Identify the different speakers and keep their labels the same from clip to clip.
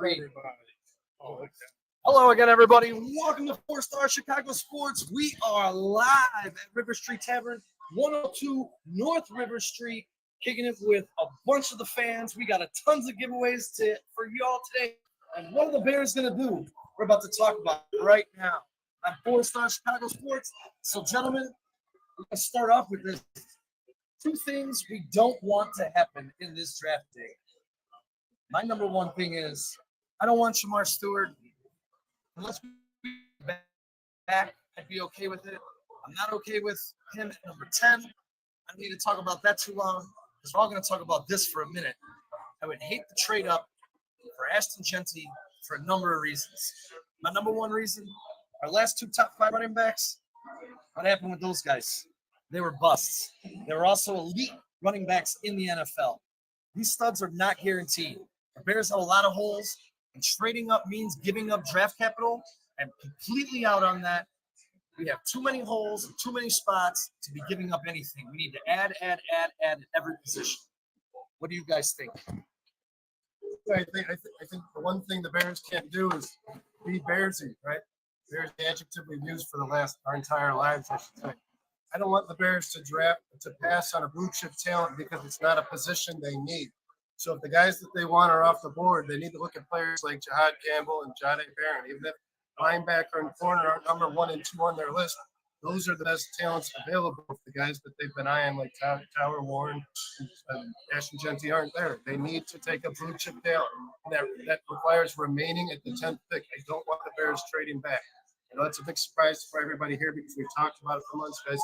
Speaker 1: everybody. Hello again, everybody. Welcome to 4-Star Chicago Sports. We are live at River Street Tavern, 102 North River Street, kicking it with a bunch of the fans. We got tons of giveaways for you all today. And what are the Bears going to do? We're about to talk about it right now on 4-Star Chicago Sports. So, gentlemen, we're going to start off with this. 2 things we don't want to happen in this draft day. My number one thing is I don't want Shamar Stewart. Unless we back, I'd be okay with it. I'm not okay with him at number 10. I don't need to talk about that too long because we're all going to talk about this for a minute. I would hate to trade up for Ashton Jeanty for a number of reasons. My number one reason, our last 2 top 5 running backs, what happened with those guys? They were busts. They were also elite running backs in the NFL. These studs are not guaranteed. The Bears have a lot of holes, and trading up means giving up draft capital. I'm completely out on that. We have too many holes and too many spots to be giving up anything. We need to add at every position. What do you guys think?
Speaker 2: I think the one thing the Bears can't do is be Bearsy, right? Bears the adjective we've used for our entire lives, I should say. I don't want the Bears to pass on a blue chip talent because it's not a position they need. So if the guys that they want are off the board, they need to look at players like Jahad Campbell and Jahdae Barron. Even if linebacker and corner are number 1 and 2 on their list, those are the best talents available. The guys that they've been eyeing, like Tyler Warren and Ashton Jeanty, aren't there. They need to take a blue chip talent. That requires remaining at the 10th pick. I don't want the Bears trading back. I know that's a big surprise for everybody here because we've talked about it for months, guys.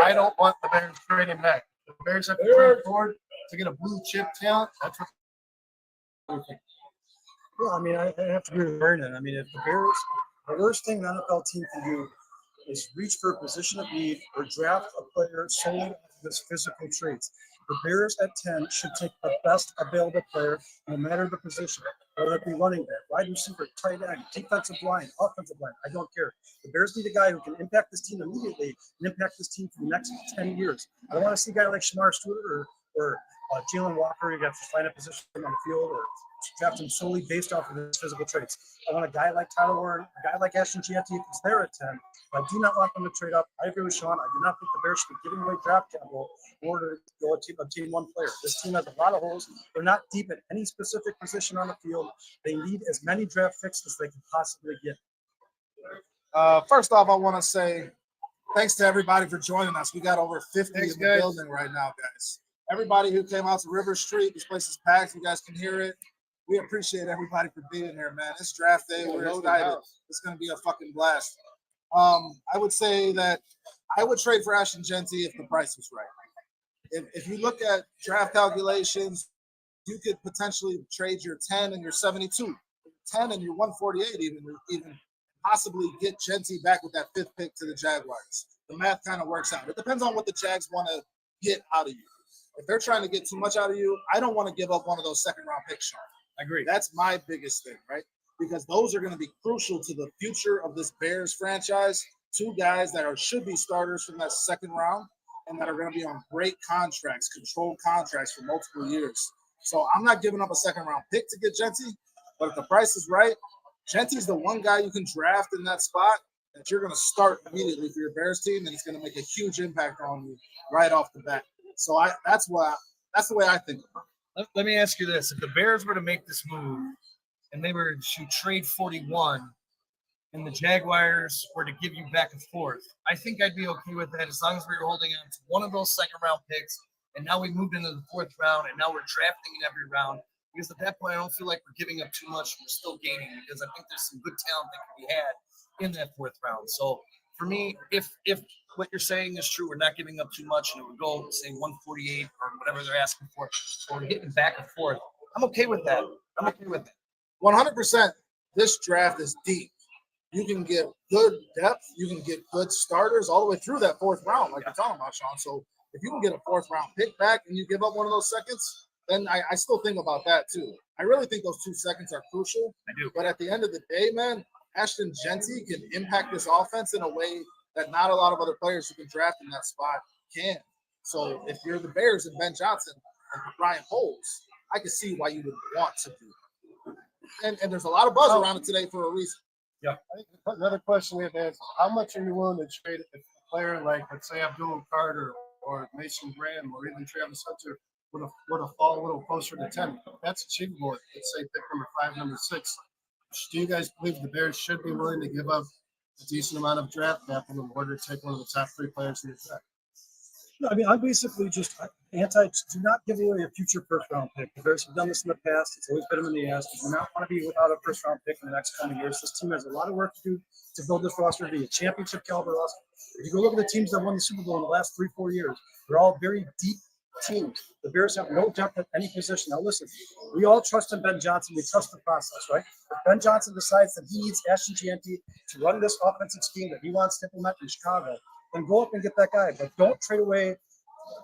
Speaker 2: I don't want the Bears trading back. The Bears have to trade forward to get a blue chip talent. That's what I think.
Speaker 3: Well, I mean, I have to agree with Vernon. I mean, if the Bears, the worst thing an NFL team can do is reach for a position of need or draft a player solely off of his physical traits. The Bears at 10 should take the best available player, no matter the position, whether it be running back, wide receiver, tight end, defensive line, offensive line. I don't care. The Bears need a guy who can impact this team immediately and impact this team for the next 10 years. I don't want to see a guy like Shamar Stewart or Jalen Walker. You have to find a position on the field or draft him solely based off of his physical traits. I want a guy like Tyler Warren, a guy like Ashton Jeanty if he's there at 10. But I do not want them to trade up. I agree with Sean. I do not think the Bears should be giving away draft capital in order to go obtain one player. This team has a lot of holes. They're not deep at any specific position on the field. They need as many draft picks as they can possibly get.
Speaker 4: First off, I want to say thanks to everybody for joining us. We got over 50 in the building right now, guys. Everybody who came out to River Street, this place is packed. You guys can hear it. We appreciate everybody for being here, man. It's draft day. We're excited. It's going to be a fucking blast. I would say that I would trade for Ashton Jeanty if the price was right. If you look at draft calculations, you could potentially trade your 10 and your 72, 10 and your 148 even possibly get Jeanty back with that 5th pick to the Jaguars. The math kind of works out. It depends on what the Jags want to get out of you. If they're trying to get too much out of you, I don't want to give up one of those 2nd-round picks, Sean.
Speaker 1: I agree.
Speaker 4: That's my biggest thing, right? Because those are going to be crucial to the future of this Bears franchise. 2 guys that should be starters from that 2nd round and that are going to be on great contracts, controlled contracts for multiple years. So I'm not giving up a 2nd-round pick to get Jeanty, but if the price is right, Jeanty's the one guy you can draft in that spot that you're going to start immediately for your Bears team, and it's going to make a huge impact on you right off the bat. So that's the way I think about it.
Speaker 1: Let me ask you this. If the Bears were to make this move and they were to trade 41 and the Jaguars were to give you back a 4th, I think I'd be okay with that as long as we were holding on to one of those 2nd-round picks. And now we moved into the 4th round and now we're drafting in every round. Because at that point, I don't feel like we're giving up too much. We're still gaining because I think there's some good talent that can be had in that 4th round. So for me, if what you're saying is true, we're not giving up too much, and it would go, say, 148 or whatever they're asking for, or we're getting back and forth. I'm okay with that.
Speaker 4: 100%. This draft is deep. You can get good depth. You can get good starters all the way through that 4th round, like you're talking about, Sean. So if you can get a 4th round pick back and you give up one of those seconds, then I still think about that too. I really think those 2 seconds are crucial.
Speaker 1: I do.
Speaker 4: But at the end of the day, man, Ashton Jeanty can impact this offense in a way that not a lot of other players who can draft in that spot can. So if you're the Bears and Ben Johnson and Brian Holes, I can see why you would want to do that. and there's a lot of buzz around it today for a reason.
Speaker 2: I think another question we have to ask: how much are you willing to trade if a player like, let's say, Abdul Carter or Mason Graham or even Travis Hunter would have fall a little closer to 10? That's achievable. Let's say pick number 5, number 6. Do you guys believe the Bears should be willing to give up a decent amount of draft capital in order to take one of the top 3 players in the draft?
Speaker 3: No, I mean, I'm basically just do not give away a future first round pick. The Bears have done this in the past. It's always been them in the ass. We do not want to be without a first round pick in the next coming years. This team has a lot of work to do to build this roster to be a championship caliber roster. If you go look at the teams that won the Super Bowl in the last 3-4 years, they're all very deep teams. The Bears have no depth at any position. Now, listen, we all trust in Ben Johnson. We trust the process, right? If Ben Johnson decides that he needs Ashton Gianti to run this offensive scheme that he wants to implement in Chicago, then go up and get that guy. But don't trade away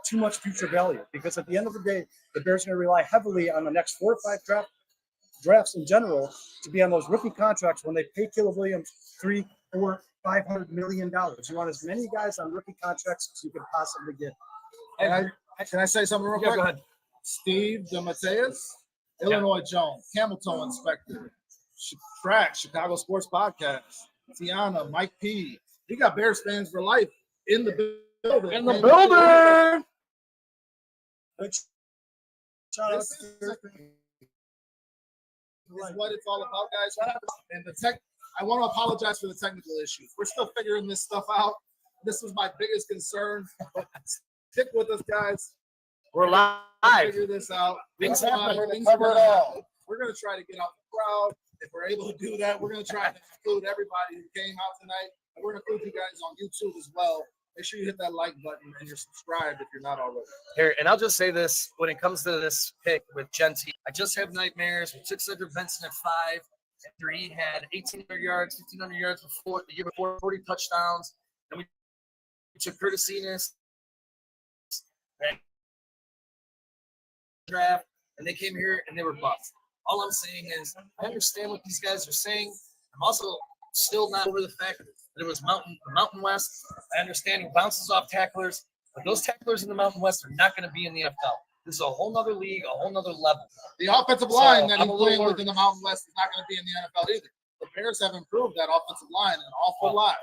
Speaker 3: too much future value, because at the end of the day, the Bears are going to rely heavily on the next 4 or 5 drafts in general to be on those rookie contracts when they pay Caleb Williams $300, $400, $500 million. You want as many guys on rookie contracts as you can possibly get.
Speaker 4: Can I say something real quick?
Speaker 3: Go ahead.
Speaker 4: Steve DeMatteis, Illinois Jones, Camel Toe Inspector, Track, Chicago Sports Podcast, Tiana, Mike P. We got Bears fans for life in the building.
Speaker 1: In the building.
Speaker 4: This is what it's all about, guys. And I want to apologize for the technical issues. We're still figuring this stuff out. This was my biggest concern. But stick with us, guys.
Speaker 1: We're live.
Speaker 4: Figure this out.
Speaker 1: Things
Speaker 4: We're
Speaker 1: happen.
Speaker 4: gonna
Speaker 1: Cover it all.
Speaker 4: We're going to try to get out the crowd. If we're able to do that, we're going to try to include everybody who came out tonight. And we're going to include you guys on YouTube as well. Make sure you hit that like button and you're subscribed if you're not already.
Speaker 1: Here, and I'll just say this when it comes to this pick with Genty, I just have nightmares. We took Cedric Benson at 5. After he had 1,800 yards, 1,500 yards before the year before, 40 touchdowns. And we took Curtis Enos draft, and they came here and they were buffed. All I'm saying is I understand what these guys are saying. I'm also still not over the fact that it was the Mountain West. I understand he bounces off tacklers, but those tacklers in the Mountain West are not going to be in the NFL. This is a whole nother league, a whole nother level.
Speaker 4: The offensive line that
Speaker 1: I'm
Speaker 4: he's
Speaker 1: a little
Speaker 4: playing with in the Mountain West is not going to be in the NFL either. The Bears have improved that offensive line an awful lot.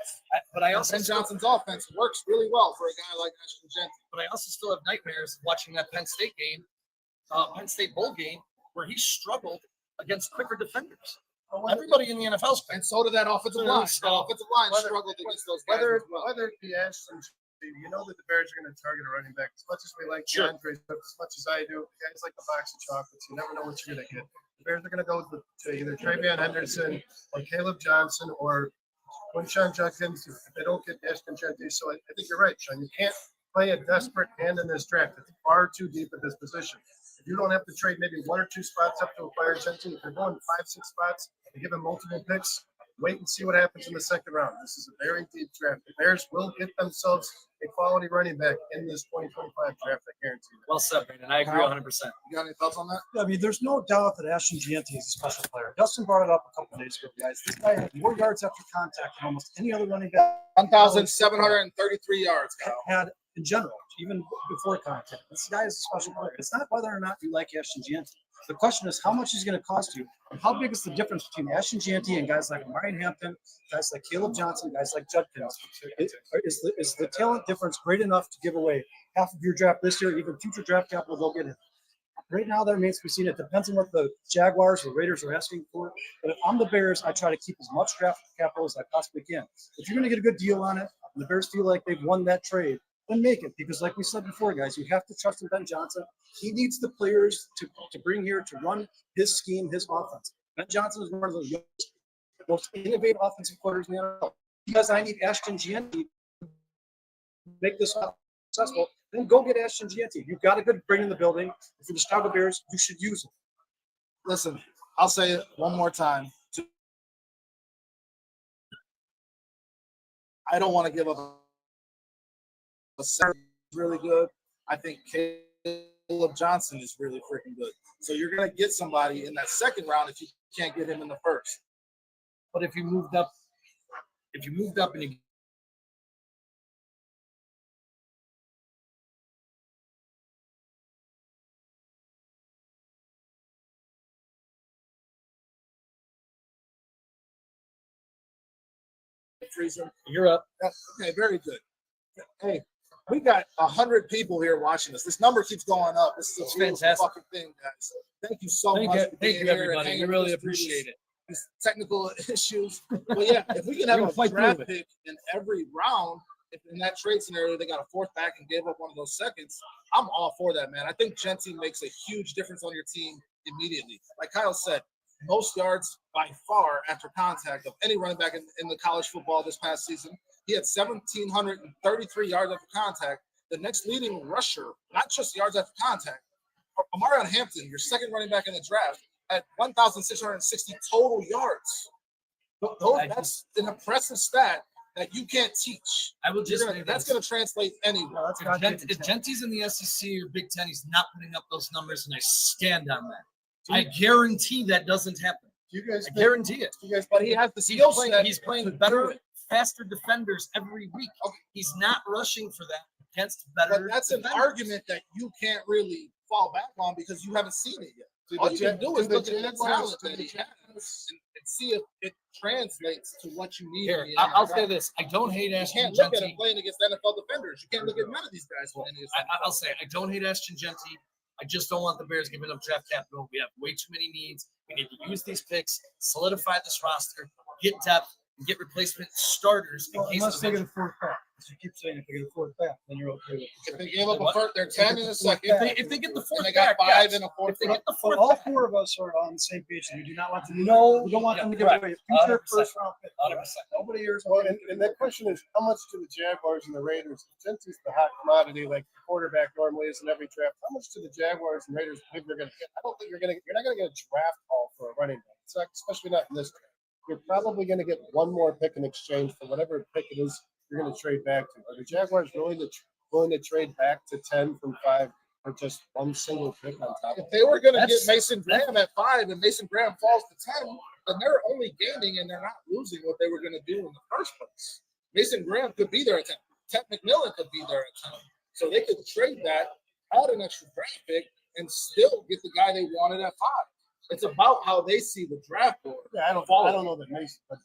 Speaker 1: But I also
Speaker 4: Ben Johnson's offense works really well for a guy like Ashton Genty.
Speaker 1: But I also still have nightmares watching that Penn State game, Penn State bowl game, where he struggled against quicker defenders. Everybody in the NFL's
Speaker 4: And so did that offensive line.
Speaker 1: So
Speaker 4: That offensive line struggled against those guys as well.
Speaker 2: Whether it be Ashton, you know that the Bears are going to target a running back as much as we like
Speaker 1: Sure.
Speaker 2: DeAndre Swift, as much as I do. Guys like a box of chocolates. You never know what you're going to get. The Bears are going to go to either Travion Henderson or Caleb Johnson or Quinshon Judkins if they don't get Ashton Genty. So I think you're right, Sean. You can't play a desperate hand in this draft. It's far too deep at this position. If you don't have to trade maybe 1 or 2 spots up to acquire Genty, if you're going 5, 6 spots and give him multiple picks, wait and see what happens in the second round. This is a very deep draft. The Bears will get themselves a quality running back in this 2025 draft, I guarantee you.
Speaker 1: well said, Brandon. I agree 100%.
Speaker 4: You got any thoughts on that?
Speaker 3: I mean, there's no doubt that Ashton Gianti is a special player. Dustin brought it up a couple of days ago, guys. This guy had more yards after contact than almost any other running back
Speaker 4: 1,733 yards, Kyle.
Speaker 3: had in general, even before contact. This guy is a special player. It's not whether or not you like Ashton Gianti. The question is how much he's going to cost you, and how big is the difference between Ashton Gianti and guys like Dan Hampton, guys like Caleb Johnson, guys like Judkins? Is the talent difference great enough to give away half of your draft this year, even future draft capital, go get him? Right now, that remains to be seen. It depends on what the Jaguars or Raiders are asking for. But if I'm the Bears, I try to keep as much draft capital as I possibly can. If you're going to get a good deal on it, and the Bears feel like they've won that trade, then make it. Because like we said before, guys, you have to trust in Ben Johnson. He needs the players to bring here to run his scheme, his offense. Ben Johnson is one of the most innovative offensive players in the NFL. Because I need Ashton Gianti to make this successful, then go get Ashton Gianti. You've got a good brain in the building. If you're the Chicago Bears, you should use it.
Speaker 4: Listen, I'll say it one more time. I don't want to give up a second. Really good. I think Caleb Johnson is really freaking good. So you're going to get somebody in that second round if you can't get him in the first.
Speaker 1: But if you moved up and you
Speaker 4: freezer.
Speaker 1: You're up.
Speaker 4: Okay, very good. Hey, we got 100 people here watching us. This number keeps going up. This is a beautiful
Speaker 1: fantastic.
Speaker 4: fucking thing, guys. Thank you so much.
Speaker 1: Thank
Speaker 4: for being
Speaker 1: you,
Speaker 4: here and
Speaker 1: everybody.
Speaker 4: hanging
Speaker 1: We
Speaker 4: with
Speaker 1: really
Speaker 4: us through
Speaker 1: appreciate it.
Speaker 4: these technical issues. But yeah, if we can have
Speaker 1: We're
Speaker 4: a
Speaker 1: gonna fight
Speaker 4: draft
Speaker 1: through
Speaker 4: pick in every round, if in that trade scenario they got a fourth back and gave up one of those seconds, I'm all for that, man. I think Genty makes a huge difference on your team immediately. Like Kyle said, most yards by far after contact of any running back in the college football this past season. He had 1,733 yards after contact. The next leading rusher, not just yards after contact, Amarion Hampton, your second running back in the draft, at 1,660 total yards. That's an impressive stat that you can't teach.
Speaker 1: I will just
Speaker 4: That's going to translate anywhere.
Speaker 1: If Genty's in the SEC or Big Ten, he's not putting up those numbers, and I stand on that. I guarantee that doesn't happen.
Speaker 2: You guys,
Speaker 1: I guarantee it.
Speaker 4: But he has the skill set.
Speaker 1: He's playing better, faster defenders every week. He's not rushing for that against better.
Speaker 4: But that's
Speaker 1: defenders.
Speaker 4: an argument that you can't really fall back on because you haven't seen it yet. All you can do is look at the talent that he has and see if it translates to what you need.
Speaker 1: Here, I'll say this: I don't hate
Speaker 4: You
Speaker 1: Ashton
Speaker 4: can't look at him
Speaker 1: Genty.
Speaker 4: playing against NFL defenders. You can't look at none of these guys playing against.
Speaker 1: I'll say I don't hate Ashton Genty. I just don't want the Bears giving up draft capital. We have way too many needs. We need to use these picks, solidify this roster, get depth, and get replacement starters in case
Speaker 3: Unless
Speaker 1: of
Speaker 3: they get
Speaker 1: injury.
Speaker 3: a fourth back. As you keep saying, if they get a fourth back, then you're okay with it.
Speaker 4: If they gave up a first, they're 10 in a second.
Speaker 1: If they get the
Speaker 4: And
Speaker 1: fourth
Speaker 4: they got
Speaker 1: back,
Speaker 4: 5
Speaker 1: yes.
Speaker 4: in a fourth.
Speaker 1: If they get the
Speaker 3: But
Speaker 1: fourth
Speaker 3: all
Speaker 1: back,
Speaker 3: four of us are on the same page. We do not want to.
Speaker 1: No.
Speaker 3: We don't want
Speaker 1: Yeah,
Speaker 3: them to give
Speaker 1: correct.
Speaker 3: away a future
Speaker 1: 100%.
Speaker 3: first round pick.
Speaker 1: 100%.
Speaker 3: Nobody here is.
Speaker 2: Well, and that question is, how much do the Jaguars and the Raiders, since it's the hot commodity like the quarterback normally is in every draft, how much do the Jaguars and Raiders believe they're going to get? I don't think you're not going to get a draft call for a running back. It's not, especially not in this draft. You're probably going to get one more pick in exchange for whatever pick it is you're going to trade back to. Are the Jaguars willing to trade back to 10 from 5 or just one single pick on top
Speaker 4: If
Speaker 2: of it?
Speaker 4: they were going to get
Speaker 1: That's-
Speaker 4: Mason Graham at 5 and Mason Graham falls to 10, then they're only gaining and they're not losing what they were going to do in the first place. Mason Graham could be there at 10. Ted McMillan could be there at 10. So they could trade that, add an extra draft pick, and still get the guy they wanted at 5. It's about how they see the draft board.
Speaker 2: Yeah, I don't know that Mason, but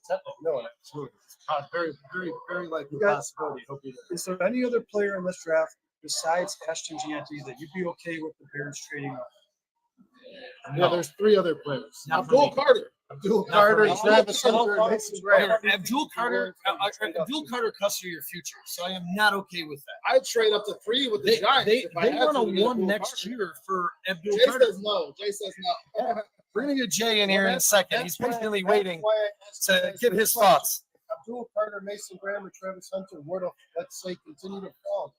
Speaker 2: no, absolutely. It's very, very, very likely possibility. Hope he does.
Speaker 3: Is there any other player in this draft besides Ashton Genty that you'd be okay with the Bears trading up?
Speaker 2: Yeah, there's 3 other players.
Speaker 1: Not for
Speaker 4: Abdul
Speaker 1: me.
Speaker 4: Carter.
Speaker 2: Abdul
Speaker 1: Not
Speaker 2: Carter,
Speaker 1: for me.
Speaker 2: Travis Hunter, and Mason Graham.
Speaker 1: Abdul Carter cuts are your future, so I am not okay with that.
Speaker 4: I'd trade up to 3 with the
Speaker 1: They
Speaker 4: Giants.
Speaker 1: they,
Speaker 4: if I
Speaker 1: they
Speaker 4: had
Speaker 1: want
Speaker 4: to
Speaker 1: a
Speaker 4: get
Speaker 1: one
Speaker 4: Abdul
Speaker 1: next
Speaker 4: Carter.
Speaker 1: year for Abdul
Speaker 4: Jay
Speaker 1: Carter.
Speaker 4: says no. Jay says no.
Speaker 1: We're gonna get Jay in here in a second. He's patiently waiting
Speaker 2: That's why I asked you
Speaker 1: to
Speaker 2: guys
Speaker 1: give
Speaker 2: this
Speaker 1: his
Speaker 2: question.
Speaker 1: thoughts.
Speaker 2: Abdul Carter, Mason Graham, or Travis Hunter were to, let's say, continue to fall.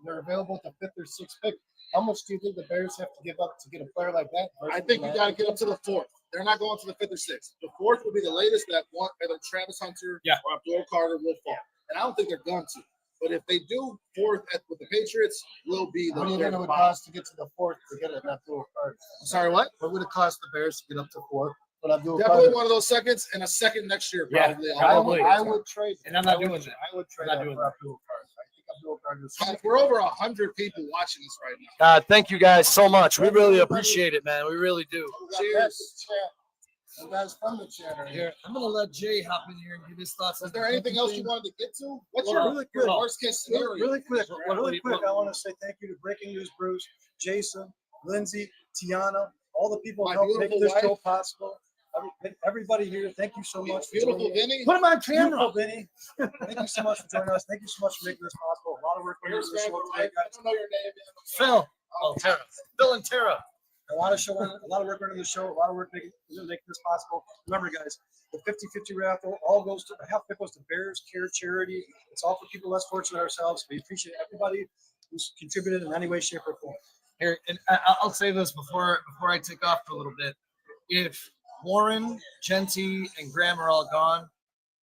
Speaker 2: They're available at the 5th or 6th pick. How much do you think the Bears have to give up to get a player like that?
Speaker 4: I think you got to get up to the 4th. They're not going to the 5th or 6th. The 4th will be the latest that one, either Travis Hunter or Abdul Carter will fall. And I don't think they're going to. But if they do, 4th with the Patriots will be the
Speaker 2: What do you think it would
Speaker 4: 4th.
Speaker 2: cost to get to the 4th to get an Abdul Carter?
Speaker 4: I'm sorry, what?
Speaker 2: What would it cost the Bears to get up to 4th? But Abdul
Speaker 4: Definitely
Speaker 2: Carter,
Speaker 4: one of those seconds and a second next year,
Speaker 1: Yeah,
Speaker 4: probably.
Speaker 1: probably.
Speaker 2: I would trade.
Speaker 1: And I'm not
Speaker 2: I would-
Speaker 1: doing that.
Speaker 2: I would trade
Speaker 1: I'm not
Speaker 2: that
Speaker 1: doing
Speaker 2: for
Speaker 1: that.
Speaker 2: Abdul Carter. I think Abdul Carter is.
Speaker 4: Guys, we're over 100 people watching this right now.
Speaker 1: Thank you guys so much. We really appreciate it, man. We really do.
Speaker 4: Cheers.
Speaker 2: You guys from the chat are here.
Speaker 1: Here, I'm gonna let Jay hop in here and give his thoughts.
Speaker 4: Is there anything else you wanted to get to? What's
Speaker 3: Well,
Speaker 4: your
Speaker 3: really quick.
Speaker 4: worst case scenario?
Speaker 3: Really quick,
Speaker 1: what-
Speaker 3: I want to say thank you to Breaking News Bruce, Jason, Lindsay, Tiana, all the people
Speaker 4: My
Speaker 3: who helped make
Speaker 4: beautiful
Speaker 3: this show
Speaker 4: wife.
Speaker 3: possible. Everybody here, thank you so much. for
Speaker 4: Beautiful
Speaker 3: joining me.
Speaker 4: Vinny.
Speaker 1: Put him on
Speaker 3: Beautiful,
Speaker 1: camera.
Speaker 3: Vinny. Thank you so much for joining us. Thank you so much for making this possible. A lot of work went into
Speaker 4: Here's
Speaker 3: the show
Speaker 4: my
Speaker 3: today,
Speaker 4: wife. I
Speaker 3: guys.
Speaker 4: don't know your name.
Speaker 1: Phil. Oh, Tara. Phil and Tara.
Speaker 3: A lot of work went into the show. A lot of work making this possible. Remember, guys, the 50-50 raffle all goes to half of it goes to Bears Care Charity. It's all for people less fortunate than ourselves. We appreciate everybody who's contributed in any way, shape, or form.
Speaker 1: Here, and I'll say this before I take off for a little bit. If Warren, Genty, and Graham are all gone,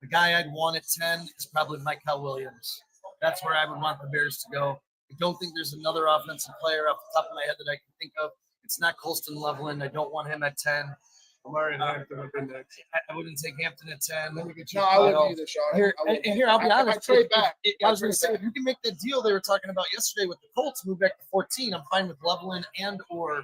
Speaker 1: the guy I'd want at 10 is probably Michael Williams. That's where I would want the Bears to go. I don't think there's another offensive player off the top of my head that I can think of. It's not Colston Loveland. I don't want him at 10. I wouldn't take Hampton at 10.
Speaker 4: No, I wouldn't either, Sean.
Speaker 1: Here,
Speaker 4: I wouldn't.
Speaker 1: and here, I'll be
Speaker 4: I
Speaker 1: honest.
Speaker 4: trade back.
Speaker 1: I was going to say, if you can make that deal they were talking about yesterday with the Colts, move back to 14, I'm fine with Loveland and or.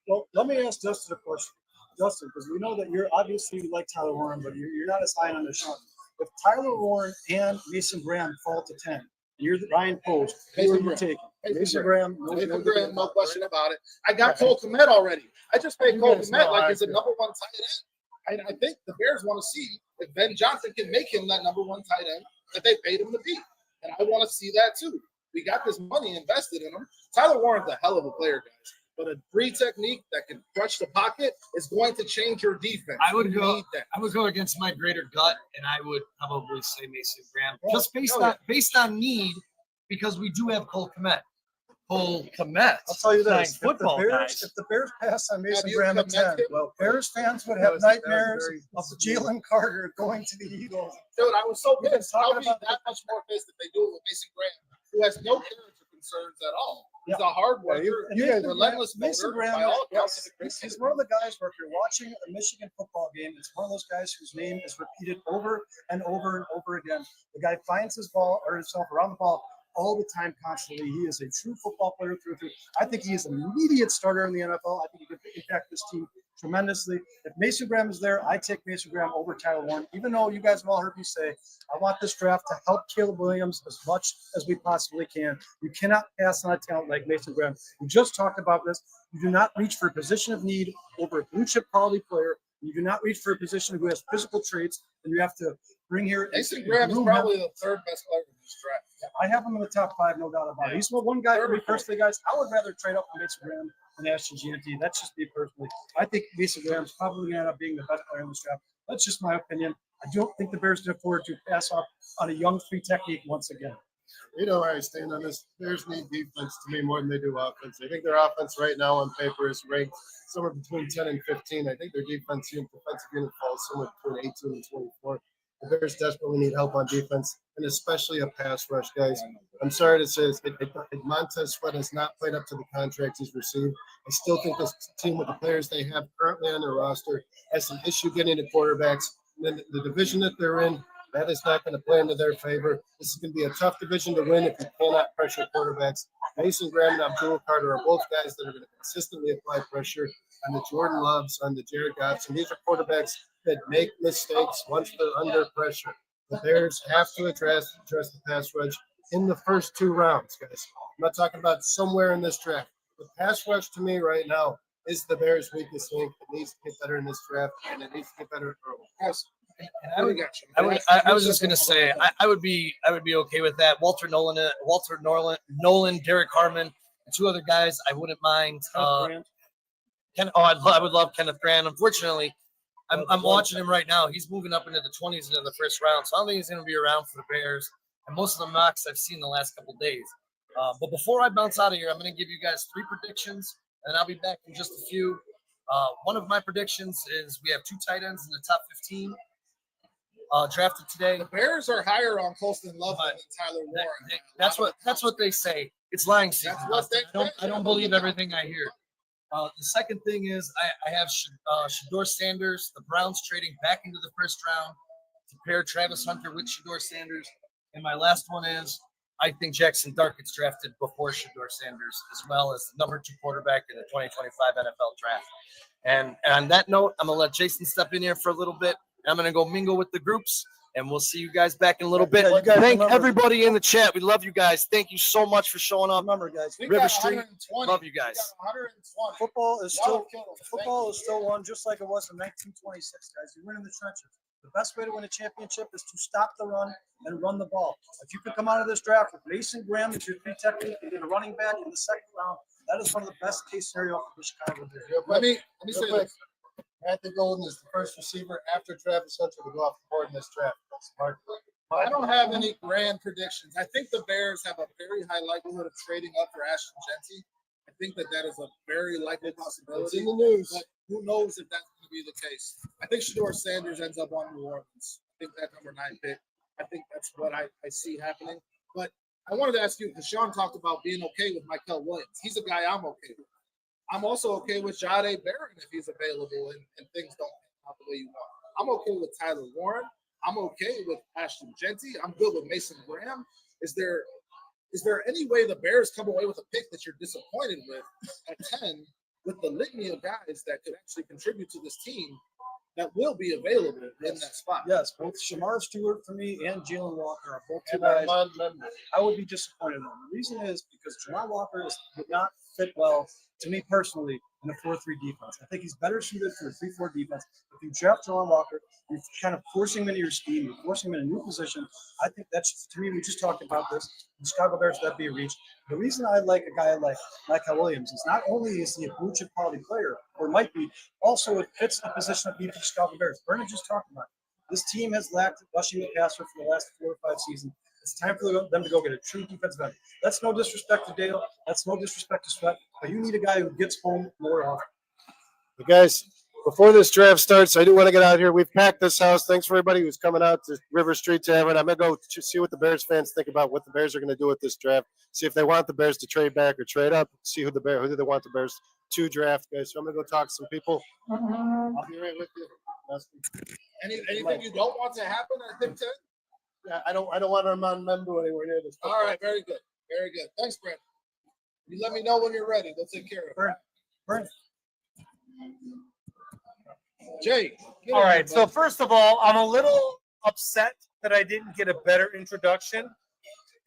Speaker 3: Well, let me ask Justin a question. Justin, because we know that you're obviously you like Tyler Warren, but you're not as high on the show. if Tyler Warren and Mason Graham fall to 10, and you're Ryan Post, who are you taking? Mason Graham,
Speaker 4: no question about it. I got Cole Kmet already. I just paid Cole Kmet like he's a number one tight end. I think the Bears want to see if Ben Johnson can make him that number one tight end that they paid him to be. And I want to see that too. We got this money invested in him. Tyler Warren's a hell of a player, guys. But a free technique that can crush the pocket is going to change your defense.
Speaker 1: I would go against my greater gut, and I would probably say Mason Graham, just based on need, because we do have Cole Kmet. I'll
Speaker 3: tell you this:
Speaker 1: if
Speaker 3: the Bears pass on Mason Graham at 10, well, Bears fans would have nightmares of Jalen Carter going to the Eagles.
Speaker 4: Dude, I was so pissed. I'll be that much more pissed if they do it with Mason Graham, who has no character concerns at all. He's a hard worker, relentless
Speaker 3: Mason Graham. He's one of the guys where if you're watching a Michigan football game, it's one of those guys whose name is repeated over and over and over again. The guy finds his ball or himself around the ball all the time, constantly. He is a true football player through and through. I think he is an immediate starter in the NFL. I think he could impact this team tremendously. If Mason Graham is there, I take Mason Graham over Tyler Warren, even though you guys have all heard me say, I want this draft to help Caleb Williams as much as we possibly can. You cannot pass on a talent like Mason Graham. We just talked about this. You do not reach for a position of need over a blue chip quality player. You do not reach for a position who has physical traits, and you have to bring here.
Speaker 4: Mason Graham is probably the third best player in this draft.
Speaker 3: I have him in the top 5, no doubt about it. He's one guy for me personally, guys. I would rather trade up for Mason Graham than Ashton Jeanty. That's just me personally. I think Mason Graham's probably going to end up being the best player in this draft. That's just my opinion. I don't think the Bears can afford to pass up on a young free technique once again.
Speaker 2: You know where I stand on this. Bears need defense to me more than they do offense. I think their offense right now on paper is ranked somewhere between 10 and 15. I think their defensive unit falls somewhere between 18 and 24. The Bears desperately need help on defense, and especially a pass rush, guys. I'm sorry to say this. Montez Sweat has not played up to the contract he's received. I still think this team with the players they have currently on their roster has some issue getting to quarterbacks. And then the division that they're in, that is not going to play into their favor. This is going to be a tough division to win if you cannot pressure quarterbacks. Mason Graham and Abdul Carter are both guys that are going to consistently apply pressure on the Jordan Loves, on the Jared Goffs. And these are quarterbacks that make mistakes once they're under pressure. The Bears have to address the pass rush in the first 2 rounds, guys. I'm not talking about somewhere in this draft. The pass rush to me right now is the Bears' weakest link. It needs to get better in this draft, and it needs to get better early.
Speaker 1: I was just gonna say I would be okay with that. Walter Nolan, Derek Harmon, and 2 other guys I wouldn't mind. I would love Kenneth Grant. Unfortunately, I'm watching him right now. He's moving up into the 20s into the first round, so I don't think he's going to be around for the Bears. And most of the mocks I've seen the last couple of days. But before I bounce out of here, I'm going to give you guys 3 predictions, and I'll be back in just a few. One of my predictions is we have 2 tight ends in the top 15 drafted today.
Speaker 4: The Bears are higher on Colston Love than Tyler Warren.
Speaker 1: That's what they say. It's lying season. I don't believe everything I hear. The second thing is I have Shedeur Sanders, the Browns trading back into the first round to pair Travis Hunter with Shedeur Sanders. And my last one is I think Jackson Dart gets drafted before Shedeur Sanders, as well as the number 2 quarterback in the 2025 NFL draft. And on that note, I'm going to let Jason step in here for a little bit. I'm going to go mingle with the groups, and we'll see you guys back in a little bit. Thank everybody in the chat. We love you guys. Thank you so much for showing up.
Speaker 3: Remember, guys,
Speaker 1: River Street, love you guys.
Speaker 3: Football is still won just like it was in 1926, guys. You win in the trenches. The best way to win a championship is to stop the run and run the ball. If you can come out of this draft with Mason Graham as your free technique and get a running back in the second round, that is one of the best case scenario for Chicago.
Speaker 2: Let me say this. Anthony Golden is the first receiver after Travis Hunter to go off the board in this draft. Smart.
Speaker 4: I don't have any grand predictions. I think the Bears have a very high likelihood of trading up for Ashton Jeanty. I think that is a very likely possibility.
Speaker 2: It's in the news.
Speaker 4: But who knows if that's going to be the case. I think Shedeur Sanders ends up on New Orleans. I think that number 9 pick. I think that's what I see happening. But I wanted to ask you, because Sean talked about being okay with Michael Williams. He's a guy I'm okay with. I'm also okay with Jahdae Barron if he's available and things don't come out the way you want. I'm okay with Tyler Warren. I'm okay with Ashton Jeanty. I'm good with Mason Graham. Is there any way the Bears come away with a pick that you're disappointed with at 10 with the litany of guys that could actually contribute to this team? that will be available in that spot.
Speaker 3: Yes, both Shamar Stewart for me and Jalen Walker are both two
Speaker 2: And
Speaker 3: guys
Speaker 2: Armand Member.
Speaker 3: I would be disappointed in. The reason is because Jamal Walker would not fit well, to me personally, in a 4-3 defense. I think he's better suited for a 3-4 defense. If you draft Jamal Walker, you're kind of forcing him into your scheme. You're forcing him in a new position. I think that's, to me, we just talked about this. The Chicago Bears, that'd be a reach. The reason I like a guy like Kyle Williams is not only is he a blue chip quality player, or might be, also it fits the position of the Chicago Bears. Vernon just talked about it. This team has lacked rushing the passer for the last 4 or 5 seasons. It's time for them to go get a true defensive end. That's no disrespect to Dale. That's no disrespect to Sweat. But you need a guy who gets home more often.
Speaker 2: But guys, before this draft starts, I do want to get out here. We've packed this house. Thanks for everybody who's coming out to River Street Tavern. I'm going to go see what the Bears fans think about what the Bears are going to do with this draft. See if they want the Bears to trade back or trade up. See who do they want the Bears to draft, guys. So I'm going to go talk to some people. I'll be right with you.
Speaker 4: Anything you don't want to happen at Big Ten?
Speaker 2: Yeah, I don't want Armand Member anywhere near this.
Speaker 4: All right, very good. Very good. Thanks, Brent. You let me know when you're ready. We'll take care of it.
Speaker 3: Brent.
Speaker 4: Jay.
Speaker 5: All right. So first of all, I'm a little upset that I didn't get a better introduction,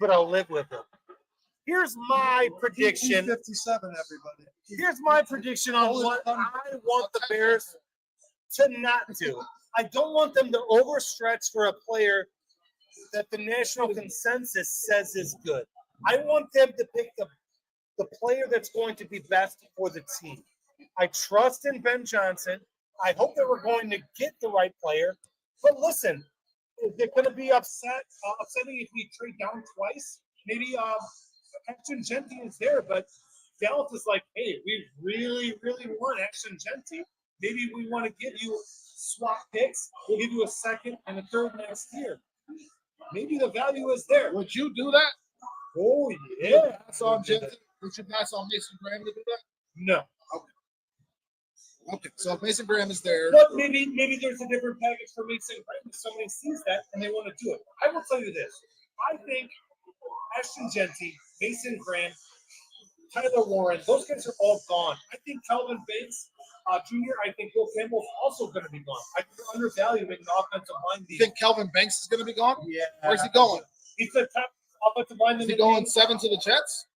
Speaker 5: but I'll live with it. Here's my prediction.
Speaker 3: 57, everybody.
Speaker 5: Here's my prediction on what I want the Bears to not do. I don't want them to overstretch for a player that the national consensus says is good. I want them to pick the player that's going to be best for the team. I trust in Ben Johnson. I hope that we're going to get the right player. But listen, they're going to be upsetting if we trade down twice. Maybe Action Genty is there, but Dallas is like, hey, we really, really want Action Genty. Maybe we want to give you swap picks. We'll give you a second and a third next year. Maybe the value is there.
Speaker 4: Would you do that?
Speaker 5: Oh, yeah.
Speaker 4: Pass on Jensen? Would you pass on Mason Graham to do that?
Speaker 5: No.
Speaker 4: Okay. So if Mason Graham is there.
Speaker 5: But maybe there's a different package for Mason Graham if somebody sees that and they want to do it. I will tell you this. I think Ashton Genty, Mason Graham, Tyler Warren, those guys are all gone. I think Calvin Banks Jr., I think Will Campbell's also going to be gone. I think they're undervaluing the offensive line.
Speaker 4: You think Calvin Banks is going to be gone?
Speaker 5: Yeah.
Speaker 4: Where's he going?
Speaker 5: He's the top offensive lineman.
Speaker 4: Is he going 7 to the Jets?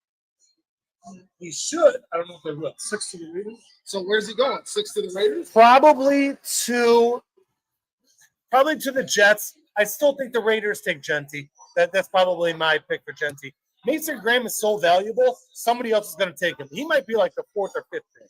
Speaker 5: He should. I don't know if they will. 6 to the Raiders.
Speaker 4: So where's he going? 6 to the Raiders?
Speaker 5: Probably to the Jets. I still think the Raiders take Genty. That's probably my pick for Genty. Mason Graham is so valuable, somebody else is going to take him. He might be like the 4th or 5th pick.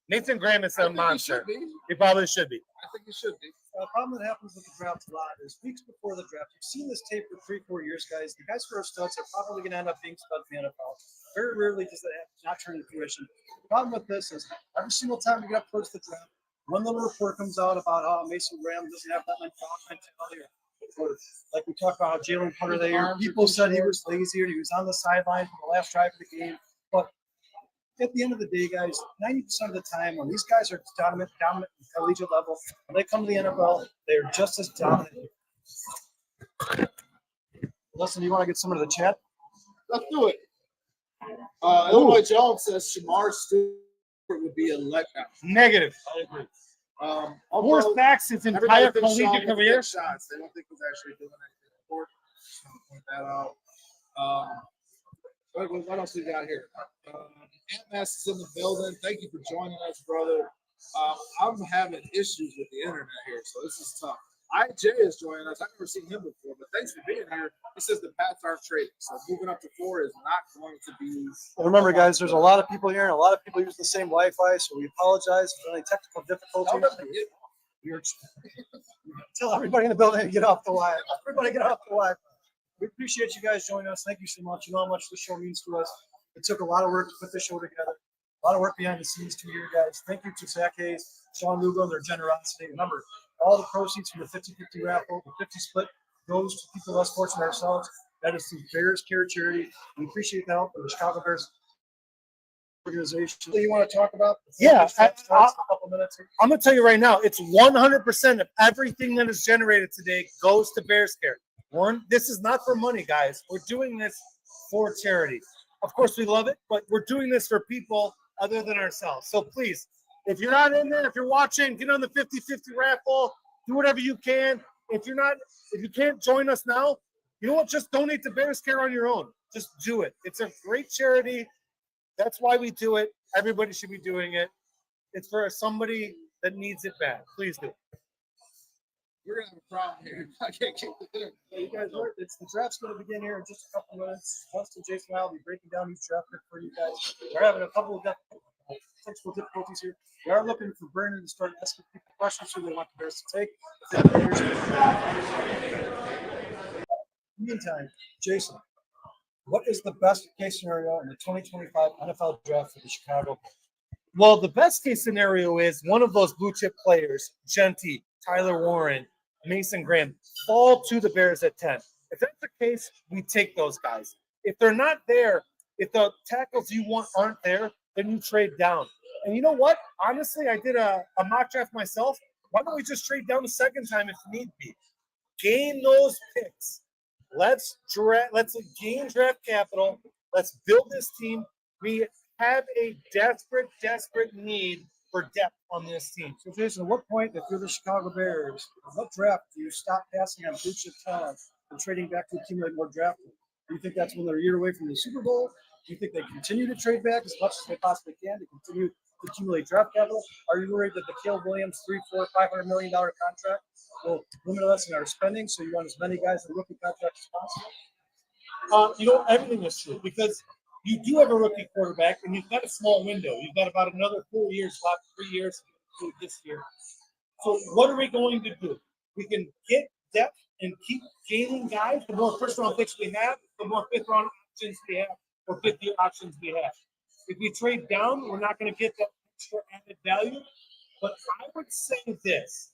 Speaker 5: Nathan Graham is a monster. He probably should be.
Speaker 4: I think he should be.
Speaker 3: The problem that happens with the draft a lot is weeks before the draft, you've seen this tape for 3-4 years, guys. The guys who are studs are probably going to end up being studs in the NFL. Very rarely does that not turn into fruition. The problem with this is every single time we get up towards the draft, one little report comes out about how Mason Graham doesn't have that much mentality. Or like we talked about how Jalen Carter there, people said he was lazy or he was on the sideline for the last drive of the game. But at the end of the day, guys, 90% of the time when these guys are dominant at collegiate level, when they come to the NFL, they're just as dominant. Listen, you want to get some of the chat?
Speaker 4: Let's do it. Illinois Jones says Shamar Stewart would be a letdown.
Speaker 5: Negative.
Speaker 4: I agree.
Speaker 5: Worst backs his entire collegiate career.
Speaker 4: Shots. They don't think he's actually doing anything important. Point that out. What else we got here? MS is in the building. Thank you for joining us, brother. I'm having issues with the internet here, so this is tough. IJ is joining us. I've never seen him before, but thanks for being here. He says the Pats aren't trading, so moving up to 4 is not going to be.
Speaker 3: Well, remember, guys, there's a lot of people here, and a lot of people use the same Wi-Fi, so we apologize for any technical difficulties. Tell everybody in the building to get off the Wi-Fi. Everybody get off the Wi-Fi. We appreciate you guys joining us. Thank you so much. You know how much the show means to us. It took a lot of work to put this show together. A lot of work behind the scenes to you guys. Thank you to Zach Hayes, Sean Lugo, and their generosity. Remember, all the proceeds from the 50-50 raffle, the 50 split, goes to people less fortunate ourselves. That is through Bears Care Charity. We appreciate the help of the Chicago Bears organization. You want to talk about?
Speaker 5: Yeah,
Speaker 3: a couple minutes.
Speaker 5: I'm going to tell you right now, it's 100% of everything that is generated today goes to Bears Care. This is not for money, guys. We're doing this for charity. Of course, we love it, but we're doing this for people other than ourselves. So please, If you're not in there, if you're watching, get on the 50-50 raffle. Do whatever you can. If you can't join us now, you know what? Just donate to Bears Care on your own. Just do it. It's a great charity. That's why we do it. Everybody should be doing it. It's for somebody that needs it bad. Please do.
Speaker 4: We're gonna have a problem here. I can't keep it.
Speaker 3: You guys, the draft's going to begin here in just a couple minutes. Justin, Jason, and I will be breaking down each draft pick for you guys. We're having a couple of technical difficulties here. We are looking for Brandon to start asking people questions who they want the Bears to take. Meantime, Jason, what is the best case scenario in the 2025 NFL draft for the Chicago?
Speaker 5: Well, the best case scenario is one of those blue chip players, Genty, Tyler Warren, Mason Graham, fall to the Bears at 10. If that's the case, we take those guys. If they're not there, if the tackles you want aren't there, then you trade down. And you know what? Honestly, I did a mock draft myself. Why don't we just trade down the second time if need be? Gain those picks. Let's gain draft capital. Let's build this team. We have a desperate need for depth on this team.
Speaker 3: So, Jason, at what point, if you're the Chicago Bears, what draft do you stop passing on blue chip talent and trading back to accumulate more draft? Do you think that's when they're a year away from the Super Bowl? Do you think they continue to trade back as much as they possibly can to continue to accumulate draft capital? Are you worried that the Caleb Williams $300, $400, $500 million contract will limit us in our spending, so you want as many guys in rookie contracts as possible?
Speaker 5: Everything is true because you do have a rookie quarterback and you've got a small window. You've got about another 4 years left, 3 years this year. So what are we going to do? We can get depth and keep gaining guys. The more first-round picks we have, the more fifth-round options we have, or fifth-year options we have. If we trade down, we're not going to get that extra added value. But I would say this.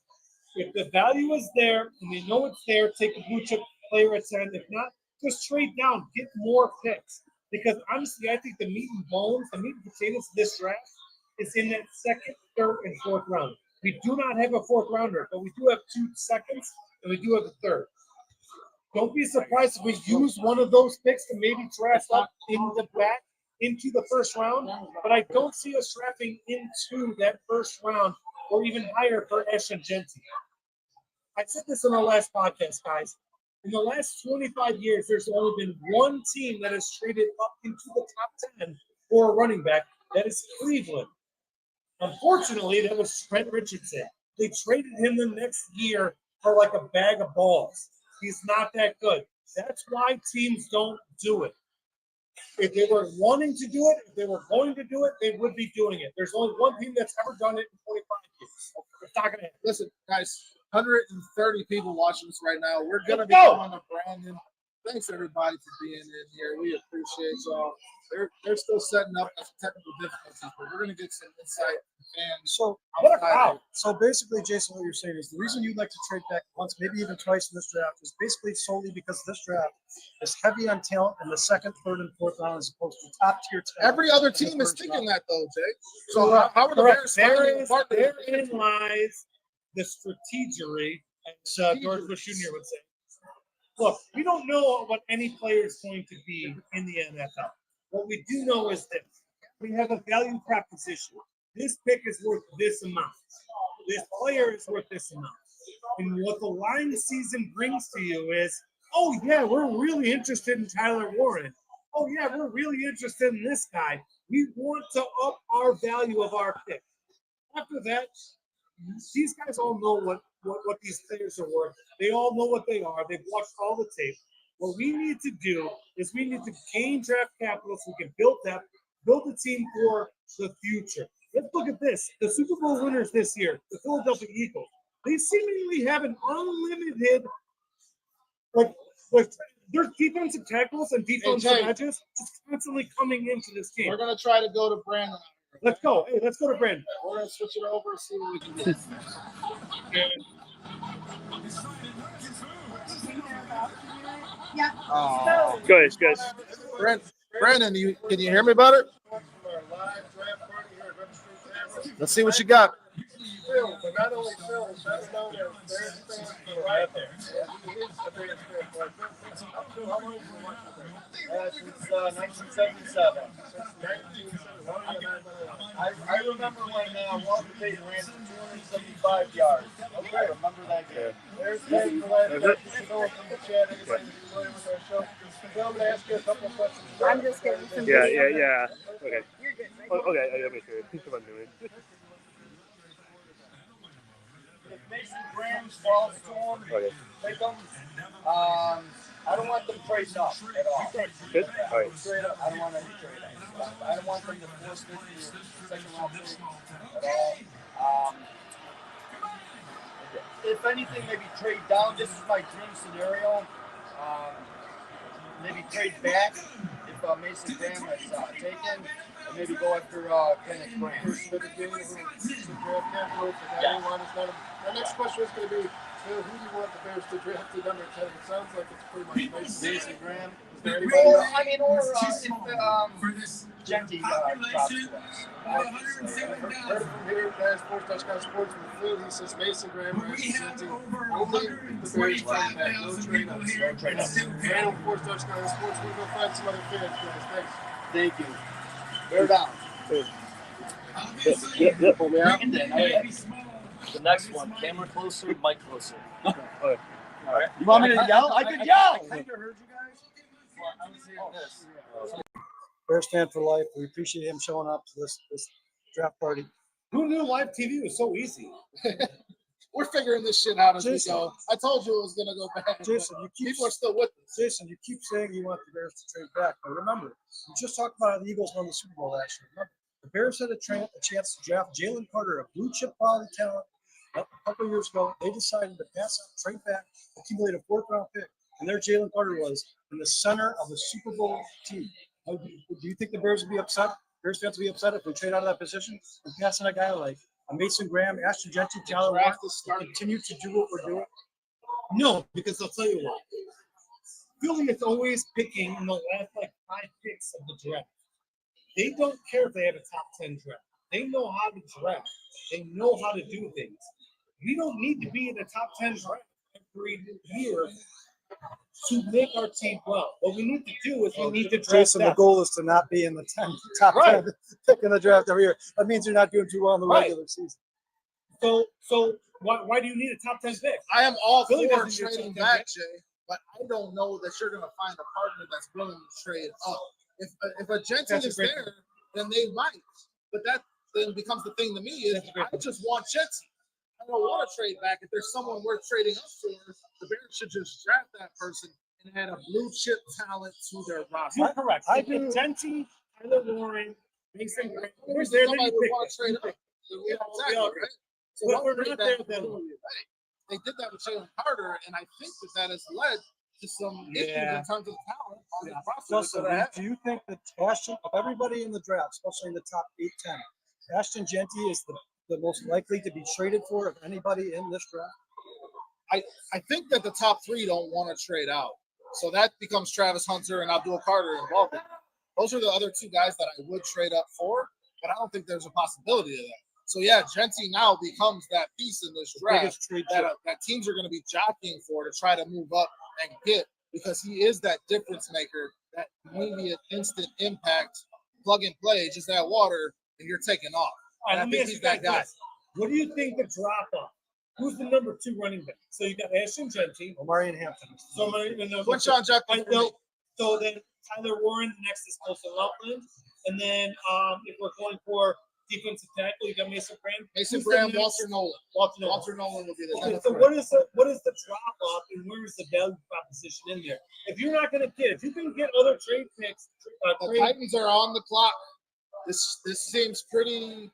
Speaker 5: If the value is there and they know it's there, take a blue chip player at 10. If not, just trade down, get more picks. Because honestly, I think the meat and bones, the meat and potatoes of this draft is in that second, third, and fourth round. We do not have a fourth rounder, but we do have 2 seconds and we do have a third. Don't be surprised if we use one of those picks to maybe draft up into the first round, but I don't see us drafting into that first round or even higher for Ashton Genty. I said this on our last podcast, guys. In the last 25 years, there's only been one team that has traded up into the top 10 for a running back. That is Cleveland. Unfortunately, that was Trent Richardson. They traded him the next year for like a bag of balls. He's not that good. That's why teams don't do it. If they were wanting to do it, if they were going to do it, they would be doing it. There's only one team that's ever done it in 25 years. It's not going to happen.
Speaker 4: Listen, guys, 130 people watching us right now. We're going to be going to Brandon. Thanks, everybody, for being in here. We appreciate y'all. They're still setting up some technical difficulties, but we're going to get some insight. And
Speaker 3: so, what a crowd. So basically, Jason, what you're saying is the reason you'd like to trade back once, maybe even twice in this draft is basically solely because this draft is heavy on talent in the second, third, and fourth round as opposed to top tier talent.
Speaker 4: Every other team is thinking that, though, Jay. So how are the Bears
Speaker 5: therein lies the strategery, as George Bush Jr. would say. Look, we don't know what any player is going to be in the NFL. What we do know is this. We have a value proposition. This pick is worth this amount. This player is worth this amount. And what the line season brings to you is, oh, yeah, we're really interested in Tyler Warren. Oh, yeah, we're really interested in this guy. We want to up our value of our pick. After that, these guys all know what these players are worth. They all know what they are. They've watched all the tape. What we need to do is we need to gain draft capital so we can build a team for the future. Let's look at this. The Super Bowl winners this year, the Philadelphia Eagles, they seemingly have an unlimited, their defensive tackles and defensive edges just constantly coming into this team.
Speaker 4: We're going to try to go to Brandon.
Speaker 5: Let's go. Hey, let's go to Brandon.
Speaker 4: We're going to switch it over and see what we can do.
Speaker 6: Yeah.
Speaker 4: Oh.
Speaker 5: Good.
Speaker 4: Brandon, can you hear me better? Let's see what you got.
Speaker 2: Phil, but not only Phil, better known as Bears fan for life. He is a Bears fan for life. Phil, how long have you been watching the Bears?
Speaker 5: Since 1977.
Speaker 2: Since 1970.
Speaker 5: I remember when Walter Payton ran for 275 yards. Okay. I remember that game.
Speaker 2: Bears fan for life. Phil from the chat. Everybody familiar with our show. Phil, I'm going to ask you a couple of questions.
Speaker 6: I'm just getting some
Speaker 7: Yeah.
Speaker 6: video.
Speaker 7: Okay.
Speaker 6: You're good. Right?
Speaker 7: Okay, I gotta make sure. Keep on doing.
Speaker 5: If Mason Graham falls to him,
Speaker 7: Okay.
Speaker 5: pick him. I don't want them trade up at all.
Speaker 7: Good? All right.
Speaker 5: Straight up, I don't want any trade up. I don't want them to force me to second round pick at all. If anything, maybe trade down. This is my dream scenario. Maybe trade back if Mason Graham is taken, and maybe go after Kenneth Graham.
Speaker 2: My next question is going to be, Phil, who do you want the Bears to draft at number 10? It sounds like it's pretty much Mason Graham. Is there anybody
Speaker 5: Or,
Speaker 2: else?
Speaker 5: I mean, or if Genty drops to us.
Speaker 2: Heard it from here, guys. Sports.com Sports with Phil. He says Mason Graham, representing only the Bears trade back. No trade ups.
Speaker 5: No trade ups.
Speaker 2: And on Sports.com Sports, we're going to find some other fans, guys. Thanks.
Speaker 5: Thank you. Bear down.
Speaker 7: Yeah.
Speaker 5: Pull me out. The next one, camera closer, mic closer.
Speaker 7: Okay.
Speaker 5: All right. You want me to yell? I can yell.
Speaker 2: I kind of heard you guys.
Speaker 5: Well, I was hearing this.
Speaker 3: Bears fan for life. We appreciate him showing up to this draft party.
Speaker 5: Who knew live TV was so easy?
Speaker 4: We're figuring this shit out as we
Speaker 3: Jason.
Speaker 4: go. I told you it was gonna go bad.
Speaker 3: Jason,
Speaker 4: People are still with us.
Speaker 3: Jason, you keep saying you want the Bears to trade back, but remember, we just talked about how the Eagles won the Super Bowl last year. Remember, the Bears had a chance to draft Jalen Carter, a blue chip quality talent, a couple years ago. They decided to pass up, trade back, accumulate a fourth-round pick, and their Jalen Carter was in the center of the Super Bowl team. Do you think the Bears would be upset? Bears fans would be upset if we trade out of that position and pass on a guy like a Mason Graham, Ashton Genty, Tyler Warren,
Speaker 4: Draft is starting.
Speaker 3: continue to do what we're doing?
Speaker 5: No, because I'll tell you why. Philly is always picking in the last 5 picks of the draft. They don't care if they have a top 10 draft. They know how to draft. They know how to do things. We don't need to be in the top 10 draft every year to make our team well. What we need to do is we need to draft
Speaker 3: Jason, the
Speaker 5: depth.
Speaker 3: goal is to not be in the top
Speaker 5: Right.
Speaker 3: 10 pick in the draft every year. That means you're not doing too well in the
Speaker 5: Right.
Speaker 3: regular season.
Speaker 5: So why do you need a top 10 pick?
Speaker 4: I am all
Speaker 5: Philly
Speaker 4: for
Speaker 5: doesn't need
Speaker 4: trading
Speaker 5: something
Speaker 4: back,
Speaker 5: back.
Speaker 4: Jay, but I don't know that you're gonna find a partner that's willing to trade up. If a Jensen
Speaker 5: That's a
Speaker 4: is
Speaker 5: great
Speaker 4: there, then they might. But that then becomes the thing to me is
Speaker 5: That's a great
Speaker 4: I just want Jensen. I don't want to trade back. If there's someone worth trading up for, the Bears should just draft that person and add a blue chip talent to their roster.
Speaker 5: You're correct.
Speaker 3: I
Speaker 5: If
Speaker 3: do-
Speaker 5: Genty, Tyler Warren, Mason Graham,
Speaker 4: There's
Speaker 5: they're
Speaker 4: somebody
Speaker 5: the
Speaker 4: would
Speaker 5: pick.
Speaker 4: want to trade up. Yeah,
Speaker 5: We
Speaker 4: exactly,
Speaker 5: all
Speaker 4: right?
Speaker 5: agree.
Speaker 4: So
Speaker 5: But
Speaker 4: don't
Speaker 5: we're
Speaker 4: trade
Speaker 5: not
Speaker 4: back
Speaker 5: there
Speaker 4: and
Speaker 5: then.
Speaker 4: do it. Hey, they did that with Jalen Carter, and I think that has led to some issues
Speaker 5: Yeah.
Speaker 4: in terms of talent on the roster.
Speaker 3: Justin,
Speaker 4: that
Speaker 3: do you think that Ashton, of everybody in the draft, especially in the top 8-10, Ashton Genty is the most likely to be traded for of anybody in this draft?
Speaker 4: I think that the top three don't want to trade out. So that becomes Travis Hunter and Abdul Carter involved. Those are the other two guys that I would trade up for, but I don't think there's a possibility of that. So yeah, Genty now becomes that piece in this draft
Speaker 3: Biggest trade
Speaker 4: that,
Speaker 3: chip.
Speaker 4: that teams are going to be jockeying for to try to move up and get, because he is that difference maker, that immediate instant impact, plug and play, just add water and you're taking off.
Speaker 5: All right,
Speaker 4: And I
Speaker 5: let me
Speaker 4: think
Speaker 5: ask
Speaker 4: he's
Speaker 5: you guys
Speaker 4: that guy.
Speaker 5: this. What do you think the drop off? Who's the number 2 running back? So you got Ashton Genty.
Speaker 3: Omarion Hampton.
Speaker 5: Somebody in the
Speaker 4: Quinshawn Judkins
Speaker 5: I
Speaker 4: for me.
Speaker 5: know. So then Tyler Warren, the next is Colson Laughlin. And then if we're going for defensive tackle, you got Mason Graham.
Speaker 4: Mason
Speaker 5: Who's the
Speaker 4: Graham,
Speaker 5: next?
Speaker 4: Walter Nolan.
Speaker 5: Walter Nolan.
Speaker 4: Walter Nolan will be the
Speaker 5: Okay,
Speaker 4: next.
Speaker 5: so what is the drop off and where is the value proposition in there? If you're not going to get, if you can get other trade picks,
Speaker 4: The Titans are on the clock. This seems pretty.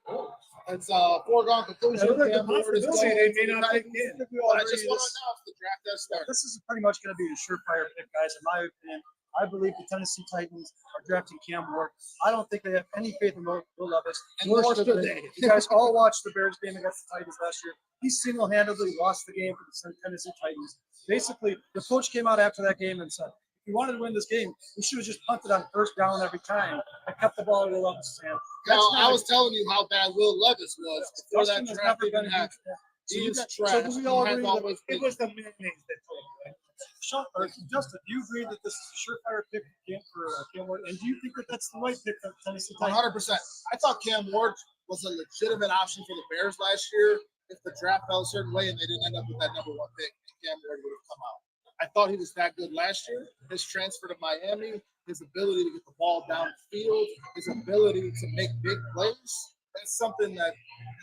Speaker 4: It's a foregone conclusion.
Speaker 5: Yeah,
Speaker 4: Cam Ward is
Speaker 5: possibility
Speaker 4: going
Speaker 5: they may
Speaker 4: to the
Speaker 5: not
Speaker 4: Titans.
Speaker 5: pick in.
Speaker 4: But I just want to announce the draft does start.
Speaker 3: This is pretty much going to be a surefire pick, guys. In my opinion, I believe the Tennessee Titans are drafting Cam Ward. I don't think they have any faith in Will Levis.
Speaker 4: And nor should
Speaker 3: should
Speaker 4: they.
Speaker 3: You guys all watched the Bears game against the Titans last year. He single-handedly lost the game for the Tennessee Titans. Basically, the coach came out after that game and said, if we wanted to win this game, we should have just punted on first down every time and kept the ball real up the stand.
Speaker 4: Now, I was telling you how bad Will Levis was before that
Speaker 3: Dustin has
Speaker 4: draft
Speaker 3: never been
Speaker 4: even
Speaker 3: a
Speaker 4: happened.
Speaker 3: huge-
Speaker 4: He is
Speaker 3: so
Speaker 4: trash.
Speaker 3: do we all
Speaker 4: He has
Speaker 3: agree that
Speaker 4: always
Speaker 5: It
Speaker 4: been.
Speaker 5: was the mayonnaise that told me.
Speaker 3: Justin, do you agree that this is a surefire pick for Cam Ward? And do you think that that's the right pick for Tennessee Titans?
Speaker 4: 100%. I thought Cam Ward was a legitimate option for the Bears last year if the draft fell a certain way and they didn't end up with that number 1 pick. Cam Ward would have come out. I thought he was that good last year. His transfer to Miami, his ability to get the ball downfield, his ability to make big plays, that's something that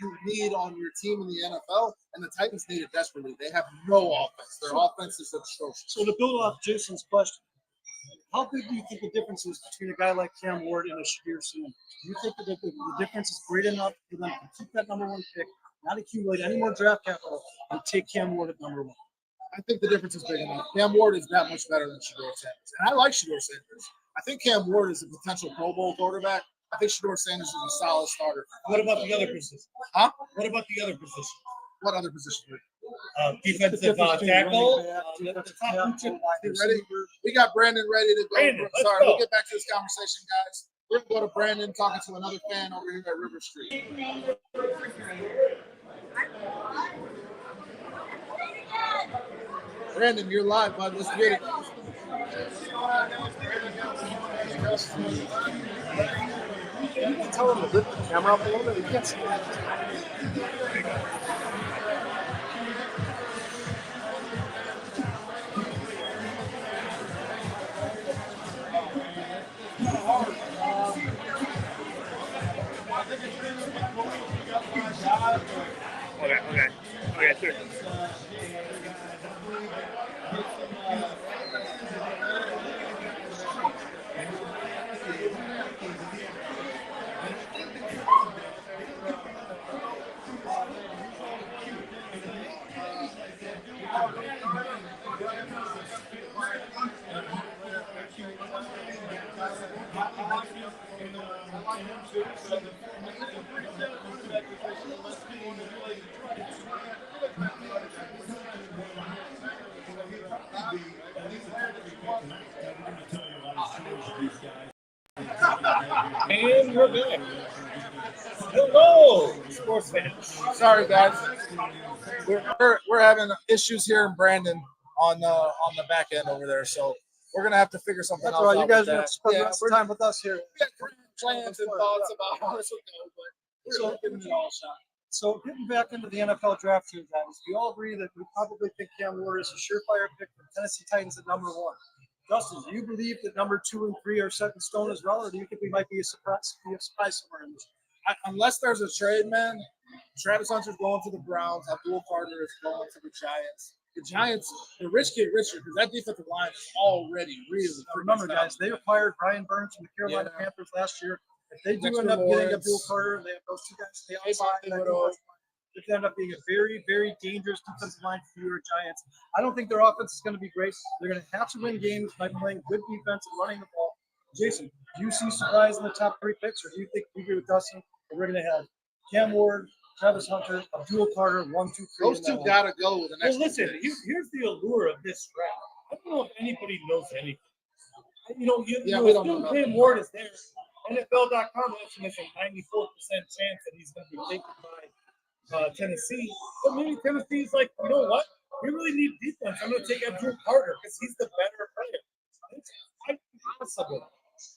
Speaker 4: you need on your team in the NFL, and the Titans need it desperately. They have no offense. Their offense is atrocious.
Speaker 3: So to build off Jason's question, how big do you think the difference is between a guy like Cam Ward and a Shadir Sanders? Do you think that the difference is great enough for them to keep that number 1 pick, not accumulate any more draft capital, and take Cam Ward at number 1?
Speaker 4: I think the difference is big enough. Cam Ward is that much better than Shadir Sanders. And I like Shadir Sanders. I think Cam Ward is a potential Pro Bowl quarterback. I think Shadir Sanders is a solid starter.
Speaker 5: What about the other position?
Speaker 4: Huh?
Speaker 5: What about the other position?
Speaker 4: What other position?
Speaker 5: Defensive tackle.
Speaker 4: Ready? We got Brandon ready to go.
Speaker 5: Brandon, let's
Speaker 4: Sorry,
Speaker 5: go.
Speaker 4: we'll get back to this conversation, guys. We're going to go to Brandon talking to another fan over here at River Street. Brandon, you're live, bud. Let's get it.
Speaker 3: You can tell him to lift the camera up a little bit. You can't see it.
Speaker 7: Okay, sure.
Speaker 5: And we're back. Hello, sports fans.
Speaker 4: Sorry, guys. We're having issues here in Brandon on the back end over there, so we're gonna have to figure something
Speaker 3: That's
Speaker 4: else
Speaker 3: all right. You
Speaker 4: out
Speaker 3: guys
Speaker 4: with
Speaker 3: want
Speaker 4: that.
Speaker 3: to spend
Speaker 4: Yeah,
Speaker 3: some time with us here.
Speaker 4: we got plans and thoughts about how this would go, but we're giving it all a shot.
Speaker 3: So getting back into the NFL draft here, guys, we all agree that we probably think Cam Ward is a surefire pick for the Tennessee Titans at number 1. Justin, do you believe that number 2 and 3 are set in stone as well, or do you think we might be a surprise somewhere in this?
Speaker 4: Unless there's a trade, man, Travis Hunter's going to the Browns. Abdul Carter is going to the Giants. The Giants, the rich get richer because that defensive line is already really.
Speaker 3: Remember, guys, they acquired Brian Burns from the Carolina Panthers last year. If they do end up getting Abdul Carter, they have those 2 guys stay outside. It could end up being a very, very dangerous defensive line for the New York Giants. I don't think their offense is going to be great. They're going to have to win games by playing good defense and running the ball. Jason, do you see surprise in the top 3 picks, or do you think we agree with Dustin that we're going to have Cam Ward, Travis Hunter, Abdul Carter, 1, 2, 3?
Speaker 4: Those 2 gotta go with the next.
Speaker 5: Well, listen, here's the allure of this draft. I don't know if anybody knows anything. You know,
Speaker 4: we don't know
Speaker 5: Cam Ward is there. NFL.com estimates a 94% chance that he's going to be taken by Tennessee. But maybe Tennessee's like, you know what? We really need defense. I'm going to take Abdul Carter because he's the better player.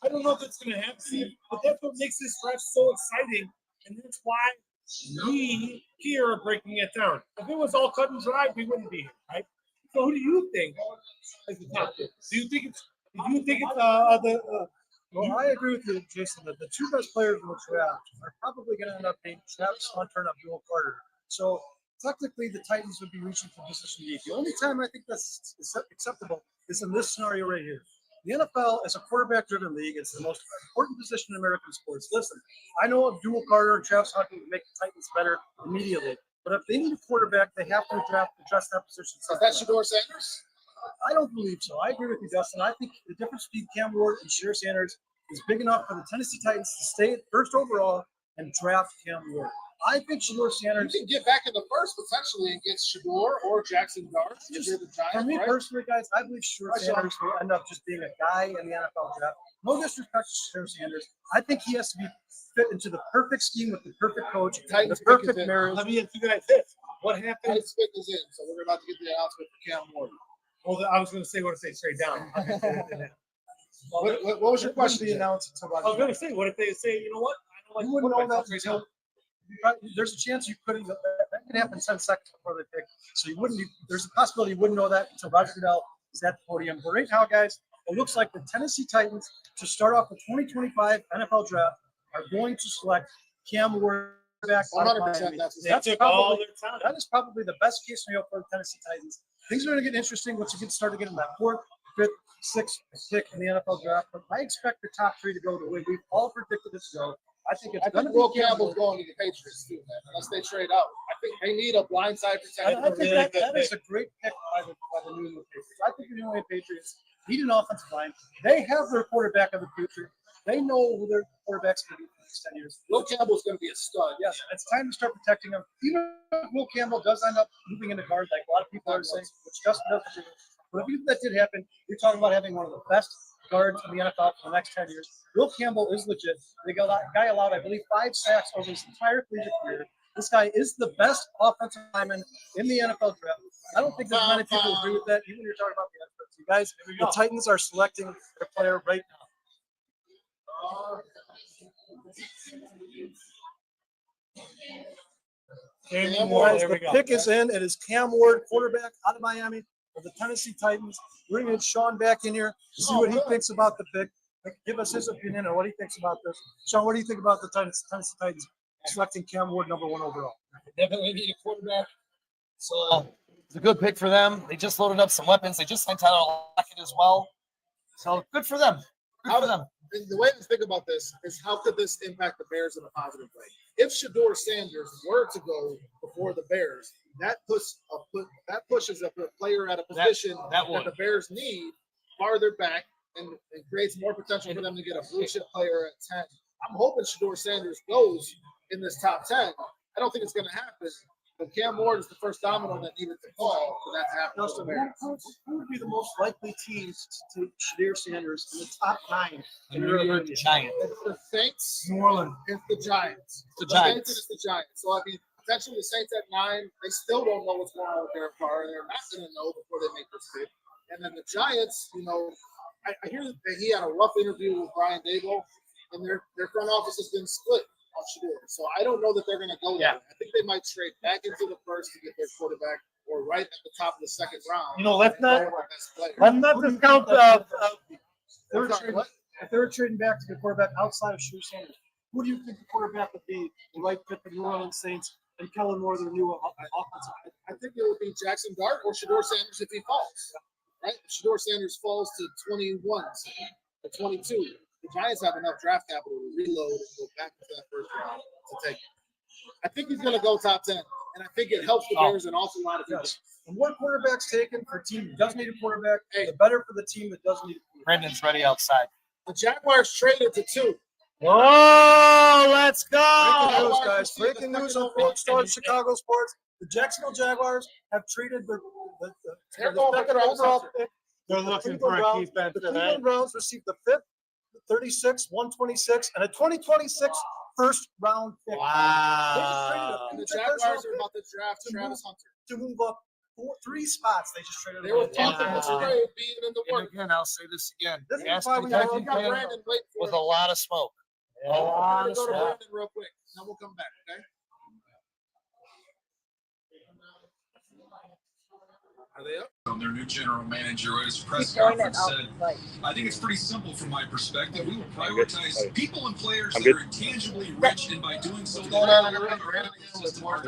Speaker 5: I don't know if it's going to happen, but that's what makes this draft so exciting, and that's why we here are breaking it down. If it was all cut and dry, we wouldn't be here, right? So who do you think is the top pick? Do you think it's
Speaker 3: Well, I agree with you, Jason, that the 2 best players in the draft are probably going to end up being Travis Hunter and Abdul Carter. So technically, the Titans would be reaching for position D. The only time I think that's acceptable is in this scenario right here. The NFL is a quarterback-driven league. It's the most important position in American sports. Listen, I know Abdul Carter and Travis Hunter would make the Titans better immediately, but if they need a quarterback, they have to address that position.
Speaker 4: Is that Shadir Sanders?
Speaker 3: I don't believe so. I agree with you, Dustin. I think the difference between Cam Ward and Shadir Sanders is big enough for the Tennessee Titans to stay at first overall and draft Cam Ward. I think Shador
Speaker 4: You
Speaker 3: Sanders.
Speaker 4: can get back in the first potentially and get Shador or Jackson Dart if you're the Giants,
Speaker 3: For me
Speaker 4: right?
Speaker 3: personally, guys, I believe Shador Sanders will end up just being a guy in the NFL draft. No disrespect to Shador Sanders. I think he has to be fit into the perfect scheme with the perfect coach,
Speaker 4: Titans
Speaker 3: the
Speaker 4: pick
Speaker 3: perfect
Speaker 4: is in.
Speaker 3: marriage.
Speaker 5: Let me get you guys this. What happened?
Speaker 4: Titans pick is in, so we're about to get the announcement for Cam Ward.
Speaker 5: Well, I was going to say what if they trade down.
Speaker 4: What was your question?
Speaker 3: Be announced until
Speaker 5: I was going to say, what if they say, you know what? I
Speaker 3: You
Speaker 5: don't
Speaker 3: wouldn't know
Speaker 5: like
Speaker 3: that until there's a chance you couldn't. That could happen 10 seconds before they pick. So you wouldn't. There's a possibility you wouldn't know that until Roger Goodell is at the podium. But right now, guys, it looks like the Tennessee Titans to start off the 2025 NFL Draft are going to select Cam Ward back.
Speaker 4: 100%.
Speaker 3: That's
Speaker 5: took all
Speaker 3: probably
Speaker 5: their time.
Speaker 3: that is probably the best case scenario for the Tennessee Titans. Things are going to get interesting once you start to get in that fourth, fifth, sixth pick in the NFL Draft. But I expect the top three to go the way we've all predicted it to go. I think it's
Speaker 4: I
Speaker 3: going
Speaker 4: think
Speaker 3: to
Speaker 4: Will
Speaker 3: be Cam
Speaker 4: Campbell's
Speaker 3: Ward.
Speaker 4: going to the Patriots too, man. Unless they trade out, I think they need a blindside
Speaker 3: And
Speaker 4: protector.
Speaker 3: I think that is a great pick by the New England Patriots. I think the New England Patriots need an offensive line. They have their quarterback of the future. They know who their quarterback's going to be for the next 10 years.
Speaker 4: Will Campbell's going to be a stud.
Speaker 3: Yes, it's time to start protecting him. Even if Will Campbell does end up moving into guard, like a lot of people are saying, which Justin doesn't do. But if that did happen, you're talking about having one of the best guards in the NFL for the next 10 years. Will Campbell is legit. The guy allowed, I believe, 5 sacks over his entire collegiate career. This guy is the best offensive lineman in the NFL draft. I don't think there's many people who agree with that, even when you're talking about the experts. You guys, the Titans are selecting their player right now.
Speaker 4: Cam Ward,
Speaker 3: Guys,
Speaker 5: there we
Speaker 3: the
Speaker 5: go.
Speaker 3: pick is in. It is Cam Ward, quarterback out of Miami of the Tennessee Titans. We're going to get Sean back in here to see what he thinks about the pick. Give us his opinion on what he thinks about this. Sean, what do you think about the Tennessee Titans selecting Cam Ward #1 overall?
Speaker 1: Definitely need a quarterback. So it's a good pick for them. They just loaded up some weapons. They just signed Tyler Lockett as well. So good for them. Good for them.
Speaker 4: And the way to think about this is how could this impact the Bears in a positive way? If Shador Sanders were to go before the Bears, that pushes a player at a position
Speaker 1: that
Speaker 4: that the Bears need farther back and creates more potential for them to get a blue chip player at 10. I'm hoping Shador Sanders goes in this top 10. I don't think it's going to happen. But Cam Ward is the first domino that needed to fall for that to happen.
Speaker 3: Justin, who would be the most likely teams to take Shador Sanders in the top 9?
Speaker 1: The New York Giants.
Speaker 4: It's the Saints.
Speaker 3: New Orleans.
Speaker 4: It's the Giants.
Speaker 1: The Giants.
Speaker 4: It's the Giants. So I mean, potentially the Saints at 9. They still don't know what's going on with Derek Carr. They're not going to know before they make this pick. And then the Giants, I hear that he had a rough interview with Brian Dable, and their front office has been split on Shador. So I don't know that they're going to go there. I think they might trade back into the first to get their quarterback, or right at the top of the second round.
Speaker 5: Let's not
Speaker 3: Who
Speaker 5: discount
Speaker 3: do you think
Speaker 5: the.
Speaker 3: if they were trading back to the quarterback outside of Shador Sanders, who do you think the quarterback would be the right fit for the New Orleans Saints and Kellen Moore, their new offensive?
Speaker 4: I think it would be Jackson Dart or Shador Sanders if he falls. Right? If Shador Sanders falls to 21 or 22. The Giants have enough draft capital to reload and go back to that first round to take him. I think he's going to go top 10, and I think it helps the Bears an awful lot of people.
Speaker 3: Yes. The more quarterbacks taken for a team that does need a quarterback, the better for the team that doesn't need a quarterback.
Speaker 1: Brandon's ready outside.
Speaker 4: The Jaguars traded to 2.
Speaker 5: Oh, let's go!
Speaker 3: Breaking news, guys. Breaking news on Four Star Chicago Sports. The Jacksonville Jaguars have traded the
Speaker 4: They're going for
Speaker 3: second
Speaker 4: Travis
Speaker 3: overall
Speaker 4: Hunter.
Speaker 3: pick.
Speaker 5: They're looking for a defense
Speaker 3: The
Speaker 5: for that.
Speaker 3: Cleveland Browns received the 5th, 36, 126, and a 2026 first round pick.
Speaker 5: Wow.
Speaker 4: And the Jaguars are about to draft Travis Hunter.
Speaker 3: To move up 3 spots. They just traded.
Speaker 4: They were
Speaker 3: away.
Speaker 4: talking about the trade being in the
Speaker 1: And
Speaker 4: work.
Speaker 1: again, I'll say this again.
Speaker 3: This is
Speaker 1: Gas
Speaker 3: why we
Speaker 1: protection
Speaker 4: got
Speaker 1: can
Speaker 4: Brandon waiting for
Speaker 1: with
Speaker 4: it.
Speaker 1: a lot of smoke.
Speaker 4: We're going to go to Brandon real quick, and then we'll come back, okay? Are they up?
Speaker 8: Their new general manager at his press conference said, I think it's pretty simple from my perspective. We will prioritize people and players that are intangibly rich, and by doing so,
Speaker 2: What's going on? You're right. Brandon again with more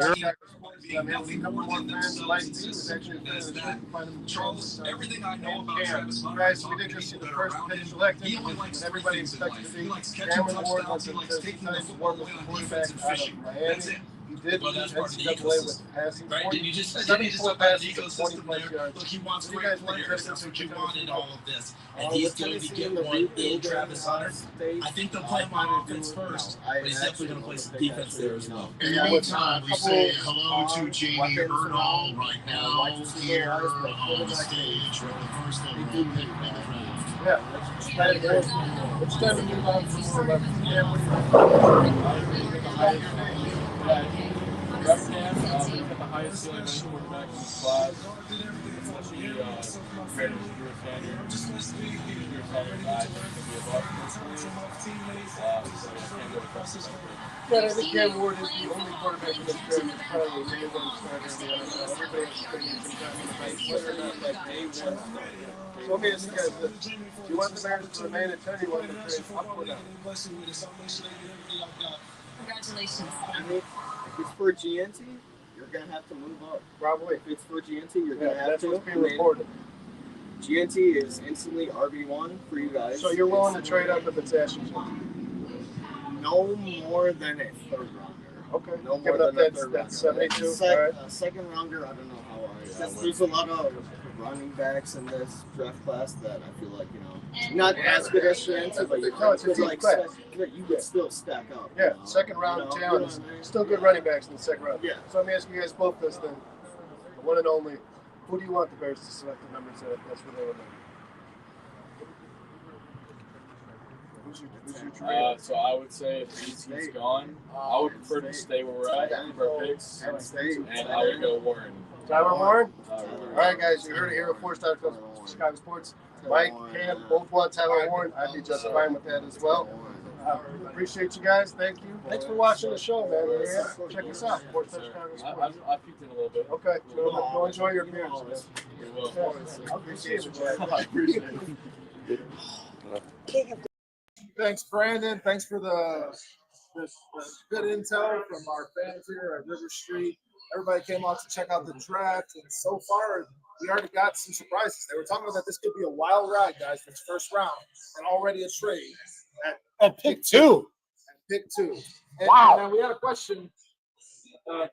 Speaker 8: being nothing more than themselves exists as that. Charles, everything I know about Travis Hunter,
Speaker 2: Guys, we did just see the first pitch selected.
Speaker 8: he only likes
Speaker 2: And
Speaker 8: three
Speaker 2: everybody
Speaker 8: things in
Speaker 2: expects
Speaker 8: life.
Speaker 2: to
Speaker 8: He
Speaker 2: see
Speaker 8: likes catching
Speaker 2: Cameron Ward
Speaker 8: touchdowns, he likes taking the football away on defense and fishing. That's it.
Speaker 2: He did.
Speaker 8: Well, that's part of the
Speaker 2: NCAA with
Speaker 8: ecosystem.
Speaker 2: passing.
Speaker 8: Right? Didn't you just
Speaker 2: 74
Speaker 8: talk about
Speaker 2: passes
Speaker 8: the
Speaker 2: for 20
Speaker 8: ecosystem
Speaker 2: plus
Speaker 8: there?
Speaker 2: yards.
Speaker 8: Look, he wants
Speaker 2: What do you
Speaker 8: great
Speaker 2: guys think
Speaker 8: players. That's what you want in all of this. And he's going to get one in Travis Hunter. I think they'll play him on offense first, but he's definitely going to play some defense there as well.
Speaker 9: In the meantime, we say hello to Jamie Erdahl right now here on the stage for the first overall pick in the draft.
Speaker 2: Yeah, it's time to move on from more left. Yeah, what do you
Speaker 10: The highest ceiling on quarterback in this class, especially compared to your standard. Your standard guys are going to be above this league. So I can't go across the country.
Speaker 2: Yeah, I think Cam Ward is the only quarterback in this draft that's probably the number one starter in the NFL. Everybody else is putting in some time in the bank, whether or not that day one starter. So let me ask you guys this. Do you want the Bears to remain at 10 or you want them to trade up or down?
Speaker 6: Congratulations.
Speaker 11: I mean, if it's for GNT, you're going to have to move up.
Speaker 2: Probably.
Speaker 11: If it's for GNT, you're going to have
Speaker 2: that's
Speaker 11: to.
Speaker 2: what's being reported.
Speaker 11: GNT is instantly RB1 for you guys.
Speaker 2: So you're willing to trade up if it's Ashton's?
Speaker 11: No more than a third rounder.
Speaker 2: Okay.
Speaker 11: No
Speaker 2: Give
Speaker 11: more
Speaker 2: it
Speaker 11: than
Speaker 2: up,
Speaker 11: a third
Speaker 2: that's
Speaker 11: rounder.
Speaker 2: 72. All right.
Speaker 11: Second rounder, I don't know how there's a lot of running backs in this draft class that I feel like, not as good as GNT, but you
Speaker 2: No, it's a
Speaker 11: could
Speaker 2: deep class.
Speaker 11: you could still stack up.
Speaker 2: Yeah, second round talent is still good running backs in the second round.
Speaker 11: Yeah.
Speaker 2: So let me ask you guys both this then. The one and only, who do you want the Bears to select the numbers at? That's where they would make. Who's your trade?
Speaker 10: So I would say if BT's gone, I would prefer to stay where we're at for picks, and I would go Warren.
Speaker 2: Tyler Warren?
Speaker 10: All
Speaker 2: All right, guys, you heard it here before Chicago Sports. Mike, Cam, both want Tyler Warren. I'd be just fine with that as well. Appreciate you guys. Thank you. Thanks for watching the show, man. Yeah, check us out. Sports Chicago Sports.
Speaker 10: I peeked in a little bit.
Speaker 2: Okay, go enjoy your appearance, man.
Speaker 10: We will.
Speaker 2: Yeah, I appreciate you, man.
Speaker 10: I appreciate it.
Speaker 4: Thanks, Brandon. Thanks for the good intel from our fans here at River Street. Everybody came out to check out the draft, and so far we already got some surprises. They were talking about that this could be a wild ride, guys, for the first round, and already a trade
Speaker 5: At pick 2.
Speaker 4: at pick 2. And,
Speaker 5: Wow.
Speaker 4: And then we had a question: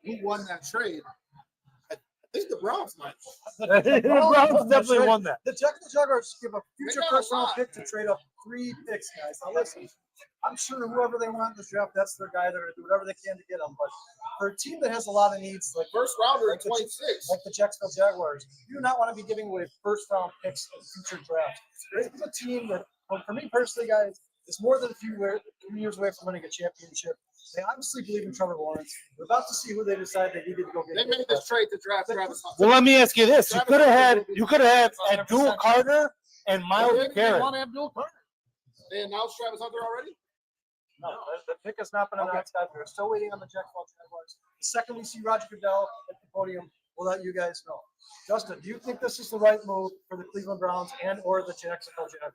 Speaker 4: who won that trade? I think the Browns might.
Speaker 5: The Browns definitely won that.
Speaker 3: The Jaguars give a future
Speaker 4: They got
Speaker 3: first
Speaker 4: a
Speaker 3: round
Speaker 4: lot.
Speaker 3: pick to trade up 3 picks, guys. Now listen, I'm sure whoever they want in this draft, that's their guy. They're going to do whatever they can to get him. But for a team that has a lot of needs, like
Speaker 4: First rounder
Speaker 3: like
Speaker 4: at 26.
Speaker 3: the Jacksonville Jaguars, you do not want to be giving away first round picks in future drafts. This is a team that, well, for me personally, guys, is more than a few years away from winning a championship. They obviously believe in Trevor Lawrence. We're about to see who they decide they needed to go get.
Speaker 4: They made this trade to draft Travis Hunter.
Speaker 5: Well, let me ask you this: you could have had Abdul Carter and Miles
Speaker 4: They
Speaker 5: Garrett.
Speaker 4: want Abdul Carter. They announced Travis Hunter already?
Speaker 3: No, the pick has not been announced yet. We're still waiting on the Jacksonville Jaguars. The second we see Roger Goodell at the podium, we'll let you guys know. Justin, do you think this is the right move for the Cleveland Browns and or the Jacksonville Jaguars?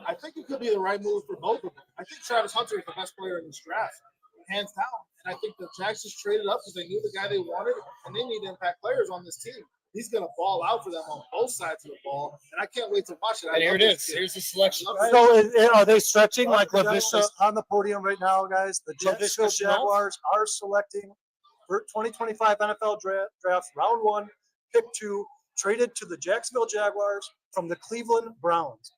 Speaker 4: I think it could be the right move for both of them. I think Travis Hunter is the best player in this draft, hands down. And I think the Jags just traded up because they knew the guy they wanted, and they need impact players on this team. He's going to ball out for them on both sides of the ball, and I can't wait to watch it.
Speaker 5: And here it is. Here's the selection.
Speaker 4: I love
Speaker 5: So are they stretching like
Speaker 3: Goodell
Speaker 5: LaVisha?
Speaker 3: is on the podium right now, guys. The Jacksonville
Speaker 5: LaVisca Chenault?
Speaker 3: Jaguars are selecting for 2025 NFL draft round 1, pick 2, traded to the Jacksonville Jaguars from the Cleveland Browns.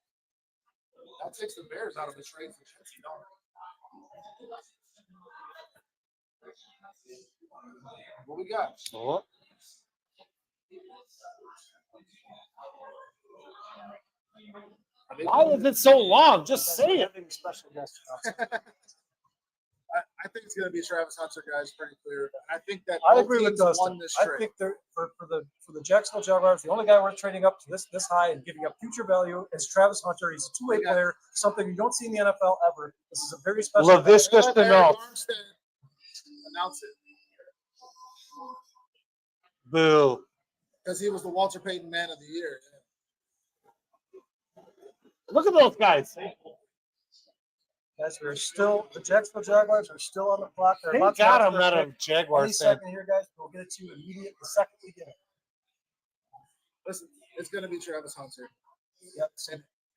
Speaker 4: That takes the Bears out of the trade for Chelsea, don't it? What we got?
Speaker 5: Why is it so long? Just say it.
Speaker 3: Having special guests.
Speaker 4: I think it's going to be Travis Hunter, guys, pretty clear. I think that
Speaker 3: I
Speaker 4: both
Speaker 3: agree with
Speaker 4: teams
Speaker 3: Dustin.
Speaker 4: won this
Speaker 3: I
Speaker 4: trade.
Speaker 3: think they're for the Jacksonville Jaguars, the only guy worth trading up to this high and giving up future value is Travis Hunter. He's a two-way player, something you don't see in the NFL ever. This is a very special.
Speaker 5: LaVisca
Speaker 4: Let Eric
Speaker 5: Chenault.
Speaker 4: Armstead announce it
Speaker 5: Boo.
Speaker 4: because he was the Walter Payton Man of the Year.
Speaker 5: Look at those guys.
Speaker 3: Guys, the Jacksonville Jaguars are still on the clock. They're
Speaker 5: Thank
Speaker 3: about to
Speaker 5: God
Speaker 3: have
Speaker 5: I'm
Speaker 3: their
Speaker 5: not a
Speaker 3: pick. Any
Speaker 5: Jaguars fan.
Speaker 3: second here, guys. We'll get it to you immediate the second we get it.
Speaker 4: Listen, it's going to be Travis Hunter.
Speaker 3: Yep.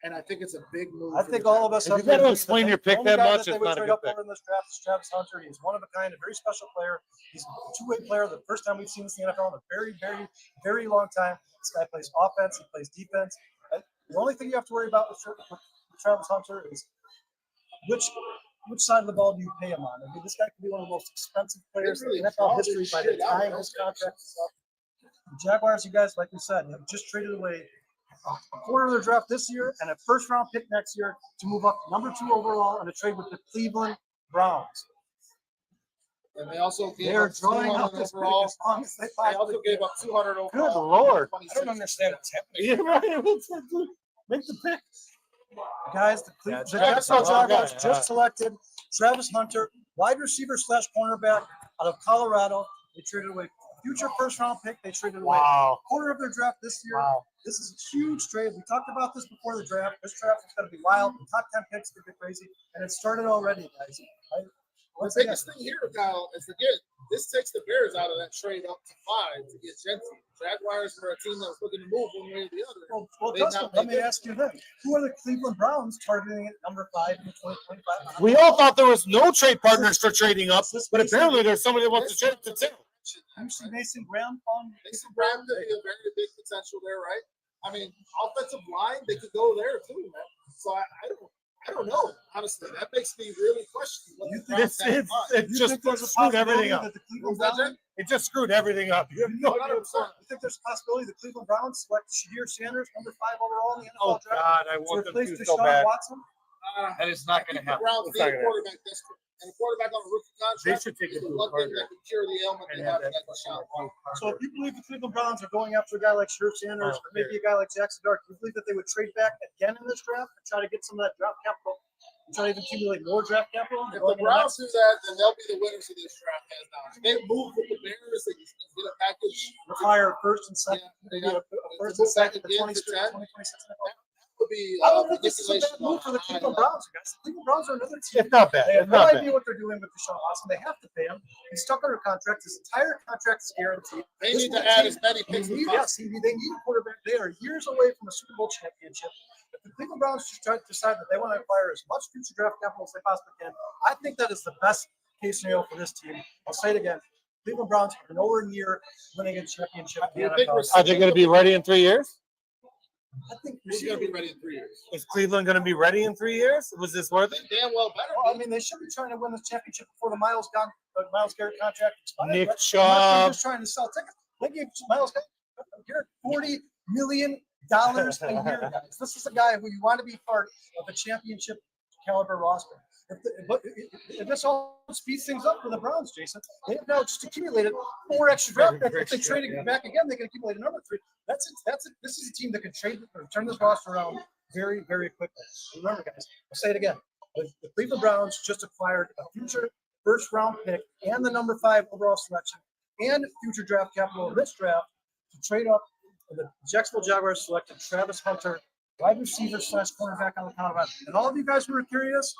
Speaker 4: and I think it's a big move.
Speaker 3: I think all of us
Speaker 5: If you
Speaker 3: have
Speaker 5: gotta
Speaker 3: to agree
Speaker 5: explain
Speaker 3: that
Speaker 5: your pick
Speaker 3: the only
Speaker 5: that
Speaker 3: guy
Speaker 5: much,
Speaker 3: they
Speaker 5: it's
Speaker 3: would
Speaker 5: not a
Speaker 3: trade
Speaker 5: good
Speaker 3: up
Speaker 5: pick.
Speaker 3: for in this draft is Travis Hunter. He's one of a kind, a very special player. He's a two-way player. The first time we've seen this in the NFL in a very, very, very long time. This guy plays offense. He plays defense. The only thing you have to worry about with Travis Hunter is which side of the ball do you pay him on? I mean, this guy could be one of the most expensive players in NFL history by the time his contract is up. The Jaguars, you guys, like we said, have just traded away a quarter of their draft this year and a first-round pick next year to move up number 2 overall in a trade with the Cleveland Browns.
Speaker 4: And they also gave
Speaker 3: They're
Speaker 4: up
Speaker 3: drawing out
Speaker 4: 200
Speaker 3: this
Speaker 4: overall.
Speaker 3: as long as they
Speaker 4: They
Speaker 3: possibly
Speaker 4: also gave
Speaker 3: can.
Speaker 4: up 200 overall.
Speaker 5: Good Lord.
Speaker 1: I don't understand what's happening.
Speaker 5: You're right. Make the pick.
Speaker 3: Guys, the Jacksonville Jaguars just selected Travis Hunter, wide receiver / cornerback out of Colorado. They traded away a future first-round pick. They traded away a quarter of their draft this year.
Speaker 5: Wow.
Speaker 3: This is a huge trade. We talked about this before the draft. This draft is going to be wild. The top 10 picks could be crazy, and it started already, guys.
Speaker 4: The biggest thing here, Kyle, is again, this takes the Bears out of that trade up to 5 to get Jensen. Jaguars were a team that was looking to move one way or the other.
Speaker 3: Well, Dustin, let me ask you this. Who are the Cleveland Browns targeting at number 5 in 2025?
Speaker 5: We all thought there was no trade partners for trading up, but apparently there's somebody that wants to trade to too.
Speaker 3: You see Mason Graham on
Speaker 4: Mason Graham could be a very big potential there, right? I mean, offensive line, they could go there too, man. So I don't know. Honestly, that makes me really question what the Browns have in mind.
Speaker 5: It just screwed everything up. It just screwed everything up. You have no idea.
Speaker 4: 100%.
Speaker 3: I think there's a possibility the Cleveland Browns select Shaheer Sanders, number 5 overall in the
Speaker 5: Oh
Speaker 3: NFL draft.
Speaker 5: God, I
Speaker 3: to
Speaker 5: want them
Speaker 3: replace
Speaker 5: to so
Speaker 3: Deshaun
Speaker 5: bad.
Speaker 3: Watson.
Speaker 5: That is not going to
Speaker 4: The
Speaker 5: happen.
Speaker 4: Browns
Speaker 5: It's
Speaker 4: need
Speaker 5: not
Speaker 4: a
Speaker 5: gonna happen.
Speaker 4: quarterback desperate. And a quarterback on a rookie contract
Speaker 5: They should take
Speaker 4: is
Speaker 5: it
Speaker 4: the
Speaker 5: to a
Speaker 4: one thing
Speaker 5: partner.
Speaker 4: that can cure the ailment they have in that Deshaun Watson.
Speaker 3: So if you believe the Cleveland Browns are going after a guy like Shaheer Sanders or maybe a guy like Jackson Dart, do you believe that they would trade back again in this draft and try to get some of that draft capital and try to even accumulate more draft capital?
Speaker 4: If the Browns do that, then they'll be the winners of this draft hands down. If they move with the Bears, they can get a package.
Speaker 3: Retire first and second.
Speaker 4: They
Speaker 3: maybe
Speaker 4: got
Speaker 3: a first and second, the 2026.
Speaker 4: Would be
Speaker 3: I don't think this is a bad move for the Cleveland Browns, guys. The Cleveland Browns are another team.
Speaker 5: It's not bad.
Speaker 3: They have
Speaker 5: It's
Speaker 3: no
Speaker 5: not
Speaker 3: idea
Speaker 5: bad.
Speaker 3: what they're doing with Deshaun Watson. They have to pay him. He's stuck under contract. His entire contract is guaranteed.
Speaker 4: They
Speaker 3: This
Speaker 4: need to
Speaker 3: is a
Speaker 4: add
Speaker 3: team-
Speaker 4: as many picks as possible.
Speaker 3: they need a quarterback. They are years away from a Super Bowl championship. If the Cleveland Browns just decide that they want to acquire as much future draft capital as they possibly can, I think that is the best case scenario for this team. I'll say it again. Cleveland Browns are nowhere near winning a championship in the NFL.
Speaker 5: Are they going to be ready in 3 years?
Speaker 3: I think
Speaker 4: He's going to be ready in 3 years.
Speaker 5: Is Cleveland going to be ready in 3 years? Was this worth it?
Speaker 4: Damn well better.
Speaker 3: Well, I mean, they should be trying to win this championship before the Miles Garrett contract expires.
Speaker 5: Nick
Speaker 3: right?
Speaker 5: Chubb.
Speaker 3: Unless they're just trying to sell tickets. They gave Miles Garrett $40 million a year, guys. This is a guy who you want to be part of a championship caliber roster. But this all speeds things up for the Browns, Jason. They have now just accumulated 4 extra draft picks. If they trade it back again, they can accumulate another 3. That's it. This is a team that can trade or turn this roster around very, very quickly. Remember, guys, I'll say it again. The Cleveland Browns just acquired a future first-round pick and the number 5 overall selection and future draft capital in this draft to trade up. And the Jacksonville Jaguars selected Travis Hunter, wide receiver / cornerback on the Colorado. And all of you guys who are curious,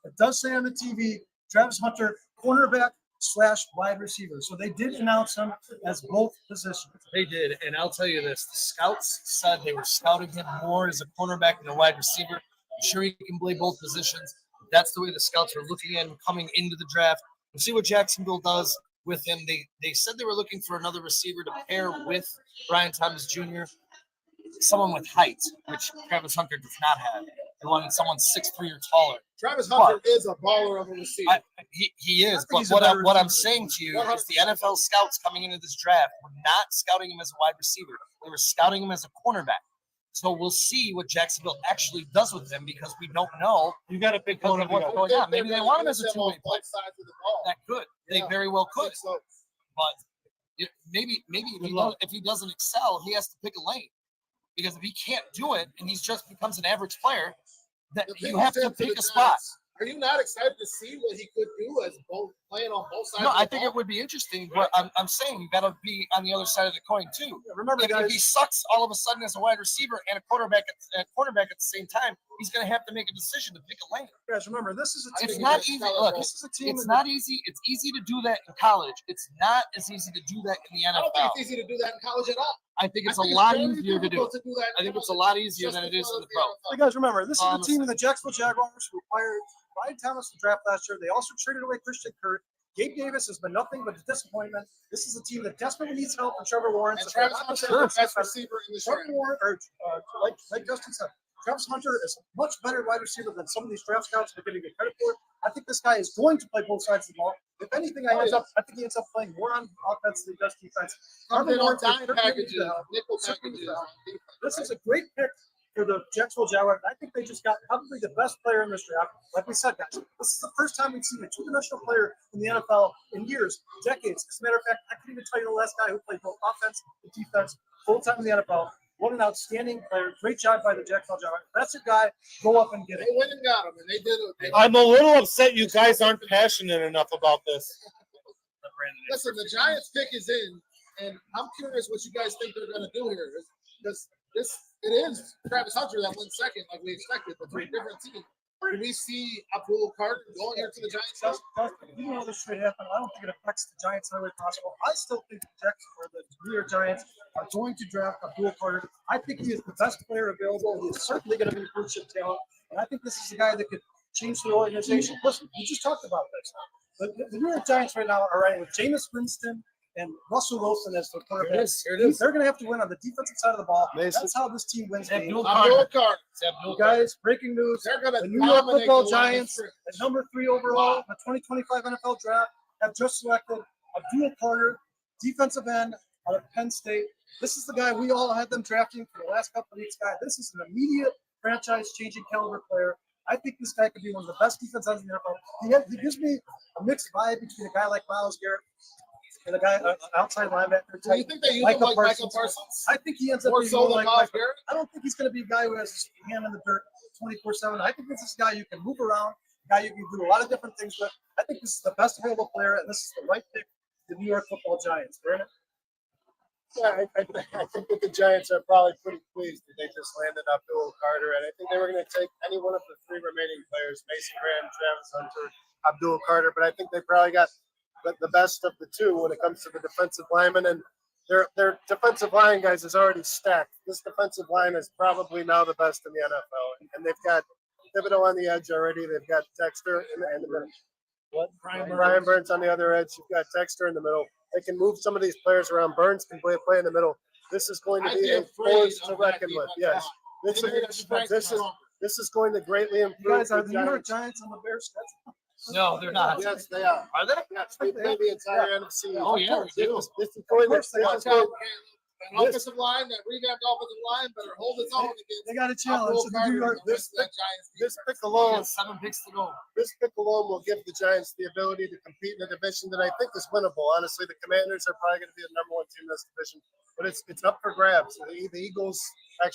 Speaker 3: it does say on the TV, Travis Hunter, cornerback / wide receiver. So they did announce him as both positions.
Speaker 1: They did, and I'll tell you this: the scouts said they were scouting him more as a cornerback than a wide receiver. I'm sure he can play both positions. That's the way the scouts are looking at him coming into the draft. We'll see what Jacksonville does with him. They said they were looking for another receiver to pair with Brian Thomas Jr., someone with height, which Travis Hunter does not have. They wanted someone 6'3" or taller.
Speaker 4: Travis Hunter is a baller of a receiver.
Speaker 1: He is, but
Speaker 3: he's a
Speaker 1: what
Speaker 3: better
Speaker 1: I'm
Speaker 3: receiver.
Speaker 1: saying to you is the NFL scouts coming into this draft were not scouting him as a wide receiver. They were scouting him as a cornerback. So we'll see what Jacksonville actually does with him because we don't know.
Speaker 5: You got a big
Speaker 1: Because
Speaker 5: one
Speaker 1: of what's going on. Maybe they want him as a two-way player.
Speaker 4: Both sides of the ball.
Speaker 1: That could. They
Speaker 4: Yeah.
Speaker 1: very well could.
Speaker 4: So,
Speaker 1: But maybe if he doesn't excel, he has to pick a lane. Because if he can't do it and he just becomes an average player, that
Speaker 4: the
Speaker 1: you
Speaker 4: thing
Speaker 1: have
Speaker 4: is
Speaker 1: to
Speaker 4: that for
Speaker 1: pick
Speaker 4: the
Speaker 1: a spot.
Speaker 4: Giants, Are you not excited to see what he could do as both playing on both sides?
Speaker 1: No,
Speaker 4: of the
Speaker 1: I think
Speaker 4: ball?
Speaker 1: it would be interesting, but I'm saying you got to be on the other side of the coin too.
Speaker 3: Remember,
Speaker 1: If he sucks all of a sudden as a wide receiver and a quarterback at the same time, he's going to have to make a decision to pick a lane.
Speaker 3: guys, remember, this is a team.
Speaker 1: It's not easy. Look,
Speaker 3: This is a team.
Speaker 1: it's not easy. It's easy to do that in college. It's not as easy to do that in the
Speaker 4: I don't think
Speaker 1: NFL.
Speaker 4: it's easy to do that in college at all.
Speaker 1: I think it's a lot easier to do. I think it's a lot easier than it is in the pro.
Speaker 3: You guys remember, this is the team of the Jacksonville Jaguars who acquired Ryan Thomas in the draft last year. They also traded away Christian Kirk. Gabe Davis has been nothing but a disappointment. This is a team that desperately needs help from Trevor Lawrence.
Speaker 4: And Travis Hunter is the best receiver in the
Speaker 3: Trevor
Speaker 4: draft.
Speaker 3: Lawrence, like Justin said, Travis Hunter is a much better wide receiver than some of these draft scouts are getting credit for. I think this guy is going to play both sides of the ball. If anything, I think he ends up playing more on offense than he does defense. This is a great pick for the Jacksonville Jaguars. I think they just got probably the best player in this draft. Like we said, guys, this is the first time we've seen a two-dimensional player in the NFL in years, decades. As a matter of fact, I couldn't even tell you the last guy who played both offense and defense full time in the NFL. What an outstanding player. Great job by the Jacksonville Jaguars. That's your guy. Go up and get it.
Speaker 4: They went and got him, and they did it.
Speaker 5: I'm a little upset you guys aren't passionate enough about this.
Speaker 4: Listen, the Giants pick is in, and I'm curious what you guys think they're going to do here. Because it is Travis Hunter that went second, like we expected, but three different teams. Can we see Abdul Carter going here to the Giants?
Speaker 3: You know this should happen. I don't think it affects the Giants in any way possible. I still think the New York Giants are going to draft Abdul Carter. I think he is the best player available. He is certainly going to be a first-chip talent, and I think this is a guy that could change the organization. Listen, we just talked about this. The New York Giants right now are running with Jameis Winston and Russell Wilson as the quarterback.
Speaker 1: Here it is.
Speaker 3: They're going to have to win on the defensive side of the ball. That's how this team wins games.
Speaker 4: Abdul Carter.
Speaker 3: Guys, breaking news.
Speaker 4: They're going to
Speaker 3: the New York Football Giants, at number 3 overall in the 2025 NFL Draft, have just selected Abdul Carter, defensive end out of Penn State. This is the guy we all had them drafting for the last couple of weeks. Guy, this is an immediate franchise-changing caliber player. I think this guy could be one of the best defense ends in the NFL. He gives me a mixed vibe between a guy like Myles Garrett and a guy, an outside linebacker.
Speaker 4: Do you think they use him like Michael Parsons?
Speaker 3: I think he ends up being more like Myles Garrett. I don't think he's going to be a guy who has his hand in the dirt 24/7. I think this is a guy you can move around, a guy you can do a lot of different things with. I think this is the best available player, and this is the right pick for the New York Football Giants. Brandon?
Speaker 2: Yeah, I think that the Giants are probably pretty pleased that they just landed Abdul Carter, and I think they were going to take any one of the 3 remaining players, Mason Graham, Travis Hunter, Abdul Carter, but I think they probably got the best of the 2 when it comes to the defensive linemen, and their defensive line, guys, is already stacked. This defensive line is probably now the best in the NFL, and they've got Thibodeau on the edge already. They've got Dexter in the middle. Brian Burns on the other edge. You've got Dexter in the middle. They can move some of these players around. Burns can play in the middle. This is going to be a force to reckon with. Yes, this is going to greatly improve.
Speaker 3: You guys, are the New York Giants on the Bears schedule?
Speaker 1: No, they're not.
Speaker 2: Yes, they are.
Speaker 1: Are they?
Speaker 2: Yes, we play the entire NFC.
Speaker 1: Oh, yeah, we do.
Speaker 2: This is going to
Speaker 4: An offensive line, that revamped offensive line, better hold its own against.
Speaker 3: They got a challenge.
Speaker 4: Abdul
Speaker 3: New York.
Speaker 4: Carter,
Speaker 2: This pick alone,
Speaker 1: 7 picks to go.
Speaker 2: this pick alone will give the Giants the ability to compete in a division that I think is winnable. Honestly, the Commanders are probably going to be the number 1 team in this division, but it's up for grabs. The Eagles, the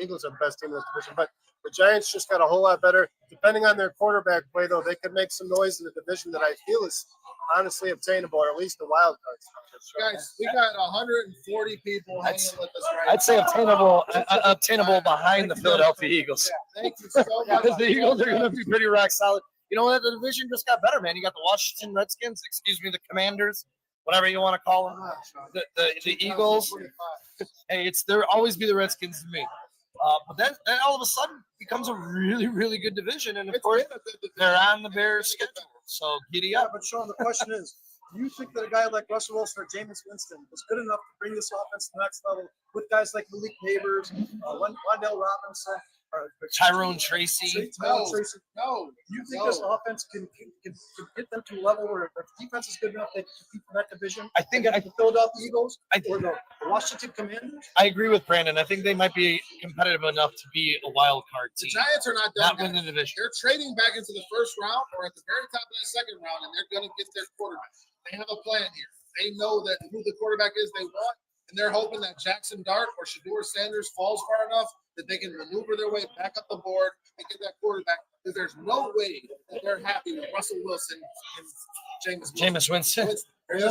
Speaker 2: Eagles are the best team in this division, but the Giants just got a whole lot better. Depending on their quarterback play, though, they could make some noise in the division that I feel is honestly obtainable, or at least a wild card.
Speaker 4: Guys, we got 140 people hanging with us right now.
Speaker 1: I'd say obtainable behind the Philadelphia Eagles.
Speaker 4: Yeah, thank you so much.
Speaker 1: The Eagles are going to be pretty rock solid. You know what? The division just got better, man. You got the Washington Redskins, the Commanders, whatever you want to call them. The Eagles. Hey, they'll always be the Redskins to me. But then all of a sudden becomes a really, really good division. And, of course, they're on the Bears schedule. So giddy up.
Speaker 3: But, Sean, the question is, do you think that a guy like Russell Wilson or Jameis Winston is good enough to bring this offense to the next level with guys like Malik Neighbors, Wandale Robinson,
Speaker 1: Tyrone Tracy?
Speaker 3: No.
Speaker 4: Do
Speaker 3: you think this offense can get them to a level where if the defense is good enough, they can compete for that division?
Speaker 1: I think
Speaker 3: the Philadelphia Eagles or the Washington Commanders?
Speaker 1: I agree with Brandon. I think they might be competitive enough to be a wild card team.
Speaker 4: The Giants are not done.
Speaker 1: Not win the division.
Speaker 4: They're trading back into the first round or at the very top of that second round, and they're going to get their quarterback. They have a plan here. They know that who the quarterback is they want, and they're hoping that Jackson Dart or Shedeur Sanders falls far enough that they can maneuver their way back up the board and get that quarterback. Because there's no way that they're happy with Russell Wilson and
Speaker 1: Jameis Winston.
Speaker 2: They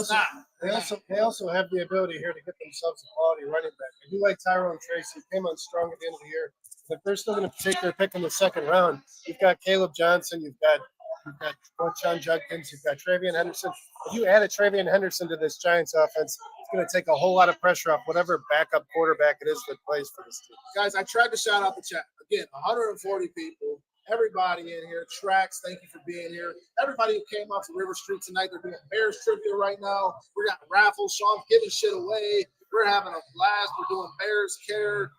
Speaker 2: also have the ability here to get themselves a quality running back. I do like Tyrone Tracy. He came on strong at the end of the year. If they're still going to take their pick in the second round, you've got Caleb Johnson, you've got John Judkins, you've got Travion Henderson. If you added Travion Henderson to this Giants offense, going to take a whole lot of pressure off whatever backup quarterback it is that plays for this team.
Speaker 4: Guys, I tried to shout out the chat. Again, 140 people. Everybody in here. Tracks, thank you for being here. Everybody who came out to River Street tonight, they're doing Bears trivia right now. We got raffles. Sean's giving shit away. We're having a blast. We're doing Bears Care.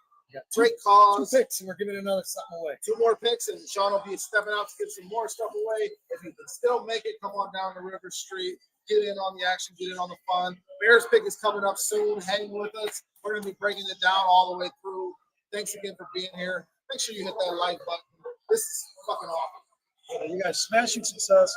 Speaker 4: Great cause.
Speaker 1: 2 picks, and we're giving another something away.
Speaker 4: 2 more picks, and Sean will be stepping out to give some more stuff away. If you can still make it, come on down to River Street. Get in on the action. Get in on the fun. Bears pick is coming up soon. Hang with us. We're going to be breaking it down all the way through. Thanks again for being here. Make sure you hit that like button. This is fucking awesome.
Speaker 3: You guys, smashing success.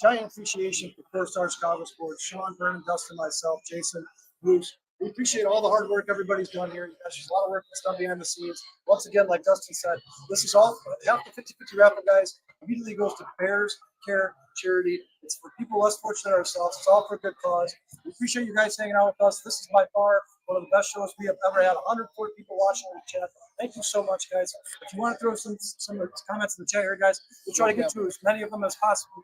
Speaker 3: Giant appreciation for 4-Star Chicago Sports. Sean, Vernon, Dustin, myself, Jason, Bruce. We appreciate all the hard work everybody's done here. You guys, there's a lot of work that's done behind the scenes. Once again, like Dustin said, this is all half the 50-50 raffle, guys. Immediately goes to Bears Care Charity. It's for people less fortunate ourselves. It's all for a good cause. We appreciate you guys hanging out with us. This is by far one of the best shows we have ever had. 140 people watching in the chat. Thank you so much, guys. If you want to throw some comments in the chat here, guys, we'll try to get to as many of them as possible.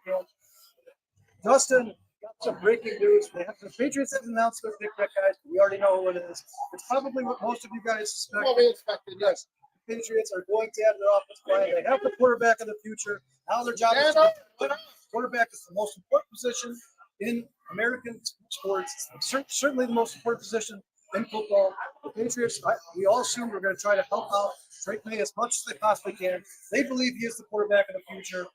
Speaker 3: Dustin got some breaking news. The Patriots have announced their big bet, guys. We already know who it is. It's probably what most of you guys suspect.
Speaker 4: What we expected, yes.
Speaker 3: The Patriots are going to have their offensive line. They have the quarterback of the future. Now their job is quarterback is the most important position in American sports. It's certainly the most important position in football. The Patriots, we all assume we're going to try to help out Drake May as much as they possibly can. They believe he is the quarterback of the future.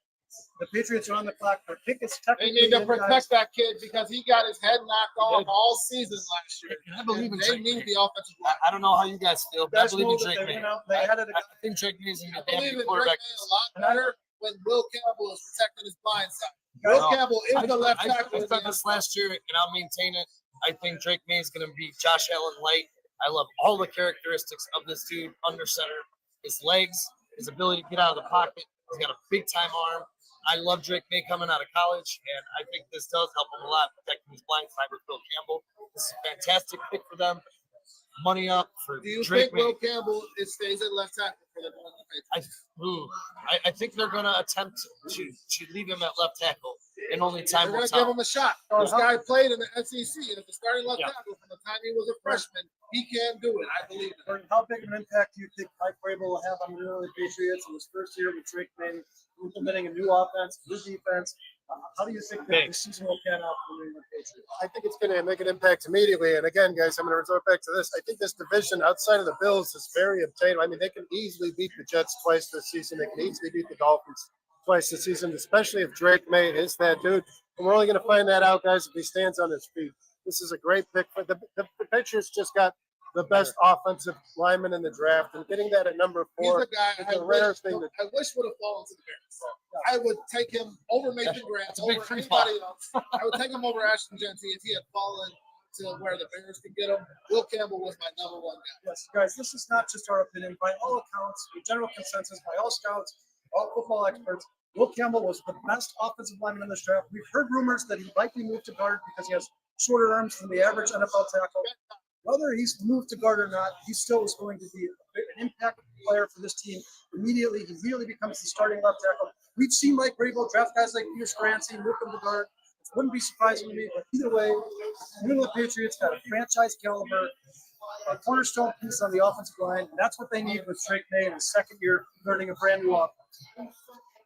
Speaker 3: The Patriots are on the clock. Their pick is technically.
Speaker 4: They need to protect that kid because he got his head knocked off all season last year.
Speaker 1: I believe in
Speaker 4: they
Speaker 1: Drake
Speaker 4: need
Speaker 1: May.
Speaker 4: the offensive line.
Speaker 1: I don't know how you guys feel, but I believe in Drake May.
Speaker 3: I
Speaker 1: think Drake May is going to
Speaker 4: I
Speaker 1: be a
Speaker 4: believe
Speaker 1: damn
Speaker 4: in
Speaker 1: good
Speaker 4: Drake
Speaker 1: quarterback.
Speaker 4: May a lot better when Will Campbell is protecting his blind side. Will Campbell is the left tackle.
Speaker 1: I said this last year, and I'll maintain it. I think Drake May is going to be Josh Allen light. I love all the characteristics of this dude under center. His legs, his ability to get out of the pocket. He's got a big time arm. I love Drake May coming out of college, and I think this does help him a lot protecting his blind side with Will Campbell. This is a fantastic pick for them. Money up for
Speaker 4: Do you
Speaker 1: Drake
Speaker 4: think
Speaker 1: May.
Speaker 4: Will Campbell stays at left tackle for the
Speaker 1: I think they're going to attempt to leave him at left tackle, and only time
Speaker 4: They're
Speaker 1: will
Speaker 4: going to give
Speaker 1: tell.
Speaker 4: him a shot. This guy played in the SEC as the starting left tackle from the time he was a freshman. He can do it. I believe it.
Speaker 3: How big of an impact do you think Mike Vrabel will have on the early Patriots in his first year with Drake May, implementing a new offense, new defense? How do you think that this season will pan out for the New England Patriots?
Speaker 2: I think it's going to make an impact immediately. And again, guys, I'm going to resort back to this. I think this division outside of the Bills is very obtainable. I mean, they can easily beat the Jets twice this season. They can easily beat the Dolphins twice this season, especially if Drake May is that dude. And we're only going to find that out, guys, if he stands on his feet. This is a great pick. For the Patriots just got the best offensive lineman in the draft, and getting that at number 4
Speaker 4: He's a guy
Speaker 2: is a rare thing.
Speaker 4: I wish would have fallen to the Bears. I would take him over Mason Grant, over anybody else. I would take him over Ashton Genty if he had fallen to where the Bears could get him. Will Campbell was my number 1 guy.
Speaker 3: Yes, guys, this is not just our opinion. By all accounts, the general consensus, by all scouts, all football experts, Will Campbell was the best offensive lineman in this draft. We've heard rumors that he likely moved to guard because he has shorter arms than the average NFL tackle. Whether he's moved to guard or not, he still is going to be an impact player for this team. Immediately, he really becomes the starting left tackle. We've seen Mike Vrabel draft guys like Pierce Grancy, move them to guard. It wouldn't be surprising to me, but either way, New England Patriots got a franchise caliber, a cornerstone piece on the offensive line, and that's what they need with Drake May in his second year learning a brand new offense.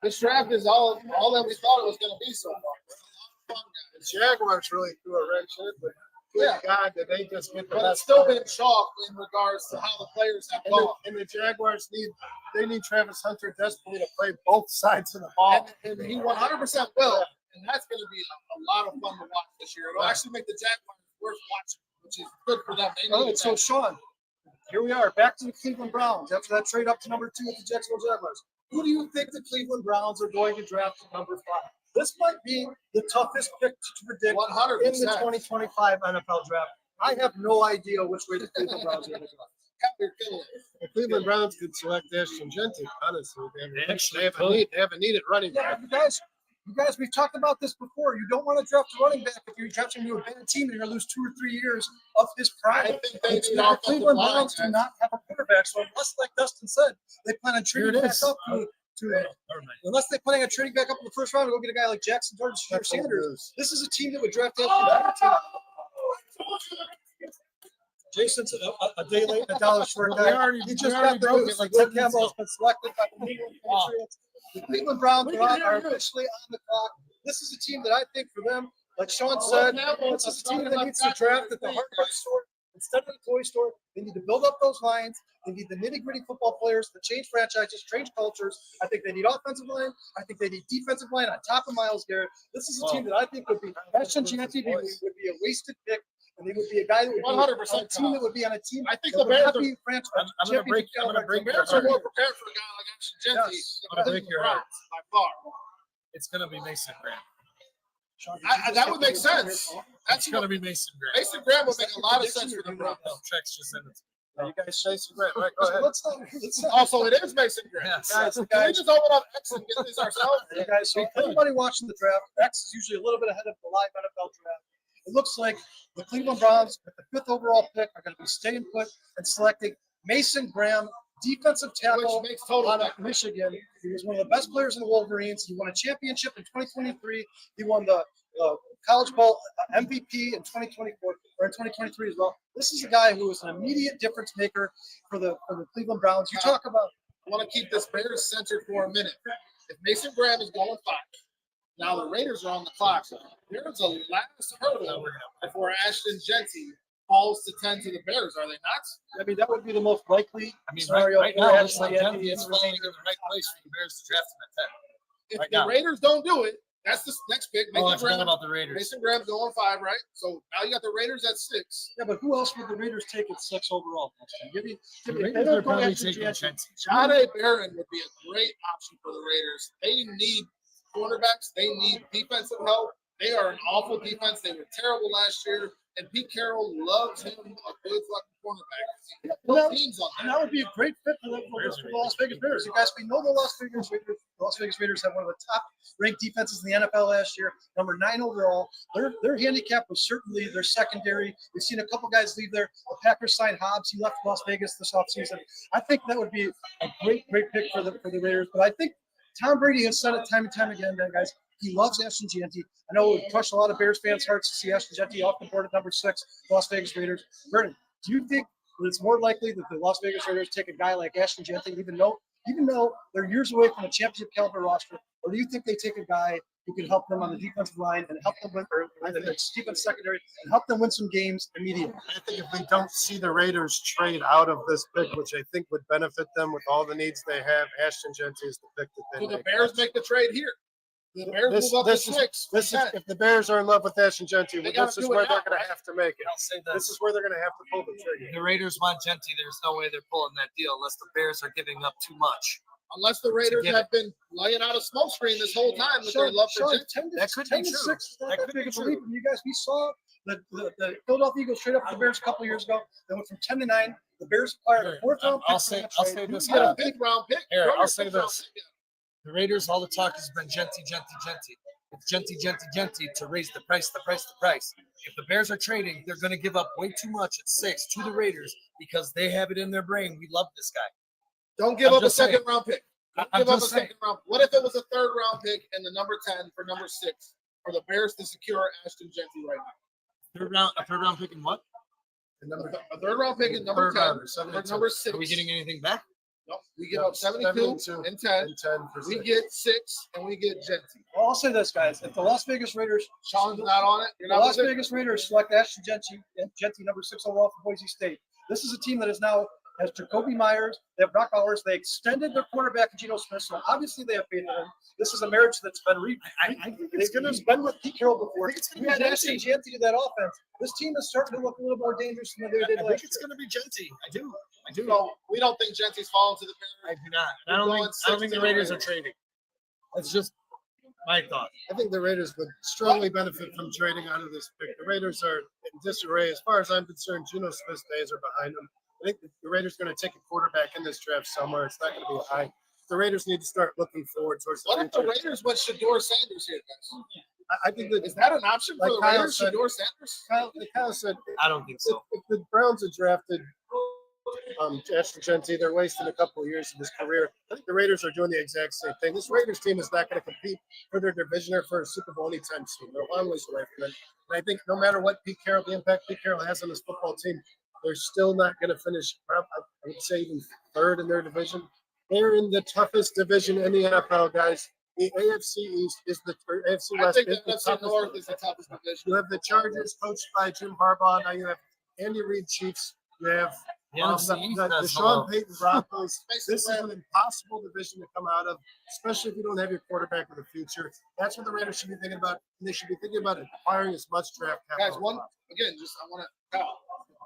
Speaker 4: This draft is all that we thought it was going to be so far.
Speaker 2: The Jaguars really threw a wrench in it, but good God, did they just get the
Speaker 4: But
Speaker 2: best
Speaker 4: it's still
Speaker 2: player.
Speaker 4: been chalk in regards to how the players have gone.
Speaker 2: And the Jaguars need Travis Hunter desperately to play both sides of the ball.
Speaker 4: And he 100% will. And that's going to be a lot of fun to watch this year. It'll actually make the Jaguars worth watching, which is good for them. They
Speaker 3: All
Speaker 4: need
Speaker 3: right, so
Speaker 4: that.
Speaker 3: Sean, here we are, back to the Cleveland Browns after that trade up to number 2 with the Jacksonville Jaguars. Who do you think the Cleveland Browns are going to draft at number 5? This might be the toughest pick to predict
Speaker 4: 100%.
Speaker 3: in the 2025 NFL draft. I have no idea which way the Cleveland Browns are going to go.
Speaker 2: The Cleveland Browns could select Ashton Genty, honestly. They have a needed running
Speaker 3: Yeah,
Speaker 2: back.
Speaker 3: you guys, we've talked about this before. You don't want to draft a running back if you're drafting to a bad team and you're going to lose 2 or 3 years of his prime.
Speaker 4: I think they need
Speaker 3: The
Speaker 4: offensive
Speaker 3: Cleveland
Speaker 4: line,
Speaker 3: Browns do
Speaker 4: guys.
Speaker 3: not have a quarterback, so unless, like Dustin said, they plan on trading back up unless they're planning on trading back up in the first round to go get a guy like Jackson Jordan Sanders. This is a team that would draft after Jason's a day late, a dollar short.
Speaker 4: We already-
Speaker 3: He
Speaker 4: we
Speaker 3: just
Speaker 4: already
Speaker 3: got the
Speaker 4: broke
Speaker 3: news.
Speaker 4: it like
Speaker 3: Will
Speaker 4: 10 minutes
Speaker 3: Campbell has been selected by the New England Patriots. The Cleveland Browns are officially on the clock. This is a team that I think for them, like Sean said, this is a team that needs to draft at the hardware store instead of the toy store. They need to build up those lines. They need the nitty-gritty football players to change franchises, change cultures. I think they need offensive line. I think they need defensive line on top of Myles Garrett. This is a team that I think would be Ashton Jeanty would be a wasted pick, and they would be a guy that would be
Speaker 4: 100%
Speaker 3: on a team that would be on a team.
Speaker 4: I think
Speaker 3: that
Speaker 4: the
Speaker 3: would
Speaker 4: Bears
Speaker 3: not
Speaker 4: are-
Speaker 3: be franchise
Speaker 4: I'm gonna break. I'm gonna break. The Bears are more prepared for a guy like Ashton Jeanty.
Speaker 3: Yes.
Speaker 4: I'm gonna break your heart by far.
Speaker 1: It's gonna be Mason Graham.
Speaker 4: That would make sense. That's
Speaker 1: Gonna be Mason Graham.
Speaker 4: Mason Graham would make a lot of sense for the Browns.
Speaker 1: Trex just sent it.
Speaker 2: You guys say some right. Go ahead.
Speaker 3: Let's not-
Speaker 4: Also, it is Mason Graham.
Speaker 1: Yes.
Speaker 3: Guys,
Speaker 4: Can we just open up X and get this ourselves?
Speaker 3: Hey guys, so everybody watching the draft, X is usually a little bit ahead of the live NFL draft. It looks like the Cleveland Browns, with the 5th overall pick, are going to be staying put and selecting Mason Graham, defensive tackle
Speaker 4: Which makes total
Speaker 3: out of
Speaker 4: sense.
Speaker 3: Michigan. He was one of the best players in the Wolverines. He won a championship in 2023. He won the College Bowl MVP in 2024 or in 2023 as well. This is a guy who is an immediate difference maker for the Cleveland Browns. You talk about
Speaker 4: I want to keep this Bears centered for a minute. If Mason Graham is going 5, now the Raiders are on the clock. There's a last hurdle before Ashton Jeanty falls to 10 to the Bears. Are they not?
Speaker 3: I mean, that would be the most likely
Speaker 1: I mean,
Speaker 3: scenario.
Speaker 1: right
Speaker 3: for
Speaker 1: now,
Speaker 3: Ashton
Speaker 1: it's like
Speaker 3: Jeanty
Speaker 1: Jeanty is
Speaker 3: and
Speaker 1: falling in the right place for the Bears to draft him at 10.
Speaker 4: If
Speaker 1: Right
Speaker 4: the
Speaker 1: now.
Speaker 4: Raiders don't do it, that's the next pick.
Speaker 1: Oh, I
Speaker 4: Mason
Speaker 1: forgot
Speaker 4: Graham,
Speaker 1: about the Raiders.
Speaker 4: Mason Graham's going 5, right? So now you got the Raiders at 6.
Speaker 3: Yeah, but who else would the Raiders take at 6 overall? Give me,
Speaker 1: The
Speaker 3: if they
Speaker 1: Raiders
Speaker 3: don't
Speaker 1: are
Speaker 3: go
Speaker 1: probably
Speaker 3: Ashton
Speaker 1: taking
Speaker 3: Jeanty,
Speaker 1: Jeanty.
Speaker 4: John A. Barron would be a great option for the Raiders. They need quarterbacks. They need defensive help. They are an awful defense. They were terrible last year. And Pete Carroll loves him a good fucking cornerback.
Speaker 3: Well,
Speaker 4: Teams on
Speaker 3: and
Speaker 4: that.
Speaker 3: that would be a great fit for the Las Vegas Raiders. You guys, we know the Las Vegas Raiders. The Las Vegas Raiders have one of the top-ranked defenses in the NFL last year, number 9 overall. Their handicap was certainly their secondary. We've seen a couple guys leave there. The Packers signed Hobbs. He left Las Vegas this offseason. I think that would be a great pick for the Raiders. But I think Tom Brady has said it time and time again, guys. He loves Ashton Jeanty. I know it would crush a lot of Bears fans' hearts to see Ashton Jeanty off the board at number 6, Las Vegas Raiders. Vernon, do you think that it's more likely that the Las Vegas Raiders take a guy like Ashton Jeanty, even though they're years away from a championship caliber roster, or do you think they take a guy who can help them on the defensive line and help them win, or the defense secondary and help them win some games immediately?
Speaker 2: I think if we don't see the Raiders trade out of this pick, which I think would benefit them with all the needs they have, Ashton Jeanty is the pick that they
Speaker 4: Do the
Speaker 2: make.
Speaker 4: Bears make the trade here? The Bears move up to 6.
Speaker 2: If the Bears are in love with Ashton Jeanty,
Speaker 4: They gotta
Speaker 2: this is
Speaker 4: do it
Speaker 2: where
Speaker 4: now,
Speaker 2: they're going
Speaker 4: right?
Speaker 2: to have to make it.
Speaker 1: I'll say
Speaker 2: This
Speaker 1: this.
Speaker 2: is where they're going to have to pull the trigger.
Speaker 1: If the Raiders want Jeanty, there's no way they're pulling that deal unless the Bears are giving up too much.
Speaker 4: Unless the Raiders
Speaker 1: get
Speaker 4: have been laying out a smoke screen this whole time with their love for
Speaker 3: Sean,
Speaker 4: Jeanty.
Speaker 3: 10
Speaker 1: That could be
Speaker 3: 10 to
Speaker 1: true.
Speaker 3: 6 is not
Speaker 1: That
Speaker 3: that
Speaker 1: could
Speaker 3: big
Speaker 1: be
Speaker 3: of a
Speaker 1: true.
Speaker 3: leap. You guys, we saw the Philadelphia Eagles trade up with the Bears a couple of years ago. They went from 10 to 9. The Bears acquired a 4th round pick.
Speaker 1: I'll say this.
Speaker 4: You get a 5th round pick.
Speaker 1: Here,
Speaker 4: Throw
Speaker 1: I'll
Speaker 4: your
Speaker 1: say
Speaker 4: 5th round
Speaker 1: this.
Speaker 4: pick.
Speaker 1: The Raiders, all the talk has been Jeanty. It's Jeanty to raise the price. If the Bears are trading, they're going to give up way too much at 6 to the Raiders because they have it in their brain. We love this guy.
Speaker 4: Don't give
Speaker 1: I'm
Speaker 4: up a
Speaker 1: just saying.
Speaker 4: 2nd round pick. Don't
Speaker 1: I'm
Speaker 4: give up a
Speaker 1: just saying.
Speaker 4: 2nd round. What if it was a 3rd round pick and the number 10 for number 6 for the Bears to secure Ashton Jeanty right now?
Speaker 1: A third round pick in what?
Speaker 4: A 3rd round pick and number 10 for number 6.
Speaker 1: Are we getting anything back?
Speaker 4: No, we get up 72 and 10.
Speaker 2: And 10 for
Speaker 4: We
Speaker 2: 6.
Speaker 4: get 6 and we get Jeanty.
Speaker 3: Well, I'll say this, guys. If the Las Vegas Raiders,
Speaker 4: Sean's not on it. You're
Speaker 3: the
Speaker 4: not
Speaker 3: Las
Speaker 4: with it?
Speaker 3: Vegas Raiders select Ashton Jeanty, number 6 overall from Boise State. This is a team that is now has Jacoby Myers. They have Brock Bowers. They extended their quarterback, Geno Smith. So obviously they have faith in him. This is a marriage that's been
Speaker 1: I think it's going
Speaker 3: He's
Speaker 1: to.
Speaker 3: been with Pete Carroll before.
Speaker 1: It's gonna
Speaker 3: We
Speaker 1: be
Speaker 3: had Ashton
Speaker 1: Jeanty.
Speaker 3: Jeanty to that offense. This team is starting to look a little more dangerous than they did
Speaker 1: I
Speaker 3: last
Speaker 1: think
Speaker 3: year.
Speaker 1: it's going to be Jeanty. I do.
Speaker 4: So we don't think Jeanty's falling to the
Speaker 1: I
Speaker 4: Bears.
Speaker 1: do not.
Speaker 4: We're
Speaker 1: I
Speaker 4: going
Speaker 1: don't think the
Speaker 4: 6
Speaker 1: Raiders
Speaker 4: to
Speaker 1: are trading. That's just my thought.
Speaker 2: I think the Raiders would strongly benefit from trading out of this pick. The Raiders are in disarray. As far as I'm concerned, Geno Smith's days are behind them. I think the Raiders are going to take a quarterback in this draft somewhere. It's not going to be high. The Raiders need to start looking forward towards the
Speaker 4: What if the
Speaker 2: future.
Speaker 4: Raiders went Shador Sanders here, guys?
Speaker 2: I think that
Speaker 4: Is that an option for
Speaker 2: Like
Speaker 4: the
Speaker 2: Kyle
Speaker 4: Raiders,
Speaker 2: said-
Speaker 4: Shador Sanders?
Speaker 2: Kyle said
Speaker 1: I don't think so.
Speaker 2: if the Browns had drafted Ashton Genty, they're wasting a couple of years of his career. I think the Raiders are doing the exact same thing. This Raiders team is not going to compete for their division or for a Super Bowl anytime soon. They're a long ways away from it. And I think no matter what the impact Pete Carroll has on this football team, they're still not going to finish, I would say, even third in their division. They're in the toughest division in the NFL, guys. The AFC East is or AFC West.
Speaker 4: I think
Speaker 2: is
Speaker 4: the NFC North is the toughest division.
Speaker 2: You have the Chargers coached by Jim Harbaugh. Now you have Andy Reid Chiefs. You have the Sean Payton Broncos. This is an impossible division to come out of, especially if you don't have your quarterback of the future. That's what the Raiders should be thinking about. And they should be thinking about acquiring as much draft capital.
Speaker 4: Guys, I want to, Kyle,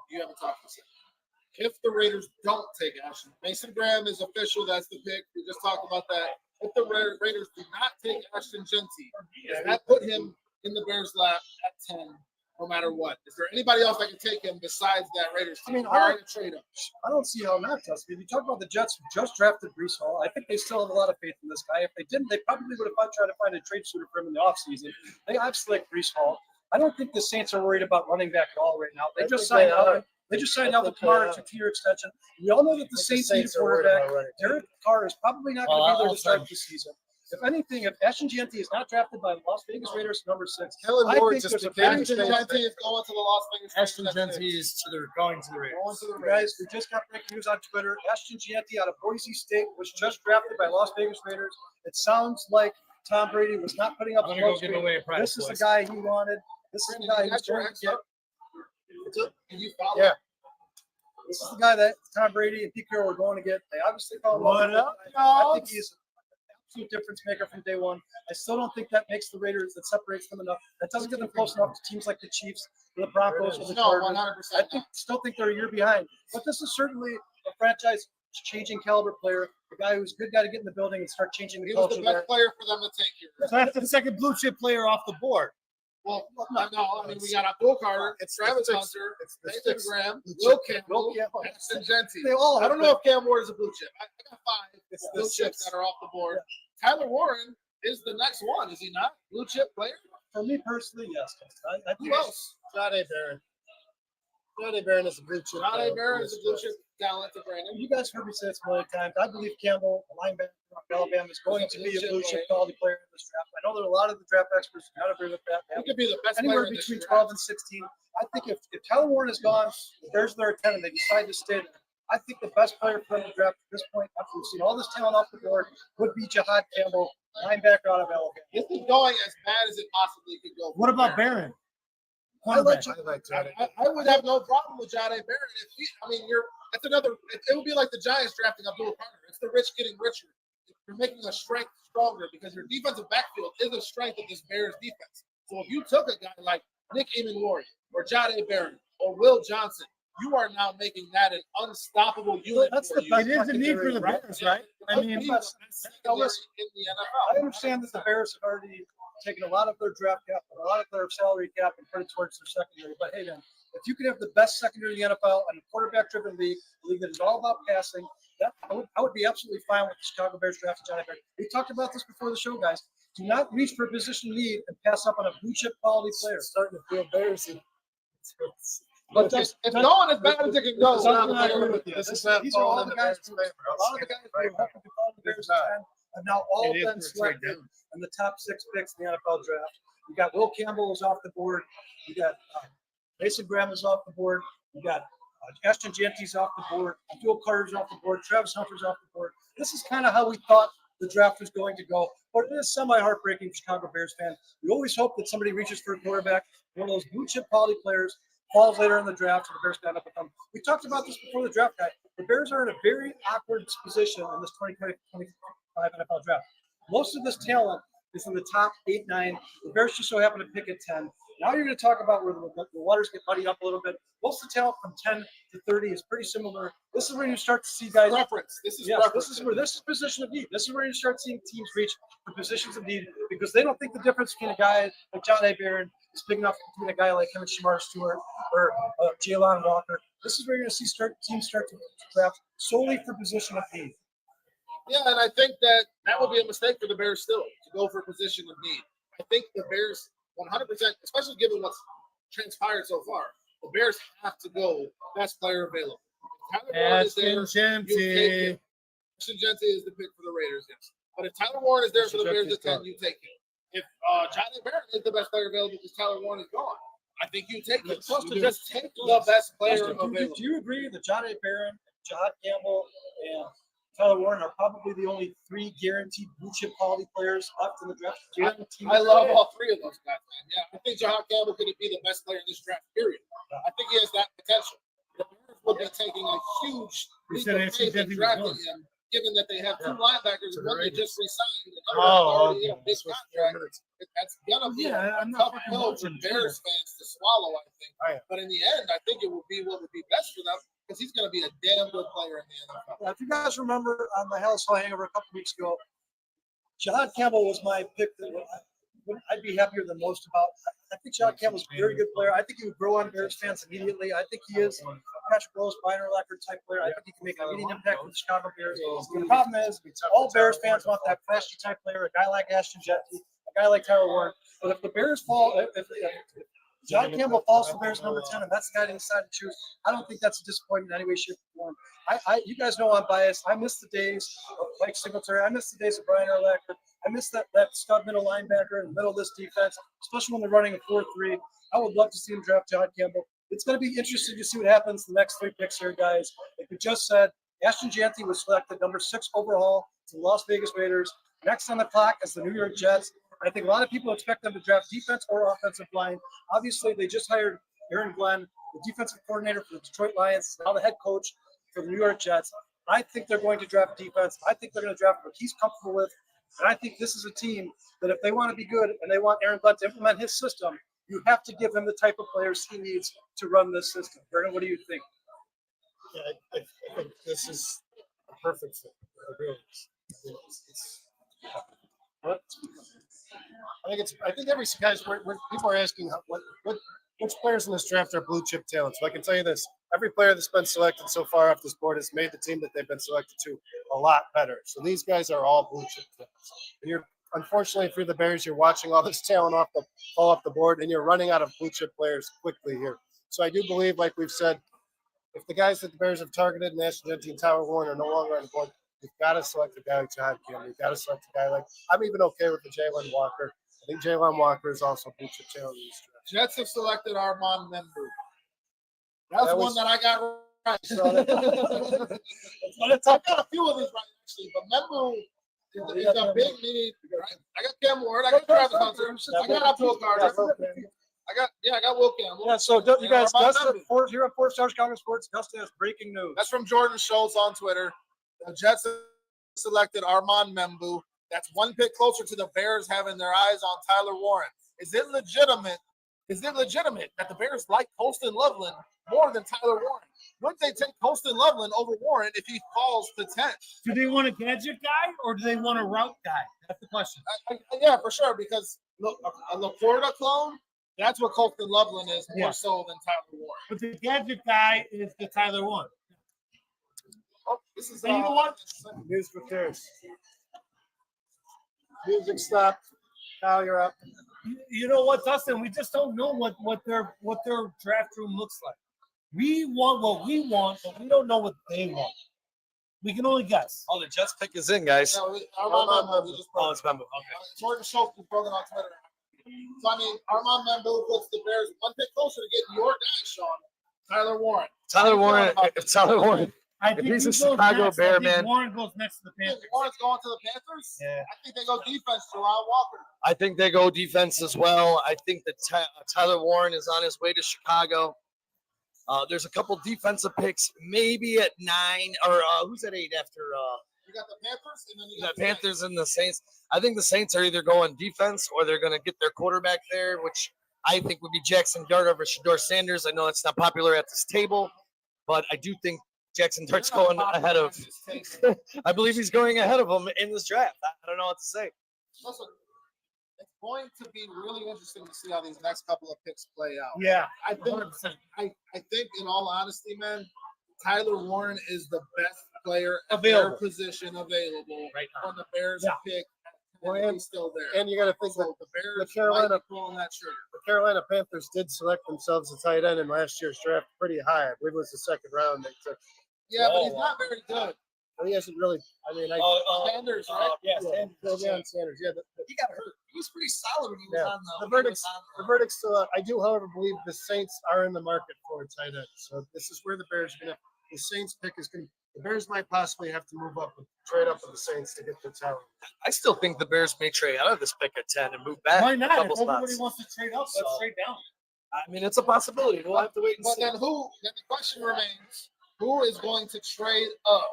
Speaker 4: you haven't talked to me. If the Raiders don't take Ashton, Mason Graham is official. That's the pick. We just talked about that. If the Raiders do not take Ashton Genty, does that put him in the Bears' lap at 10, no matter what? Is there anybody else that can take him besides that Raiders team?
Speaker 3: I mean,
Speaker 4: I trade him.
Speaker 3: I don't see how not, Justin. If you talk about the Jets who just drafted Brees Hall, I think they still have a lot of faith in this guy. If they didn't, they probably would have tried to find a trade suitor for him in the offseason. They obviously like Brees Hall. I don't think the Saints are worried about running back at all right now. They just signed out. They just signed out with Kamara, 2-year extension. We all know that the Saints need a quarterback. Derek Carr is probably not going to be there to start the season. If anything, if Ashton Genty is not drafted by the Las Vegas Raiders, number 6,
Speaker 2: Kellen
Speaker 3: I
Speaker 2: Moore
Speaker 3: think
Speaker 2: just
Speaker 3: there's a
Speaker 2: became
Speaker 3: very
Speaker 2: the
Speaker 3: good
Speaker 4: Ashton Genty is going to the Las Vegas Raiders.
Speaker 1: Ashton Genty is going to the Raiders.
Speaker 3: Guys, we just got breaking news on Twitter. Ashton Genty out of Boise State was just drafted by Las Vegas Raiders. It sounds like Tom Brady was not putting up
Speaker 1: I'm
Speaker 3: the
Speaker 1: gonna go
Speaker 3: smoke
Speaker 1: give
Speaker 3: screen.
Speaker 1: away a prize.
Speaker 3: This is the guy he wanted. This is the guy he was going to get.
Speaker 2: Yeah.
Speaker 3: This is the guy that Tom Brady and Pete Carroll were going to get. They obviously fell in love with him. I think he's an absolute difference maker from day one. I still don't think that makes the Raiders, that separates them enough. That doesn't get them close enough to teams like the Chiefs, or the Broncos, or the Cardinals.
Speaker 4: 100%.
Speaker 3: Still think they're a year behind. But this is certainly a franchise-changing caliber player, a guy who's a good guy to get in the building and start changing the
Speaker 4: He was
Speaker 3: culture
Speaker 4: the best
Speaker 3: there.
Speaker 4: player for them to take here.
Speaker 5: So that's the second blue chip player off the board.
Speaker 4: Well, no, I mean, we got Abdul Carter,
Speaker 2: It's
Speaker 4: Travis
Speaker 2: the
Speaker 4: Hunter,
Speaker 2: It's the
Speaker 4: Nathan
Speaker 2: six.
Speaker 4: Graham, Will Campbell,
Speaker 3: Campbell.
Speaker 4: Ashton Genty.
Speaker 3: They all
Speaker 4: I don't know if Cam Ward is a blue chip. I got 5
Speaker 2: It's
Speaker 4: blue
Speaker 2: the
Speaker 4: chips
Speaker 2: six.
Speaker 4: that are off the board. Tyler Warren is the next one, is he not? Blue chip player?
Speaker 3: For me personally, yes. I
Speaker 4: Who else?
Speaker 2: Jahdae Barron. Jahdae Barron is a blue chip.
Speaker 4: Jahdae Barron is a blue chip talent to Brandon.
Speaker 3: You guys heard me say this a million times. I believe Campbell, the linebacker from Alabama, is going to be a blue chip quality player in this draft. I know there are a lot of the draft experts who don't agree with that.
Speaker 4: He could be the best
Speaker 3: Anywhere
Speaker 4: player in this
Speaker 3: between
Speaker 4: draft.
Speaker 3: 12 and 16. I think if Tyler Warren is gone, if there's their 10 and they decide to stay there, I think the best player for them to draft at this point, after we've seen all this talent off the board, would be Jahad Campbell, linebacker out of Alabama.
Speaker 4: This is going as bad as it possibly could go.
Speaker 5: What about Barron?
Speaker 2: I like Jahdae.
Speaker 4: I would have no problem with Jahdae Barron. If he, I mean, that's another. It would be like the Giants drafting Abdul Carter. It's the rich getting richer. You're making a strength stronger because your defensive backfield is a strength of this Bears defense. So if you took a guy like Nick Eamon-Warrior or Jahdae Barron or Will Johnson, you are now making that an unstoppable unit.
Speaker 3: That's
Speaker 4: for
Speaker 3: the
Speaker 4: you.
Speaker 5: It is a need for the Bears, right? I mean,
Speaker 4: Be the best secondary in the NFL.
Speaker 3: I understand that the Bears have already taken a lot of their draft cap, a lot of their salary cap, and put it towards their secondary. But hey, then, if you could have the best secondary in the NFL and a quarterback-driven league, a league that is all about passing, I would be absolutely fine with the Chicago Bears drafting Johnny Barron. We talked about this before the show, guys. Do not reach for a position need and pass up on a blue chip quality player.
Speaker 2: It's starting to feel embarrassing.
Speaker 3: But
Speaker 4: If going as bad as it can go,
Speaker 3: Something I agree with you.
Speaker 2: This is not
Speaker 3: These are all
Speaker 2: falling
Speaker 3: the
Speaker 2: in
Speaker 3: guys.
Speaker 2: the
Speaker 3: A
Speaker 2: Bears' favor.
Speaker 3: lot of the guys who are hoping to fall in the Bears' time have now all
Speaker 1: It is
Speaker 3: been
Speaker 1: for a
Speaker 3: selected
Speaker 1: trade down.
Speaker 3: in the top 6 picks in the NFL draft. You got Will Campbell is off the board. You got Mason Graham is off the board. You got Ashton Genty's off the board. Abdul Carter's off the board. Travis Hunter's off the board. This is kind of how we thought the draft was going to go. But it is semi-heartbreaking for Chicago Bears fan. We always hope that somebody reaches for a quarterback, one of those blue chip quality players, falls later in the draft, and the Bears stand up with them. We talked about this before the draft, guy. The Bears are in a very awkward position in this 2025 NFL draft. Most of this talent is in the top 8, 9. The Bears just so happen to pick at 10. Now you're going to talk about where the waters get muddied up a little bit. Most of the talent from 10 to 30 is pretty similar. This is where you start to see guys.
Speaker 4: Preference. This is
Speaker 3: Yes,
Speaker 4: preference.
Speaker 3: this is position of need. This is where you start seeing teams reach for positions of need because they don't think the difference between a guy like Jahdae Barron is big enough between a guy like him and Shamar Stewart or Jalen Walker. This is where you're going to see teams start to draft solely for position of need.
Speaker 4: Yeah, and I think that would be a mistake for the Bears still to go for a position of need. I think the Bears 100%, especially given what's transpired so far, the Bears have to go best player available. If Tyler Warren is there,
Speaker 5: Ashton
Speaker 4: you take
Speaker 5: Genty.
Speaker 4: him. Ashton Genty is the pick for the Raiders, yes. But if Tyler Warren is there for the Bears at 10, you take him. If Johnny Barrett is the best player available because Tyler Warren is gone, I think you take him. You just take the best player available.
Speaker 3: Do you agree that Johnny Barron, John Campbell, and Tyler Warren are probably the only 3 guaranteed blue chip quality players left in the draft?
Speaker 4: I love all 3 of those guys, man. Yeah, I think John Campbell could be the best player in this draft, period. I think he has that potential. The Bears would be taking a huge leap of faith in drafting him, given that they have 2 linebackers, one they just re-signed, another already a big contract. That's gonna be a tough pill for Bears fans to swallow, I think. But in the end, I think it will be what would be best for them because he's going to be a damn good player in the NFL.
Speaker 3: If you guys remember on the Hell Slow Hangover a couple weeks ago, John Campbell was my pick that I'd be happier than most about. I think John Campbell's a very good player. I think he would grow on Bears fans immediately. I think he is Patrick Rose, Byron Lecker type player. I think he can make an immediate impact with the Chicago Bears. The problem is, all Bears fans want that flashy type player, a guy like Ashton Genty, a guy like Tyler Warren. But if the Bears fall, if John Campbell falls to Bears number 10, and that's the guy they decide to choose, I don't think that's a disappointment in any way, shape, or form. You guys know I'm biased. I miss the days of Mike Singletary. I miss the days of Brian Urlacher. I miss that stud middle linebacker in the middle of this defense, especially when they're running a 4-3. I would love to see him draft John Campbell. It's going to be interesting to see what happens the next 3 picks here, guys. Like we just said, Ashton Genty was selected number 6 overall to the Las Vegas Raiders. Next on the clock is the New York Jets. I think a lot of people expect them to draft defense or offensive line. Obviously, they just hired Aaron Glenn, the defensive coordinator for the Detroit Lions, now the head coach for the New York Jets. I think they're going to draft defense. I think they're going to draft what he's comfortable with. And I think this is a team that if they want to be good and they want Aaron Glenn to implement his system, you have to give him the type of players he needs to run this system. Vernon, what do you think?
Speaker 2: Yeah, I think this is a perfect fit. I think every guys where people are asking which players in this draft are blue chip talents. So I can tell you this: every player that's been selected so far off this board has made the team that they've been selected to a lot better. So these guys are all blue chip talents. And unfortunately for the Bears, you're watching all this talent fall off the board, and you're running out of blue chip players quickly here. So I do believe, like we've said, if the guys that the Bears have targeted, Ashton Genty and Tyler Warren, are no longer on the board, you've got to select a guy like John Campbell. You've got to select a guy like, I'm even okay with the Jalen Walker. I think Jalen Walker is also blue chip talent in this draft.
Speaker 4: Jets have selected Armand Membu. That was one that I got right. So I've got a few of these right, actually, but Membu is a big need. Right? I got Cam Ward. I got Travis Hunter. I got Abdul Carter. I got Will Campbell.
Speaker 3: Yeah, so you guys, Dustin, here on 4 Star Chicago Sports, Dustin has breaking news.
Speaker 4: That's from Jordan Schultz on Twitter. The Jets have selected Armand Membu. That's one pick closer to the Bears having their eyes on Tyler Warren. Is it legitimate that the Bears like Colston Loveland more than Tyler Warren? Would they take Colston Loveland over Warren if he falls to 10?
Speaker 5: Do they want a gadget guy or do they want a route guy? That's the question.
Speaker 4: Yeah, for sure, because look, a LaPorta clone, that's what Colston Loveland is more so than Tyler Warren.
Speaker 5: But the gadget guy is the Tyler Warren.
Speaker 4: Oh, this is
Speaker 5: and you know what?
Speaker 2: Music repairs. Music stopped. Kyle, you're up.
Speaker 5: You know what, Dustin? We just don't know what their draft room looks like. We want what we want, but we don't know what they want. We can only guess.
Speaker 1: Oh, the Jets pick is in, guys.
Speaker 4: Yeah,
Speaker 1: It's Membu. Okay.
Speaker 4: Jordan Schultz is broken on Twitter. So, I mean, Armand Membu puts the Bears one pick closer to getting your guy, Sean. Tyler Warren.
Speaker 5: I think
Speaker 1: he's a Chicago Bear, man.
Speaker 5: Warren goes next to the Panthers.
Speaker 4: Warren's going to the Panthers?
Speaker 5: Yeah.
Speaker 4: I think they go defense to Ron Walker.
Speaker 1: I think they go defense as well. I think that Tyler Warren is on his way to Chicago. There's a couple defensive picks, maybe at 9 or who's at 8 after?
Speaker 4: You got the Panthers, and then you
Speaker 1: got the Panthers and the Saints. I think the Saints are either going defense or they're going to get their quarterback there, which I think would be Jackson Dart over Shedeur Sanders. I know it's not popular at this table, but I do think Jackson Dart's going ahead of. I believe he's going ahead of him in this draft. I don't know what to say.
Speaker 4: Listen, it's going to be really interesting to see how these next couple of picks play out.
Speaker 5: Yeah,
Speaker 4: I think, in all honesty, man, Tyler Warren is the best player at their position available right now. When the Bears pick. And he's still there.
Speaker 2: And you got to think that
Speaker 4: the Bears
Speaker 2: the Carolina
Speaker 4: pulling that trigger.
Speaker 2: The Carolina Panthers did select themselves a tight end in last year's draft pretty high. I believe it was the second round they took. Yeah, but he's not very good. He hasn't really. I mean, Sanders, right? Sanders. Yeah,
Speaker 1: He got hurt. He was pretty solid when he was on
Speaker 2: the verdict's. The verdict's still. I do, however, believe the Saints are in the market for a tight end. So this is where the Bears are gonna. The Saints pick is going. The Bears might possibly have to move up, trade up with the Saints to get the talent.
Speaker 1: I still think the Bears may trade out of this pick at 10 and move back.
Speaker 5: Why not?
Speaker 1: A couple
Speaker 5: If everybody
Speaker 1: spots.
Speaker 5: wants to trade up, let's trade down.
Speaker 1: I mean, it's a possibility. We'll have to wait and
Speaker 4: But
Speaker 1: see.
Speaker 4: then then the question remains, who is going to trade up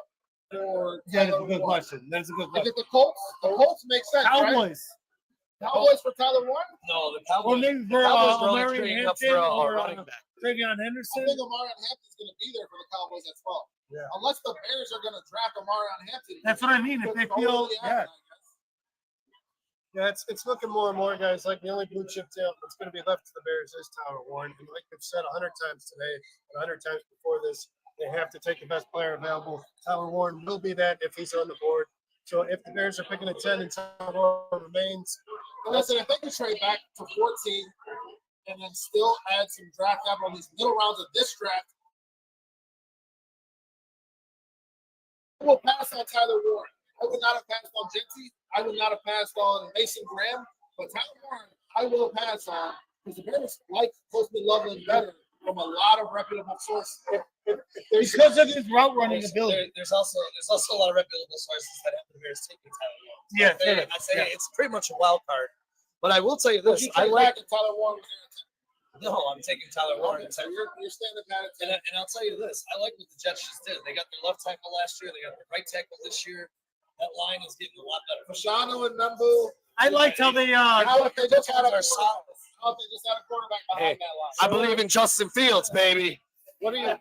Speaker 4: for
Speaker 5: That is a
Speaker 4: Tyler
Speaker 5: good
Speaker 4: Warren?
Speaker 5: question. That's a good
Speaker 4: Is
Speaker 5: question.
Speaker 4: it the Colts? The Colts make sense, right?
Speaker 5: Cowboys.
Speaker 4: Cowboys for Tyler Warren?
Speaker 1: No, the
Speaker 5: Or
Speaker 1: Cowboys.
Speaker 5: maybe
Speaker 1: The
Speaker 5: for
Speaker 1: Cowboys are only
Speaker 5: Marion
Speaker 1: trading up
Speaker 5: Hampton
Speaker 1: for a
Speaker 5: or
Speaker 1: running back.
Speaker 5: Travion
Speaker 4: I
Speaker 5: Henderson.
Speaker 4: think Amarion Hampton's going to be there for the Cowboys at 12.
Speaker 2: Yeah.
Speaker 4: Unless the Bears are going to draft Amarion Hampton.
Speaker 5: That's what I mean. If they feel, yeah.
Speaker 2: Yeah, it's looking more and more, guys. Like the only blue chip tail that's going to be left to the Bears is Tyler Warren. And like we've said 100 times today, and 100 times before this, they have to take the best player available. Tyler Warren will be that if he's on the board. So if the Bears are picking a 10 and Tyler Warren remains,
Speaker 4: Listen, if they can trade back to 14 and then still add some draft capital on these middle rounds of this draft, I will pass on Tyler Warren. I would not have passed on Genty. I would not have passed on Mason Graham. But Tyler Warren, I will pass on because the Bears like Postman Loveland better from a lot of reputable sources.
Speaker 5: Because of his route running ability.
Speaker 1: There's also a lot of reputable sources that have the Bears taking Tyler Warren.
Speaker 5: Yeah,
Speaker 1: I say it's pretty much a wild card. But I will tell you this: I like.
Speaker 4: Tyler Warren.
Speaker 1: No, I'm taking Tyler Warren.
Speaker 4: So you're standing at it.
Speaker 1: And I'll tell you this: I like what the Jets just did. They got their left tackle last year. They got their right tackle this year. That line is getting a lot better.
Speaker 4: Fashanu and Membu.
Speaker 5: I liked how they
Speaker 4: How if they just had a
Speaker 1: are solid.
Speaker 4: How if they just had a quarterback behind that line?
Speaker 1: I believe in Justin Fields, baby.
Speaker 4: What are you?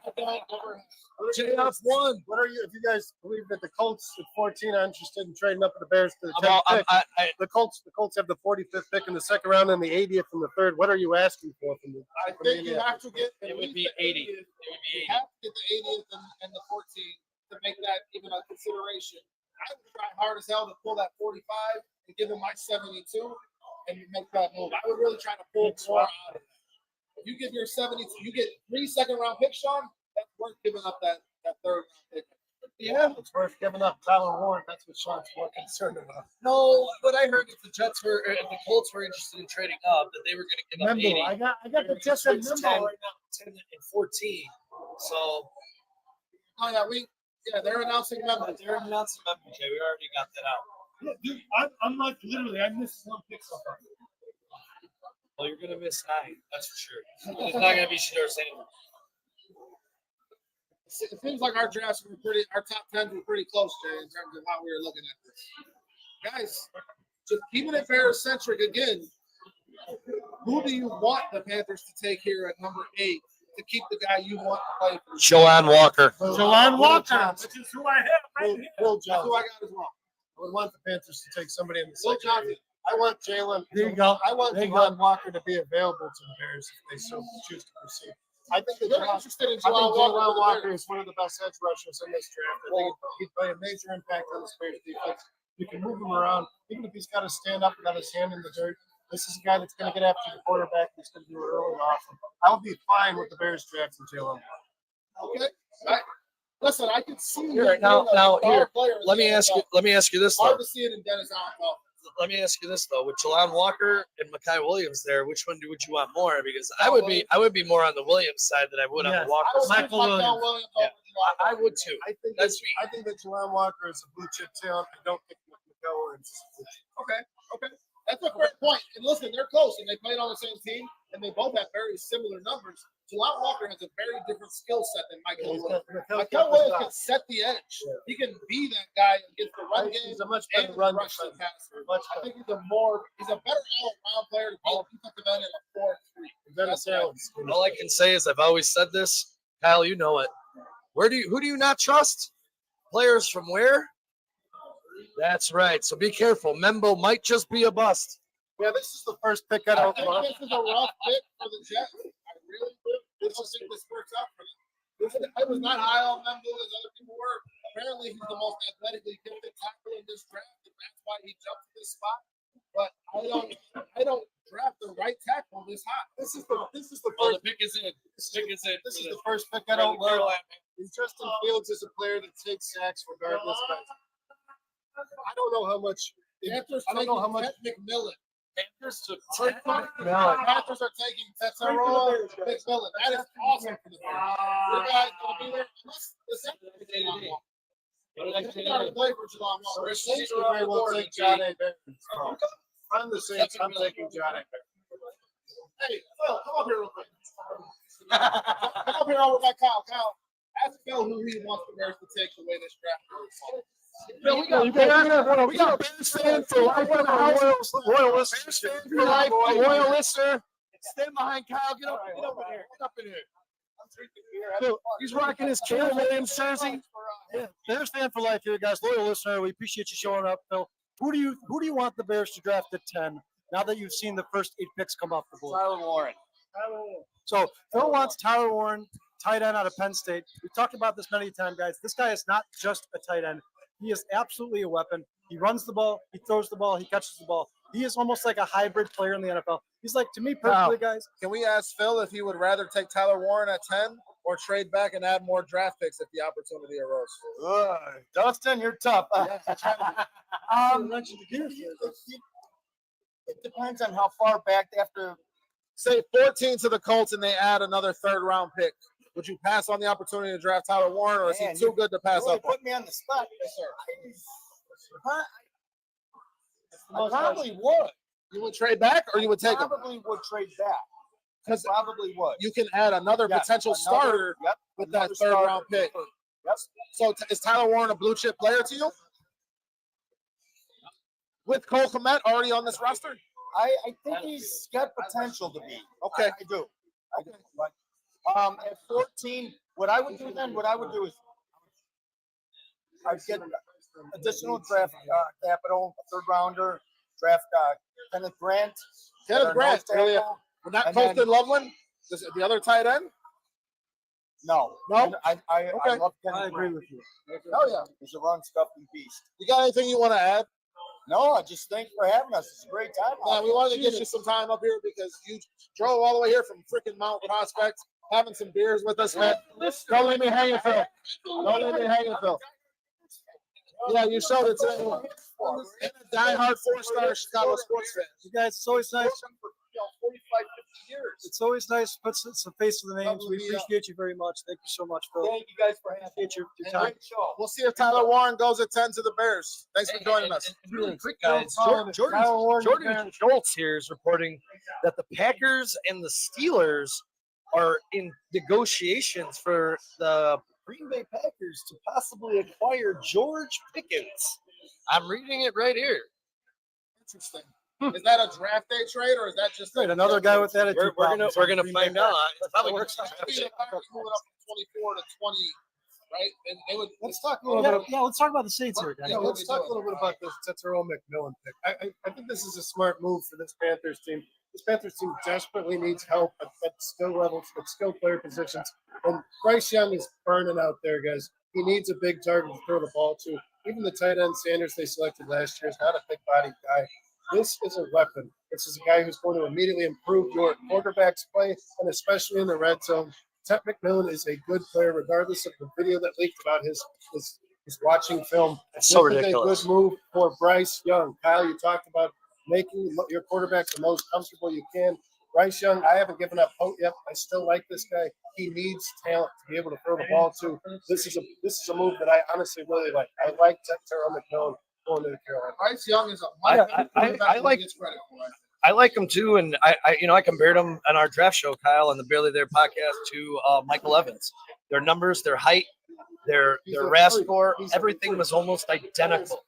Speaker 1: JF won.
Speaker 2: what are you? If you guys believe that the Colts at 14 are interested in trading up with the Bears to the 10th
Speaker 1: Well,
Speaker 2: pick, the Colts have the 45th pick in the second round and the 80th in the third. What are you asking for from the?
Speaker 4: I think you have to get.
Speaker 1: It would be 80. It would be
Speaker 4: You
Speaker 1: 80.
Speaker 4: have to get the 80th and the 14th to make that even a consideration. I would try hard as hell to pull that 45 and give him my 72 and make that move. I would really try to pull more out of it. If you give your 72, you get 3 second-round picks, Sean. That's worth giving up that third round pick.
Speaker 2: Yeah, it's worth giving up Tyler Warren. That's what Sean's more concerned about.
Speaker 1: No, but I heard if the Colts were interested in trading up, that they were going to give up 80.
Speaker 5: Membo. I got the Jets at
Speaker 1: It's
Speaker 5: Membo
Speaker 1: 10,
Speaker 5: right now.
Speaker 1: 10 and 14. So
Speaker 4: Oh yeah, they're announcing members.
Speaker 1: they're announcing Membo. Okay, we already got that out.
Speaker 5: Yeah, dude, I'm like literally, I missed one pick so far.
Speaker 1: Well, you're going to miss 9. That's for sure. It's not going to be Shador anymore.
Speaker 4: It seems like our drafts were our top 10s were pretty close, Jay, in terms of how we were looking at this. Guys, just keeping it Bears centric again, who do you want the Panthers to take here at number 8 to keep the guy you want to play for?
Speaker 1: Joanne Walker.
Speaker 5: Jawan Walker, which is who I have right here.
Speaker 2: Will
Speaker 4: That's
Speaker 2: Johnson.
Speaker 4: who I got as well.
Speaker 2: I would want the Panthers to take somebody in the
Speaker 4: Will
Speaker 2: second.
Speaker 4: Johnson.
Speaker 2: I want Jalen.
Speaker 5: There you go.
Speaker 2: I want
Speaker 5: There you
Speaker 2: Javon Walker to be available to the Bears if they so choose to proceed. I think that
Speaker 4: You're interested in
Speaker 2: I think
Speaker 4: Jawan
Speaker 2: Jalen
Speaker 4: Walker.
Speaker 2: Walker is one of the best edge rushers in this draft. I think he'd play a major impact on the Bears defense. You can move him around, even if he's got to stand up and got his hand in the dirt. This is a guy that's going to get after the quarterback. He's going to do it early and often. I'll be fine with the Bears drafting Jalen.
Speaker 4: Okay. Listen, I can see
Speaker 1: Here,
Speaker 4: him
Speaker 1: now,
Speaker 4: being a star
Speaker 1: here.
Speaker 4: player in
Speaker 1: Let
Speaker 4: the
Speaker 1: me ask you.
Speaker 4: NFL.
Speaker 1: Let me ask you this though.
Speaker 4: Hard to see it in Dennis Allen.
Speaker 1: Let me ask you this though. With Jalan Walker and Mekhi Williams there, which one would you want more? Because I would be more on the Williams side than I would on
Speaker 5: Yes.
Speaker 1: the Walker
Speaker 4: I would
Speaker 1: side.
Speaker 4: choose Michael Williams
Speaker 1: Yeah.
Speaker 4: over Jawan
Speaker 1: I would too.
Speaker 2: I think
Speaker 1: That's me.
Speaker 2: I think that Jalen Walker is a blue chip talent. I don't think Mikael Williams is a blue chip.
Speaker 4: Okay. That's a fair point. And listen, they're close, and they played on the same team, and they both have very similar numbers. Jalan Walker has a very different skill set than Michael Williams. Michael Williams can set the edge.
Speaker 2: Yeah.
Speaker 4: He can be that guy against the run game
Speaker 2: He's a much
Speaker 4: and
Speaker 2: better
Speaker 4: the
Speaker 2: run
Speaker 4: rush the
Speaker 2: defender.
Speaker 4: passer.
Speaker 2: Much
Speaker 4: I
Speaker 2: better.
Speaker 4: think he's a better all-around player to be a defensive end in a 4-3.
Speaker 2: Dennis Allen's
Speaker 1: All I can say is I've always said this, Kyle. You know it. Who do you not trust? Players from where? That's right. So be careful. Membo might just be a bust.
Speaker 2: Yeah, this is the first pick I
Speaker 4: I
Speaker 2: don't
Speaker 4: think
Speaker 2: want.
Speaker 4: this is a rough fit for the Jets. I really do. I don't think this works out for them. I was not high on Membo as other people were. Apparently, he's the most athletically gifted tackle in this draft, and that's why he jumped to this spot. But I don't draft the right tackle this high.
Speaker 2: This is the
Speaker 1: Oh,
Speaker 2: first.
Speaker 1: the pick is in. Pick is in.
Speaker 2: This is the first pick I don't love. Justin Fields is a player that takes sacks regardless. But I don't know how much.
Speaker 4: Panthers
Speaker 2: I don't know how much.
Speaker 4: McMillan.
Speaker 1: Panthers took
Speaker 4: Panthers are taking Tetsuroa McMillan. That is awesome for the Bears. You guys gonna be there? Unless the second is July 1. If you gotta play for July 1.
Speaker 2: The Saints will very well take John A. Barron. I'm the Saints. I'm taking John A.
Speaker 4: Hey, Phil, come up here real quick. Come up here over by Kyle. Kyle, ask Phil who he wants the Bears to take the way this draft goes.
Speaker 1: Phil, we got a Bears fan for life. Royal listener for life. A loyal listener. Stand behind Kyle. Get up in here. Get up in here. Phil, he's rocking his Caleb Williams jersey.
Speaker 3: Yeah, Bears fan for life here, guys. Loyal listener. We appreciate you showing up, Phil. Who do you want the Bears to draft at 10? Now that you've seen the first 8 picks come off the board.
Speaker 1: Tyler Warren.
Speaker 3: So Phil wants Tyler Warren, tight end out of Penn State. We've talked about this many times, guys. This guy is not just a tight end. He is absolutely a weapon. He runs the ball, he throws the ball, he catches the ball. He is almost like a hybrid player in the NFL. He's like, to me personally, guys.
Speaker 4: Can we ask Phil if he would rather take Tyler Warren at 10 or trade back and add more draft picks if the opportunity arose?
Speaker 5: Dustin, you're tough. It depends on how far back after.
Speaker 4: Say 14 to the Colts and they add another third-round pick. Would you pass on the opportunity to draft Tyler Warren, or is he too good to pass up?
Speaker 5: Put me on the spot. Yes, sir. I probably would.
Speaker 4: You would trade back, or you would take him?
Speaker 5: Probably would trade back.
Speaker 4: Because
Speaker 5: Probably would.
Speaker 4: you can add another potential starter with that third-round pick.
Speaker 5: Yep.
Speaker 4: So is Tyler Warren a blue-chip player to you? With Cole Kmet already on this roster?
Speaker 5: I think he's got potential to be.
Speaker 4: Okay.
Speaker 5: I do. At 14, what I would do is I'd get additional draft capital, a third rounder, draft Kenneth Grant.
Speaker 4: Kenneth Grant, really? But not Colston Loveland, the other tight end?
Speaker 5: No.
Speaker 4: No?
Speaker 5: I
Speaker 4: Okay.
Speaker 5: love Kenneth
Speaker 3: I agree
Speaker 5: Grant.
Speaker 3: with you.
Speaker 4: Oh, yeah.
Speaker 5: He's a run-stuffing beast.
Speaker 4: You got anything you want to add?
Speaker 5: No, I just thank you for having us. It's a great time.
Speaker 4: Yeah, we wanted to get you some time up here because you drove all the way here from freaking Mount Prospect, having some beers with us, man. Don't let me hang it, Phil. Don't let me hang it, Phil. Yeah, you showed it today. And a diehard 4-star Chicago sports fan.
Speaker 3: You guys, it's always nice.
Speaker 5: 45, 50 years.
Speaker 3: It's always nice to put some face to the names. We appreciate you very much. Thank you so much, Phil.
Speaker 5: Thank you guys for having me.
Speaker 3: Appreciate your time.
Speaker 4: We'll see if Tyler Warren goes at 10 to the Bears. Thanks for joining us.
Speaker 1: Really quick, guys. Jordan Schultz here is reporting that the Packers and the Steelers are in negotiations for the Green Bay Packers to possibly acquire George Pickens. I'm reading it right here.
Speaker 4: Interesting. Is that a draft day trade or is that just
Speaker 3: Another guy with attitude?
Speaker 1: We're gonna find out. It's probably
Speaker 4: moving up from 24 to 20, right? And they would
Speaker 3: Let's talk a little bit. Yeah, let's talk about the Saints here, guys.
Speaker 2: Yeah, let's talk a little bit about this Tetsuroa McMillan pick. I think this is a smart move for this Panthers team. This Panthers team desperately needs help at skill levels, at skill player positions. And Bryce Young is burning out there, guys. He needs a big target to throw the ball to. Even the tight end Sanders they selected last year is not a big body guy. This is a weapon. This is a guy who's going to immediately improve your quarterback's play, and especially in the red zone. Ted McMillan is a good player, regardless of the video that leaked about his watching film.
Speaker 1: It's so
Speaker 2: This is
Speaker 1: ridiculous.
Speaker 2: a good move for Bryce Young. Kyle, you talked about making your quarterback the most comfortable you can. Bryce Young, I haven't given up hope yet. I still like this guy. He needs talent to be able to throw the ball to. This is a move that I honestly really like. I like Tetsuroa McMillan going to the Carolina.
Speaker 4: Bryce Young is
Speaker 1: I like him too, and I compared him on our draft show, Kyle, on the Barely There podcast to Michael Evans. Their numbers, their height, their RAS score, everything was almost identical.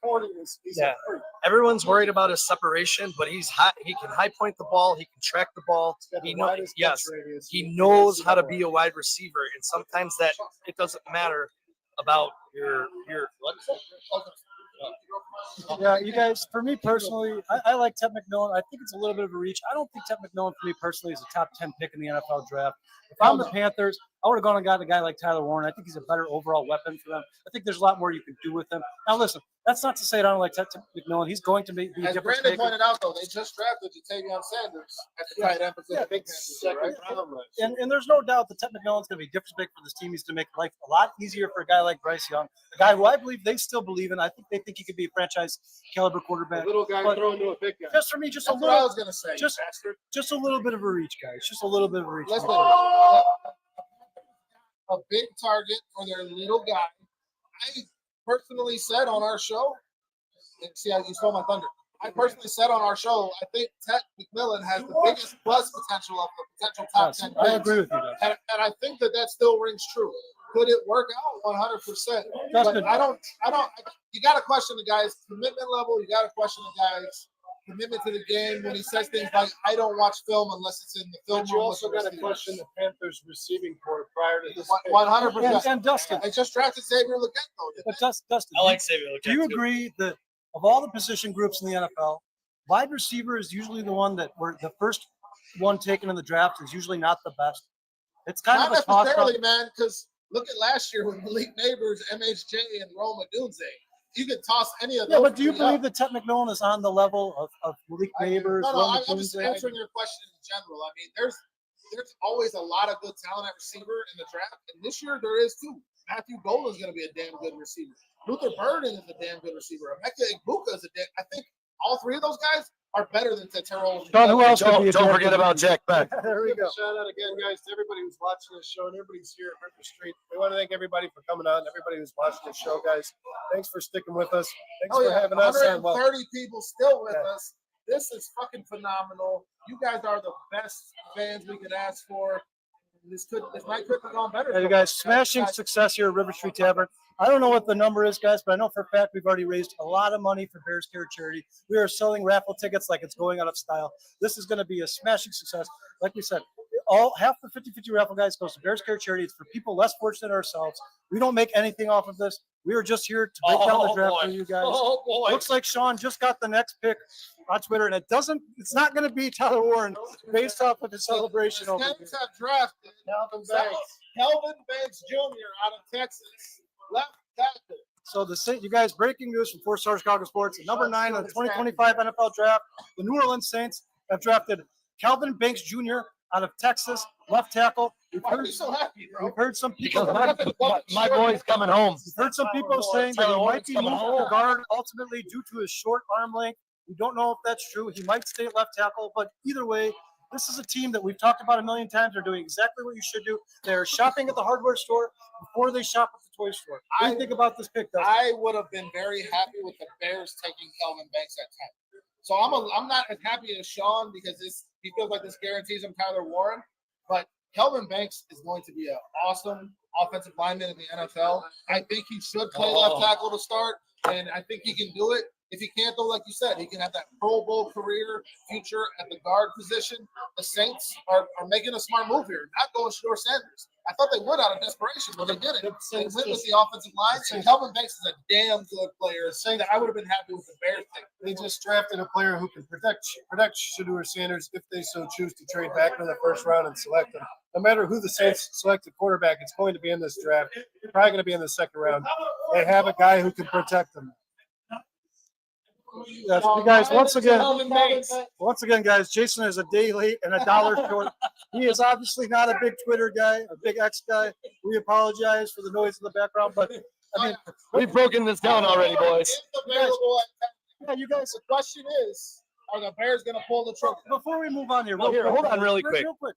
Speaker 1: Yeah, everyone's worried about his separation, but he's hot. He can high point the ball. He can track the ball. He knows how to be a wide receiver, and sometimes that it doesn't matter about your.
Speaker 3: Yeah, you guys, for me personally, I like Ted McMillan. I think it's a little bit of a reach. I don't think Ted McMillan, for me personally, is a top 10 pick in the NFL draft. If I'm the Panthers, I would have gone and gotten a guy like Tyler Warren. I think he's a better overall weapon for them. I think there's a lot more you can do with him. Now, listen, That's not to say I don't like Ted McMillan. He's going to be a
Speaker 4: As
Speaker 3: difference
Speaker 4: Brandon
Speaker 3: maker.
Speaker 4: pointed out, though, they just drafted Jatavion Sanders at the tight end position.
Speaker 3: Yeah.
Speaker 4: Big right?
Speaker 3: And there's no doubt that Ted McMillan's going to be a difference maker for this team. He's going to make life a lot easier for a guy like Bryce Young, a guy who I believe they still believe in. I think they think he could be a franchise caliber quarterback.
Speaker 2: A little guy
Speaker 3: But
Speaker 2: thrown to a big guy.
Speaker 3: just for me, just
Speaker 4: That's
Speaker 3: a
Speaker 4: what I
Speaker 3: little,
Speaker 4: was gonna say.
Speaker 3: just
Speaker 4: bastard.
Speaker 3: just a little bit of a reach, guys. Just a little bit of a reach.
Speaker 4: Listen, a big target for their little guy. I personally said on our show, and see how you stole my thunder. I personally said on our show, I think Ted McMillan has the biggest plus potential of the potential top 10
Speaker 3: I
Speaker 4: picks.
Speaker 3: agree with you, Dustin.
Speaker 4: And I think that still rings true. Could it work out 100%?
Speaker 3: Dustin.
Speaker 4: But I don't. You got to question the guy's commitment level. You got to question the guy's commitment to the game when he says things like, "I don't watch film unless it's in the film."
Speaker 2: But you also got to question the Panthers receiving core prior to this.
Speaker 4: 100%.
Speaker 3: And Dustin,
Speaker 4: They just drafted Xavier Legette.
Speaker 3: but Dustin,
Speaker 5: I like Xavier
Speaker 3: do you agree that of all the position groups in the NFL, wide receiver is usually the one that were the first one taken in the draft is usually not the best? It's kind
Speaker 4: Not
Speaker 3: of a toss-up.
Speaker 4: necessarily, man, because look at last year with Malik Neighbors, MHJ, and Roma Dunze. You could toss any of those.
Speaker 3: Yeah, but do you
Speaker 4: three
Speaker 3: believe
Speaker 4: up.
Speaker 3: that Ted McMillan is on the level of Malik Neighbors?
Speaker 4: No,
Speaker 3: Roma
Speaker 4: I'm just
Speaker 3: Dunze?
Speaker 4: answering your question in general. I mean, there's always a lot of good talent at receiver in the draft, and this year there is too. Matthew Golden is going to be a damn good receiver. Luther Burden is a damn good receiver. Emeka Egbuka is a damn. I think all three of those guys are better than Tetero.
Speaker 3: Sean, who else could be a
Speaker 5: Don't
Speaker 3: damn
Speaker 5: forget
Speaker 3: good
Speaker 5: about Jack Beck.
Speaker 3: There we go.
Speaker 2: Shout out again, guys, to everybody who's watching this show and everybody's here at River Street. We want to thank everybody for coming on, everybody who's watching this show, guys. Thanks for sticking with us. Thanks
Speaker 4: Oh
Speaker 2: for
Speaker 4: yeah,
Speaker 2: having us on.
Speaker 4: 130 people still with
Speaker 2: Yeah.
Speaker 4: us. This is fucking phenomenal. You guys are the best fans we could ask for. This night could have gone better.
Speaker 3: Hey, guys, smashing success here at River Street Tavern. I don't know what the number is, guys, but I know for a fact we've already raised a lot of money for Bears Care charity. We are selling raffle tickets like it's going out of style. This is going to be a smashing success. Like we said, half the 50-50 raffle, guys, goes to Bears Care charity. It's for people less fortunate than ourselves. We don't make anything off of this. We are just here to break down the draft for you guys.
Speaker 5: Oh boy.
Speaker 3: Looks like Sean just got the next pick on Twitter, and it's not going to be Tyler Warren based off of his celebration over here.
Speaker 4: Saints have drafted Kelvin Banks Jr. out of Texas, left tackle.
Speaker 3: So you guys, breaking news from 4 Star Chicago Sports. At number 9 on the 2025 NFL Draft, the New Orleans Saints have drafted Kelvin Banks Jr. out of Texas, left tackle.
Speaker 4: Why are you so happy, bro?
Speaker 3: We've heard some people.
Speaker 5: My boy's coming home.
Speaker 3: We've heard some people saying that he might be moved to guard ultimately due to his short arm length. We don't know if that's true. He might stay at left tackle, but either way, this is a team that we've talked about a million times. They're doing exactly what you should do. They're shopping at the hardware store before they shop at the toy store. What do you think about this pick, Dustin?
Speaker 4: I would have been very happy with the Bears taking Kelvin Banks at 10. So I'm not as happy as Sean because he feels like this guarantees him Tyler Warren. But Kelvin Banks is going to be an awesome offensive lineman in the NFL. I think he should play left tackle to start, and I think he can do it. If he can't, though, like you said, he can have that Pro Bowl career future at the guard position. The Saints are making a smart move here, not going Shador Sanders. I thought they would out of desperation, but they didn't. They went with the offensive line, and Kelvin Banks is a damn good player. Saying that I would have been happy with the Bears pick.
Speaker 2: They just drafted a player who can protect Shador Sanders if they so choose to trade back in the first round and select him. No matter who the Saints select a quarterback, it's going to be in this draft. Probably going to be in the second round. They have a guy who can protect them.
Speaker 3: Yes, you guys, once again, guys, Jason is a day late and $1 short. He is obviously not a big Twitter guy, a big X guy. We apologize for the noise in the background, but I mean,
Speaker 5: We've broken this down already, boys.
Speaker 4: It's available
Speaker 3: yeah, you guys.
Speaker 4: The question is, are the Bears going to pull the trigger?
Speaker 3: Before we move on here,
Speaker 5: Hold on really quick.
Speaker 3: Real quick.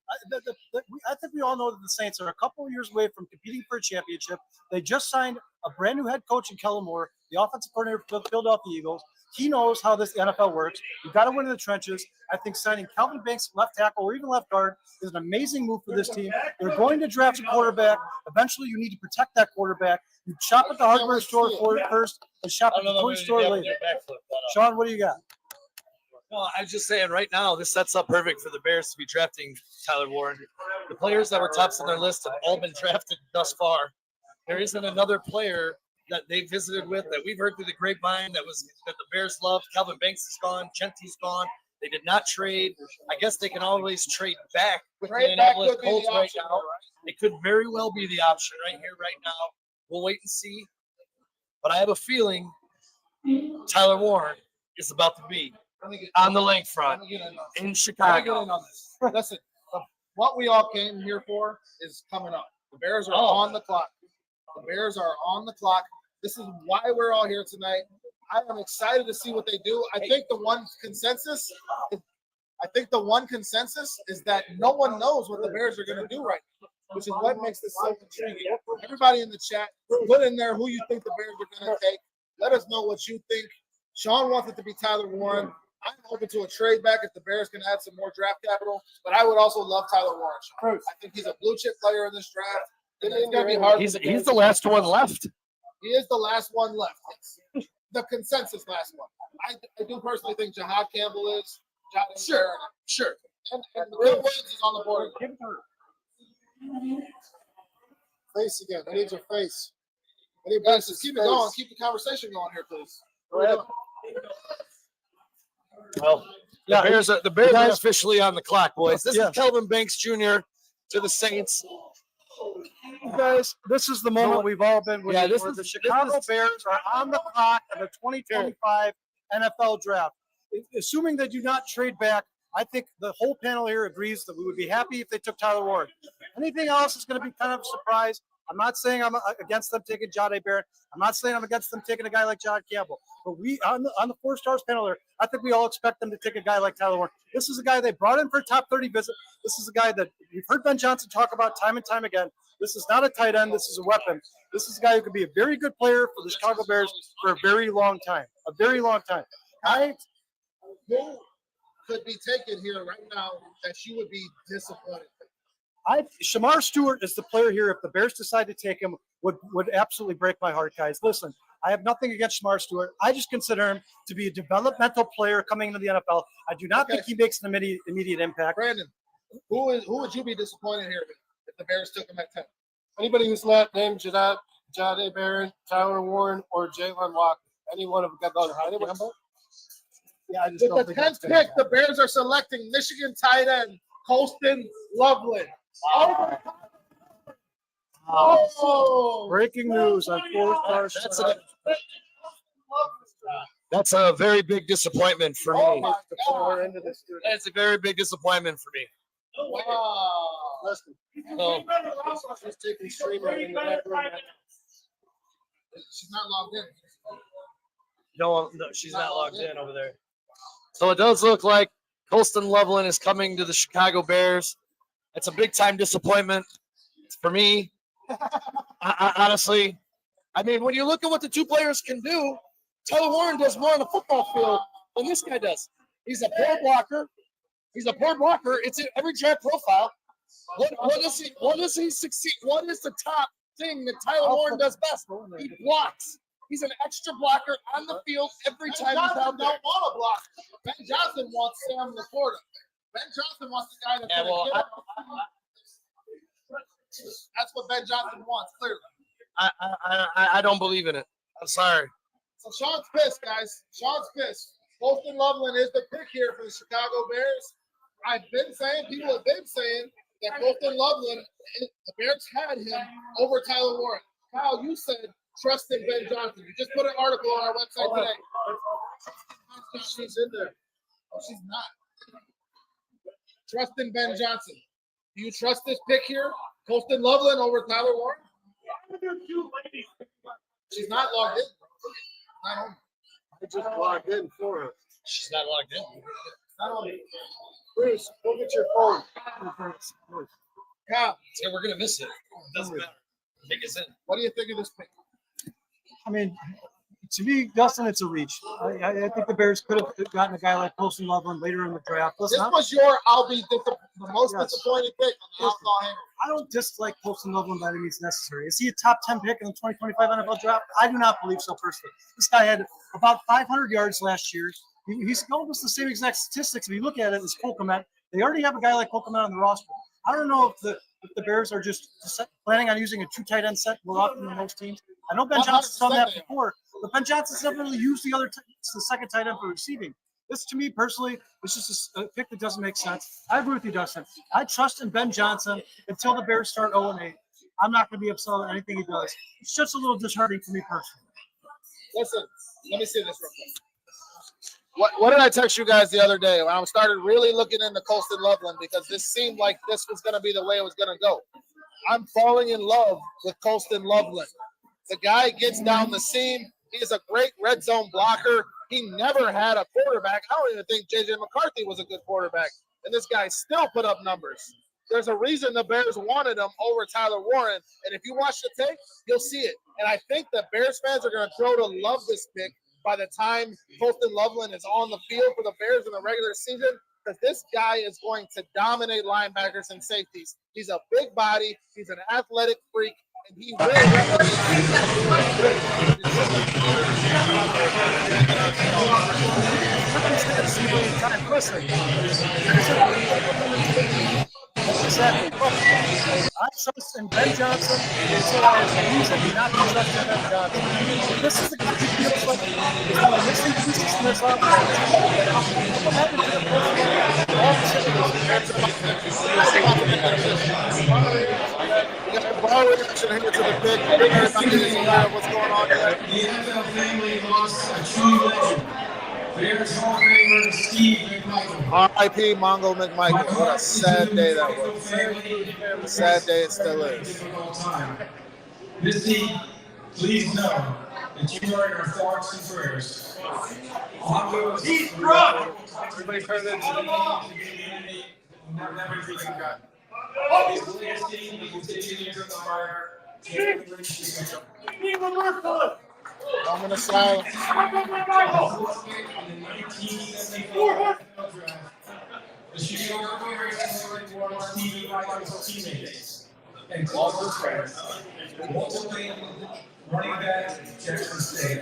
Speaker 3: I think we all know that the Saints are a couple of years away from competing for a championship. They just signed a brand new head coach in Kellen Moore, the offensive coordinator for the Philadelphia Eagles. He knows how this NFL works. You've got to win in the trenches. I think signing Kelvin Banks left tackle or even left guard is an amazing move for this team. They're going to draft a quarterback. Eventually, you need to protect that quarterback. You shop at the hardware store for it first and shop at the toy store later. Sean, what do you got?
Speaker 5: No, I'm just saying right now, this sets up perfect for the Bears to be drafting Tyler Warren. The players that were tops on their list have all been drafted thus far. There isn't another player that they visited with that we've heard through the grapevine that the Bears loved. Calvin Banks is gone. Chenti's gone. They did not trade. I guess they can always trade back with the Indianapolis Colts right now. It could very well be the option right here, right now. We'll wait and see. But I have a feeling
Speaker 1: Tyler Warren is about to be on the lake front in Chicago.
Speaker 4: Listen, what we all came here for is coming up. The Bears are on the clock. The Bears are on the clock. This is why we're all here tonight. I am excited to see what they do. I think the one consensus is that no one knows what the Bears are going to do right now, which is what makes this so intriguing. Everybody in the chat, put in there who you think the Bears are going to take. Let us know what you think. Sean wants it to be Tyler Warren. I'm open to a trade back if the Bears can add some more draft capital, but I would also love Tyler Warren. I think he's a blue chip player in this draft. It's going to be hard.
Speaker 1: He's the last one left.
Speaker 4: He is the last one left. Yes. The consensus last one. I do personally think Jahad Campbell is. Sure. And the Bill Williams is on the board.
Speaker 2: Face again. I need your face.
Speaker 4: Guys, just keep it going. Keep the conversation going here, please.
Speaker 2: Go ahead.
Speaker 1: Well, the Bears are officially on the clock, boys. This is Kelvin Banks Jr. to the Saints.
Speaker 3: Guys, this is the moment we've all been waiting for. The Chicago Bears are on the clock of the 2025 NFL Draft. Assuming they do not trade back, I think the whole panel here agrees that we would be happy if they took Tyler Warren. Anything else is going to be kind of a surprise. I'm not saying I'm against them taking Jahdae Barrett. I'm not saying I'm against them taking a guy like John Campbell. But we on the 4 Stars panel here, I think we all expect them to take a guy like Tyler Warren. This is a guy they brought in for a top 30 visit. This is a guy that we've heard Ben Johnson talk about time and time again. This is not a tight end. This is a weapon. This is a guy who could be a very good player for the Chicago Bears for a very long time. A very long time.
Speaker 4: Who could be taken here right now that you would be disappointed?
Speaker 3: Shamar Stewart is the player here. If the Bears decide to take him, would absolutely break my heart, guys. Listen, I have nothing against Shamar Stewart. I just consider him to be a developmental player coming into the NFL. I do not think he makes an immediate impact.
Speaker 4: Brandon, who would you be disappointed here if the Bears took him at 10?
Speaker 2: Anybody who's not named Jahdae Barrett, Tyler Warren, or Jalen Walker. Any one of them got those.
Speaker 3: Yeah, I just
Speaker 4: With the 10th pick, the Bears are selecting Michigan tight end Colston Loveland. Oh!
Speaker 3: Breaking news on 4 Stars.
Speaker 1: That's a very big disappointment for me.
Speaker 3: That's
Speaker 1: a very big disappointment for me.
Speaker 4: Wow.
Speaker 2: She's taking streamer in the back room.
Speaker 4: She's not logged in.
Speaker 1: No, she's not logged in over there. So it does look like Colston Loveland is coming to the Chicago Bears. It's a big-time disappointment for me. Honestly, I mean, when you look at what the two players can do, Tyler Warren does more on the football field than this guy does. He's a poor blocker. It's in every draft profile. What does he succeed? What is the top thing that Tyler Warren does best? He blocks. He's an extra blocker on the field every time he's out there.
Speaker 4: Don't want to block. Ben Johnson wants Sam Laporta. Ben Johnson wants the guy that's going to get him. That's what Ben Johnson wants, clearly.
Speaker 1: I don't believe in it. I'm sorry.
Speaker 4: So Sean's pissed, guys. Sean's pissed. Colston Loveland is the pick here for the Chicago Bears. People have been saying that Colston Loveland, the Bears had him over Tyler Warren. Kyle, you said trust in Ben Johnson. You just put an article on our website today.
Speaker 2: She's in there.
Speaker 4: Oh, she's not. Trust in Ben Johnson. Do you trust this pick here? Colston Loveland over Tyler Warren? She's not logged in. Not on.
Speaker 2: I just logged in for her.
Speaker 1: She's not logged in.
Speaker 4: Not on.
Speaker 2: Bruce, look at your phone.
Speaker 4: Kyle,
Speaker 1: yeah, we're gonna miss it. Doesn't matter. Pick us in.
Speaker 4: What do you think of this pick?
Speaker 3: I mean, to me, Dustin, it's a reach. I think the Bears could have gotten a guy like Colston Loveland later in the draft.
Speaker 4: This was your the most disappointing pick on the outlaw hanger.
Speaker 3: I don't dislike Colston Loveland by any means necessary. Is he a top 10 pick in the 2025 NFL draft? I do not believe so personally. This guy had about 500 yards last year. He's almost the same exact statistics. If you look at it as Cole Kmet, they already have a guy like Cole Kmet on the roster. I don't know if the Bears are just planning on using a 2 tight end set more often than most teams. I know Ben Johnson's done that before, but Ben Johnson's never really used the second tight end for receiving. This, to me personally, is just a pick that doesn't make sense. I agree with you, Dustin. I trust in Ben Johnson until the Bears start 0-8. I'm not going to be upset with anything he does. It's just a little disheartening for me personally.
Speaker 4: Listen, let me see this real quick. What did I text you guys the other day when I started really looking into Colston Loveland because this seemed like this was going to be the way it was going to go. I'm falling in love with Colston Loveland. The guy gets down the seam. He's a great red zone blocker. He never had a quarterback. I don't even think J.J. McCarthy was a good quarterback. And this guy still put up numbers. There's a reason the Bears wanted him over Tyler Warren. And if you watch the tape, you'll see it. And I think the Bears fans are going to grow to love this pick by the time Colston Loveland is on the field for the Bears in the regular season, because this guy is going to dominate linebackers and safeties. He's a big body. He's an athletic freak. And he will
Speaker 3: Exactly. I trust in Ben Johnson, so I have a reason not to trust in Ben Johnson. This is the guy who feels like he's one of the missing pieces in this offense. What happened to the first one? All of a sudden,
Speaker 4: we got a ball reaction here to the pick. Everybody is aware of what's going on here.
Speaker 8: The NFL family lost a true legend. Bears Hall of Famer Steve McMichael.
Speaker 4: R.I.P. Mongo McMichael. What a sad day that was. A sad day it still is.
Speaker 8: This team, please know that you are in our thoughts and prayers. He's drunk! Everybody's heard that. Never forgot. His legacy will continue to inspire.
Speaker 4: Moment of silence.
Speaker 8: The Chicago Bears selected one of Steve McMichael's teammates and close friends. Walter Payne, running back, Jackson State.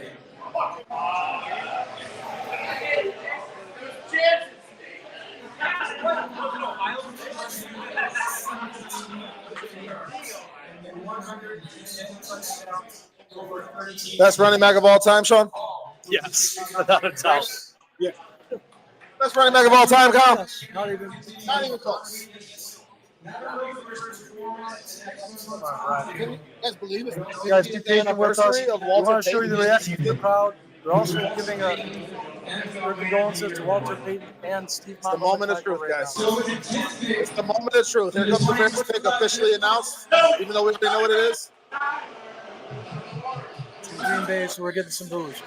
Speaker 4: Best running back of all time, Sean?
Speaker 1: Yes, without a doubt.
Speaker 4: Yeah. Best running back of all time, Kyle?
Speaker 3: not even
Speaker 4: close. Can you guys believe it?
Speaker 3: You guys keep taking with us.
Speaker 4: Anniversary of
Speaker 3: We
Speaker 4: Walter
Speaker 3: want to show you the
Speaker 4: Payton.
Speaker 3: reaction of the crowd. We're also giving a condolences to Walter Payton and Steve.
Speaker 4: It's the moment of truth, guys. It's the moment of truth. Here comes the Bears pick officially announced, even though we already know what it is.
Speaker 3: Green Bay, so we're getting some booze.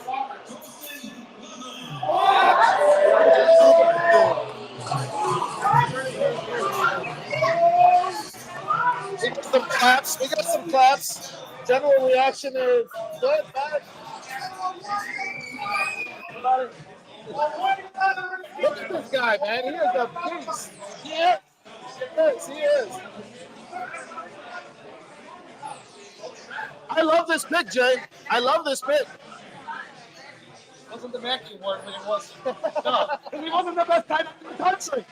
Speaker 4: We got some claps. We got some claps. General reaction is good, bad. Look at this guy, man. He is a beast. He is. He is. I love this pick, Jay. I love this pick. Wasn't the Mackey award, but it was. No, he wasn't the best tight end in the country.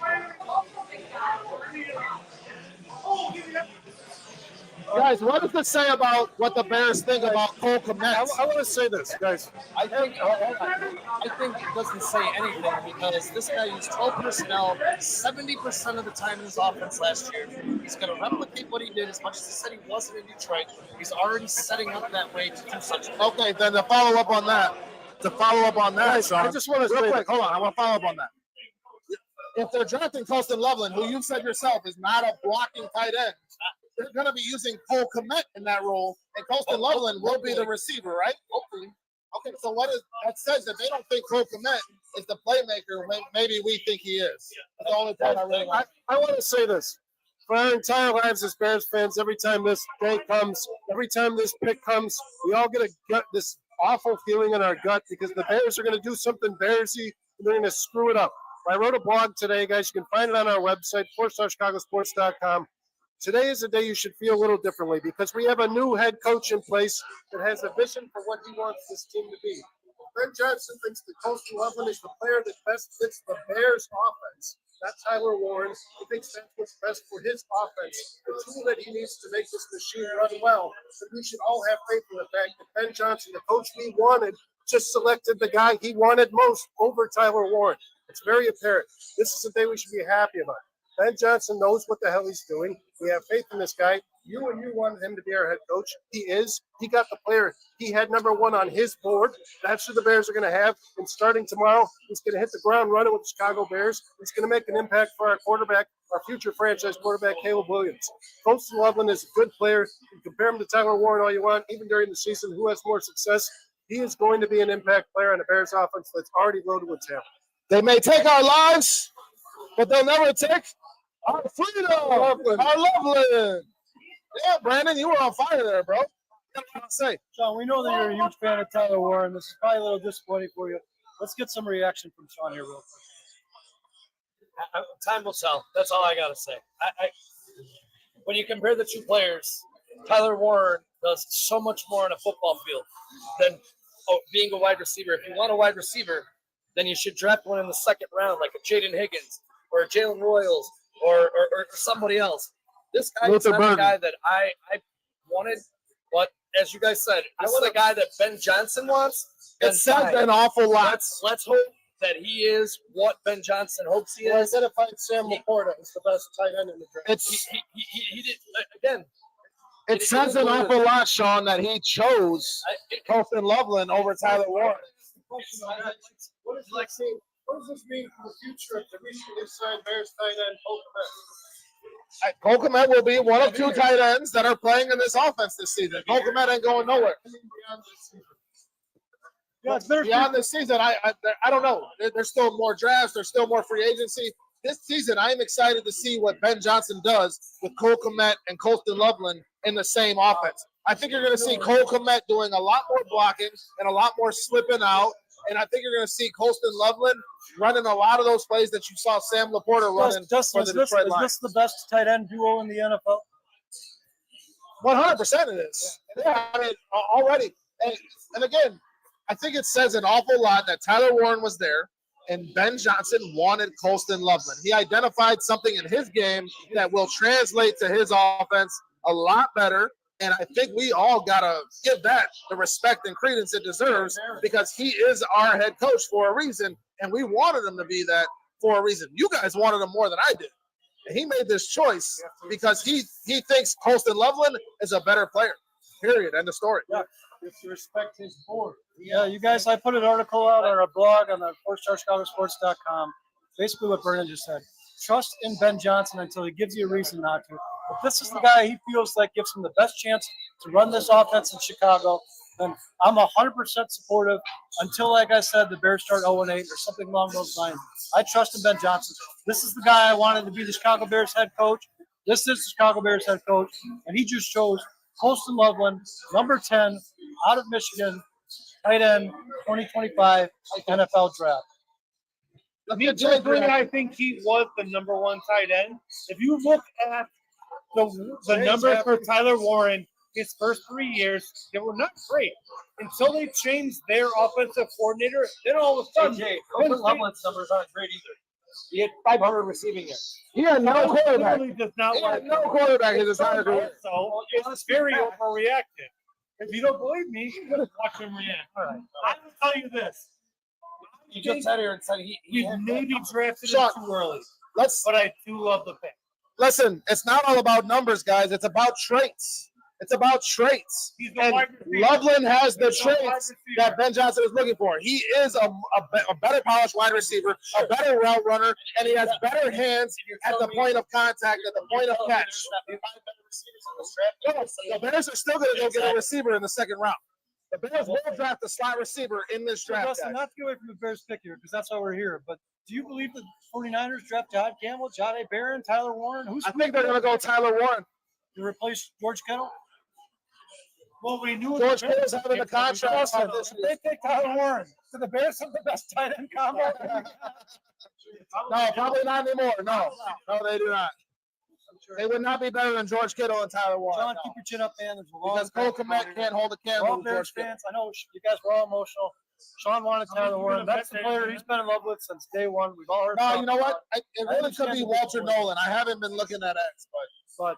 Speaker 4: Guys, what does this say about what the Bears think about Cole Kmet?
Speaker 3: I want to say this, guys.
Speaker 1: I think it doesn't say anything because this guy used 12 personnel 70% of the time in his offense last year. He's going to replicate what he did as much as he said he wasn't in Detroit. He's already setting up that way to do such a
Speaker 4: Okay, then to follow up on that, Sean,
Speaker 3: I just want to
Speaker 4: real
Speaker 3: say
Speaker 4: quick, hold on, I want to follow up on that. If they're drafting Colston Loveland, who you said yourself is not a blocking tight end, they're going to be using Cole Kmet in that role, and Colston Loveland will be the receiver, right? Hopefully. Okay, so what is that says that they don't think Cole Kmet is the playmaker, maybe we think he is. That's the only point I really want.
Speaker 3: I want to say this. For our entire lives as Bears fans, every time this day comes, every time this pick comes, we all get this awful feeling in our gut because the Bears are going to do something Bearsy and they're going to screw it up. I wrote a blog today, guys. You can find it on our website, 4starchicagosports.com. Today is a day you should feel a little differently because we have a new head coach in place that has a vision for what he wants this team to be. Ben Johnson thinks that Colston Loveland is the player that best fits the Bears' offense. Not Tyler Warren. He thinks that's what's best for his offense. The tool that he needs to make this machine run well. So we should all have faith in the fact that Ben Johnson, the coach we wanted, just selected the guy he wanted most over Tyler Warren. It's very apparent. This is the day we should be happy about. Ben Johnson knows what the hell he's doing. We have faith in this guy.
Speaker 2: you want him to be our head coach. He is. He got the player. He had #1 on his board. That's who the Bears are going to have. And starting tomorrow, he's going to hit the ground running with the Chicago Bears. He's going to make an impact for our quarterback, our future franchise quarterback, Caleb Williams. Colston Loveland is a good player. You can compare him to Tyler Warren all you want, even during the season. Who has more success? He is going to be an impact player on the Bears offense that's already loaded with talent.
Speaker 4: They may take our lives, but they'll never take our freedom. Our Loveland. Yeah, Brandon, you were on fire there, bro. What do you say?
Speaker 3: Sean, we know that you're a huge fan of Tyler Warren. This is probably a little disappointing for you. Let's get some reaction from Sean here real quick.
Speaker 1: Time will tell. That's all I gotta say. When you compare the two players, Tyler Warren does so much more on a football field than being a wide receiver. If you want a wide receiver, then you should draft one in the second round, like a Jaden Higgins or a Jalen Royals or somebody else. This guy is not the guy that I wanted, but as you guys said, I want a guy that Ben Johnson wants.
Speaker 4: It says an awful lot.
Speaker 1: Let's hope that he is what Ben Johnson hopes he is.
Speaker 2: Identified Sam Laporta as the best tight end in the draft.
Speaker 1: He did again.
Speaker 4: It says an awful lot, Sean, that he chose Colston Loveland over Tyler Warren.
Speaker 2: What does this mean for the future of the recently signed Bears tight end,
Speaker 4: Cole Kmet will be one of 2 tight ends that are playing in this offense this season. Cole Kmet ain't going nowhere.
Speaker 3: Yeah, it's better
Speaker 4: Beyond this season, I don't know. There's still more drafts. There's still more free agency. This season, I am excited to see what Ben Johnson does with Cole Kmet and Colston Loveland in the same offense. I think you're going to see Cole Kmet doing a lot more blocking and a lot more slipping out. And I think you're going to see Colston Loveland running a lot of those plays that you saw Sam Laporta running for the Detroit Lions.
Speaker 3: Is this the best tight end duo in the NFL?
Speaker 4: 100% it is. Yeah, I mean, already. And again, I think it says an awful lot that Tyler Warren was there and Ben Johnson wanted Colston Loveland. He identified something in his game that will translate to his offense a lot better. And I think we all got to give that the respect and credence it deserves because he is our head coach for a reason, and we wanted him to be that for a reason. You guys wanted him more than I did. And he made this choice because he thinks Colston Loveland is a better player, period, end of story.
Speaker 2: Yeah, you have to respect his board.
Speaker 3: Yeah, you guys, I put an article out on our blog on the 4StarChicagoSports.com. Basically what Brennan just said. Trust in Ben Johnson until he gives you a reason not to. If this is the guy he feels like gives him the best chance to run this offense in Chicago, then I'm 100% supportive until, like I said, the Bears start 0-8 or something along those lines. I trust in Ben Johnson. This is the guy I wanted to be the Chicago Bears head coach. This is the Chicago Bears head coach, and he just chose Colston Loveland, number 10, out of Michigan, tight end, 2025 NFL draft.
Speaker 5: I think he was the #1 tight end. If you look at the numbers for Tyler Warren, his first 3 years, they were not great until they changed their offensive coordinator. Then all of a sudden,
Speaker 1: Loveland's numbers aren't great either. He had 500 receiving yards.
Speaker 4: He had no quarterback.
Speaker 5: He
Speaker 4: had no quarterback his entire career.
Speaker 5: So it's very overreacted. If you don't believe me, watch him react. All right. I will tell you this.
Speaker 1: You just sat here and said he
Speaker 5: maybe drafted him too early. But I do love the pick.
Speaker 4: Listen, it's not all about numbers, guys. It's about traits. It's about traits. And Loveland has the traits that Ben Johnson is looking for. He is a better polished wide receiver, a better route runner, and he has better hands at the point of contact, at the point of catch. The Bears are still going to go get a receiver in the second round. The Bears will draft a slot receiver in this draft.
Speaker 3: Justin, not to get away from the Bears pick here, because that's why we're here, but do you believe the 49ers draft Todd Campbell, Jahdae Barron, Tyler Warren?
Speaker 4: I think they're going to go Tyler Warren.
Speaker 3: To replace George Kittle?
Speaker 5: Well, we knew
Speaker 4: George Kittle's having a contract.
Speaker 3: They take Tyler Warren. So the Bears have the best tight end combo?
Speaker 4: No, probably not anymore. No, they do not. They would not be better than George Kittle and Tyler Warren.
Speaker 3: John, keep your chin up, man. There's a long
Speaker 4: because Cole Kmet can't hold a candle with George Kittle.
Speaker 3: Fans. I know you guys were all emotional. Sean wanted Tyler Warren. That's the player he's been in love with since day one. We've all heard.
Speaker 4: No, you know what? It really could be Walter Nolan. I haven't been looking at X,
Speaker 3: but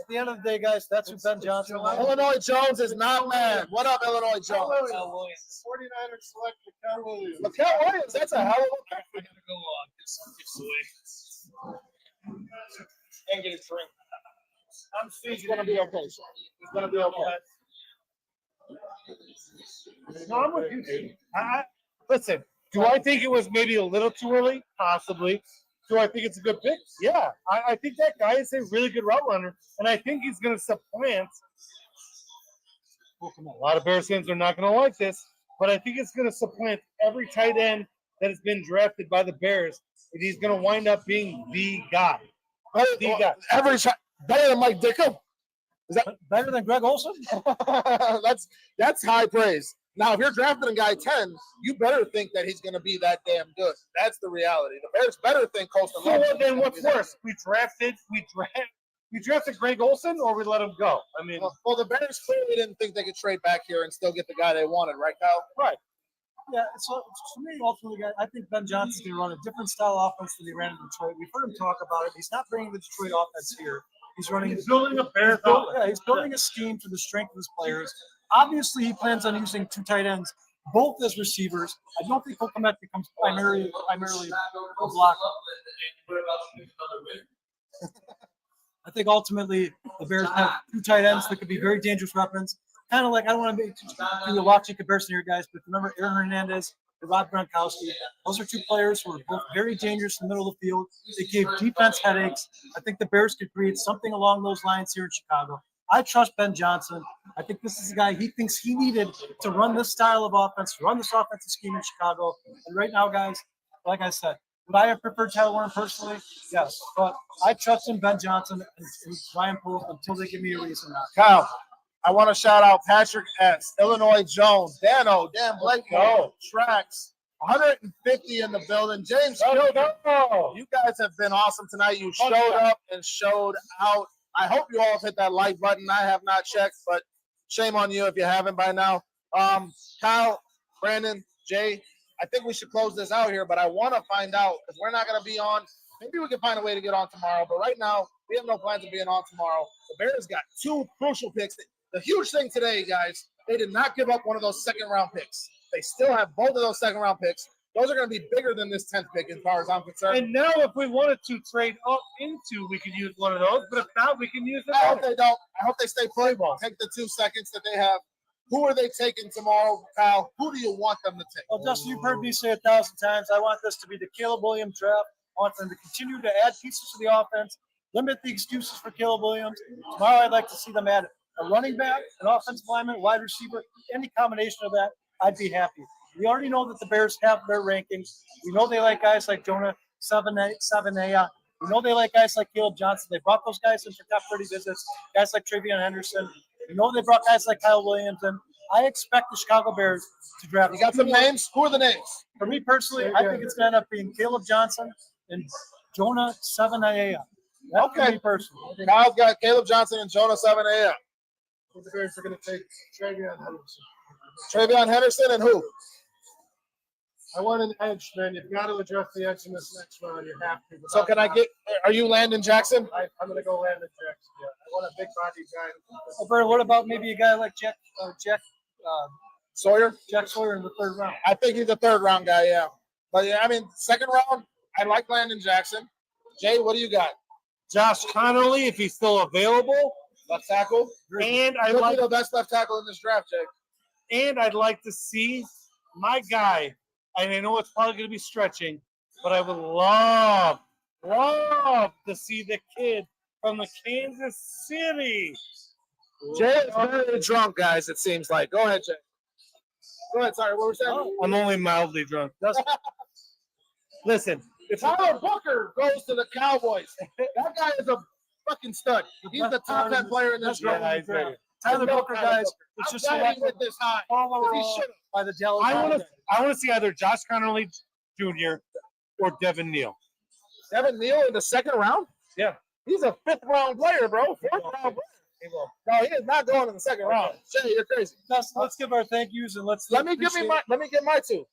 Speaker 3: at the end of the day, guys, that's who Ben Johnson was.
Speaker 4: Illinois Jones is not mad. What up, Illinois Jones?
Speaker 2: 49ers select Mikael Williams.
Speaker 4: Mikael Williams, that's a hell of a pick.
Speaker 1: We're gonna go on. Get some gifts away. And get a drink.
Speaker 4: He's gonna be okay. He's gonna be okay.
Speaker 5: No, I'm with you, dude. Listen, do I think it was maybe a little too early? Possibly. Do I think it's a good pick? Yeah. I think that guy is a really good route runner, and I think he's going to supplant. A lot of Bears fans are not going to like this, but I think it's going to supplant every tight end that has been drafted by the Bears, and he's going to wind up being the guy.
Speaker 4: Better than Mike Dickham.
Speaker 3: Is that better than Greg Olsen?
Speaker 4: that's high praise. Now, if you're drafting a guy 10, you better think that he's going to be that damn good. That's the reality. The Bears better think Colston.
Speaker 5: So then, what's worse? We drafted Greg Olsen, or we let him go. I mean,
Speaker 4: well, the Bears clearly didn't think they could trade back here and still get the guy they wanted, right, Kyle?
Speaker 5: Right.
Speaker 3: Yeah. So for me, ultimately, I think Ben Johnson's going to run a different style offense than he ran in Detroit. We've heard him talk about it. He's not bringing the Detroit offense here. He's building a Bears offense. Yeah, he's building a scheme to the strength of his players. Obviously, he plans on using two tight ends, both as receivers. I don't think Kokomet becomes primarily a blocker. I think ultimately the Bears have two tight ends that could be very dangerous weapons. Kind of like, I don't want to do a lofty comparison here, guys, but remember Aaron Hernandez and Rob Gronkowski. Those are two players who are both very dangerous in the middle of the field. They gave defense headaches. I think the Bears could create something along those lines here in Chicago. I trust Ben Johnson. I think this is a guy he thinks he needed to run this style of offense, run this offensive scheme in Chicago. And right now, guys, like I said, would I have preferred Tyler Warren personally? Yes. But I trust in Ben Johnson and Ryan Poole until they give me a reason not.
Speaker 4: Kyle, I want to shout out Patrick S., Illinois Jones, Dan Blake, Tracks, 150 in the building. James, you guys have been awesome tonight. You showed up and showed out. I hope you all have hit that like button. I have not checked, but shame on you if you haven't by now. Kyle, Brandon, Jay, I think we should close this out here, but I want to find out because we're not going to be on. Maybe we can find a way to get on tomorrow, but right now we have no plans of being on tomorrow. The Bears got two crucial picks. The huge thing today, guys, they did not give up one of those second-round picks. They still have both of those second-round picks. Those are going to be bigger than this 10th pick as far as I'm concerned.
Speaker 5: And now if we wanted to trade up into, we could use one of those. But if not, we can use it.
Speaker 4: I hope they don't. I hope they stay put. Take the 2 seconds that they have. Who are they taking tomorrow, Kyle? Who do you want them to take?
Speaker 3: Well, Justin, you've heard me say 1,000 times, I want this to be the Caleb Williams draft. I want them to continue to add pieces to the offense, limit the excuses for Caleb Williams. Tomorrow I'd like to see them add a running back, an offensive lineman, wide receiver, any combination of that, I'd be happy. We already know that the Bears have their rankings. We know they like guys like Jonah Savanea. We know they like guys like Caleb Johnson. They brought those guys in for top 30 visits, guys like Travion Henderson. We know they brought guys like Kyle Williams in. I expect the Chicago Bears to draft.
Speaker 4: You got some names? Who are the names?
Speaker 3: For me personally, I think it's going to end up being Caleb Johnson and Jonah Savanea.
Speaker 4: Okay.
Speaker 3: For me personally.
Speaker 4: Kyle's got Caleb Johnson and Jonah Savanea.
Speaker 2: The Bears are going to take Travion Henderson.
Speaker 4: Travion Henderson and who?
Speaker 2: I want an edge, man. You've got to address the edge in this next round. You have to.
Speaker 4: So can I get – are you Landon Jackson?
Speaker 2: I'm going to go Landon Jackson, yeah. I want a big body guy.
Speaker 3: Well, what about maybe a guy like Jack
Speaker 4: Sawyer?
Speaker 3: Jack Sawyer in the 3rd round.
Speaker 4: I think he's a 3rd-round guy, yeah. But, yeah, I mean, 2nd round, I like Landon Jackson. Jay, what do you got?
Speaker 5: Josh Connolly, if he's still available.
Speaker 4: Left tackle.
Speaker 5: And I
Speaker 4: He'll
Speaker 5: like
Speaker 4: be the best left tackle in this draft, Jay.
Speaker 5: And I'd like to see my guy, and I know it's probably going to be stretching, but I would love to see the kid from the Kansas City.
Speaker 4: Jay is very drunk, guys, it seems like. Go ahead, Jay. Go ahead, sorry, what were we saying?
Speaker 5: I'm only mildly drunk. Listen,
Speaker 4: if Tyler Booker goes to the Cowboys, that guy is a fucking stud. He's the top 10 player in this draft.
Speaker 3: Tyler Booker, guys, it's just
Speaker 4: with this high.
Speaker 3: By the Dallas.
Speaker 5: I want to see either Josh Connolly Jr. or Devin Neal.
Speaker 4: Devin Neal in the 2nd round?
Speaker 5: Yeah.
Speaker 4: He's a 5th-round player, bro. 4th-round player. No, he is not going in the 2nd round. Jay, you're crazy.
Speaker 3: Let's give our thank yous and
Speaker 4: let me get my 2.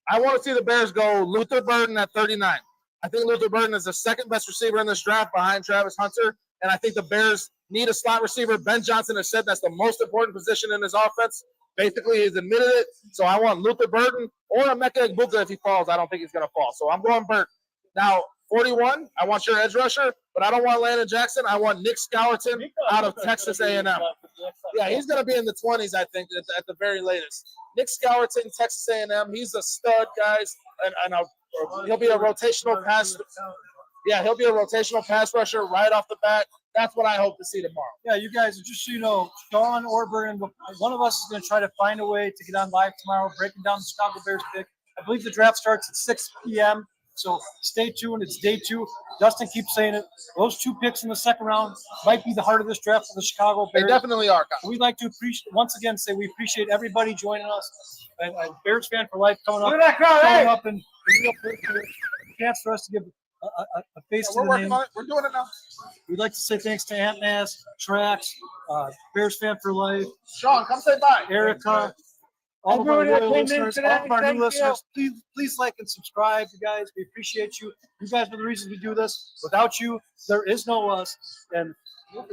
Speaker 4: I want to see the Bears go Luther Burden at 39. I think Luther Burden is the 2nd best receiver in this draft behind Travis Hunter, and I think the Bears need a slot receiver. Ben Johnson has said that's the most important position in his offense. Basically, he's admitted it. So I want Luther Burden or Emeka Egbuka if he falls. I don't think he's going to fall. So I'm going Burden. Now, 41, I want your edge rusher, but I don't want Landon Jackson. I want Nick Scowerton out of Texas A&M. Yeah, he's going to be in the 20s, I think, at the very latest. Nick Scowerton, Texas A&M. He's a stud, guys, and he'll be a rotational pass. Yeah, he'll be a rotational pass rusher right off the bat. That's what I hope to see tomorrow.
Speaker 3: Yeah, you guys, just so you know, Sean or Brian, one of us is going to try to find a way to get on live tomorrow, breaking down the Chicago Bears pick. I believe the draft starts at 6 p.m., so stay tuned. It's day 2. Dustin keeps saying it. Those 2 picks in the second round might be the heart of this draft for the Chicago Bears.
Speaker 4: They definitely are, guys.
Speaker 3: We'd like to once again say we appreciate everybody joining us. And Bears fan for life coming up.
Speaker 5: Look at that crowd, hey!
Speaker 3: Up and a chance for us to give a face to
Speaker 4: We're
Speaker 3: the
Speaker 4: working
Speaker 3: name.
Speaker 4: on it. We're doing it now.
Speaker 3: We'd like to say thanks to Ant Nass, Trax, Bears fan for life,
Speaker 4: Sean, come say bye.
Speaker 3: Erica, all of our
Speaker 5: Everyone that
Speaker 3: loyal
Speaker 5: came in
Speaker 3: listeners,
Speaker 5: today,
Speaker 3: all of our
Speaker 5: thank
Speaker 3: new
Speaker 5: you.
Speaker 3: listeners. Please like and subscribe, you guys. We appreciate you. You guys are the reason we do this. Without you, there is no us. And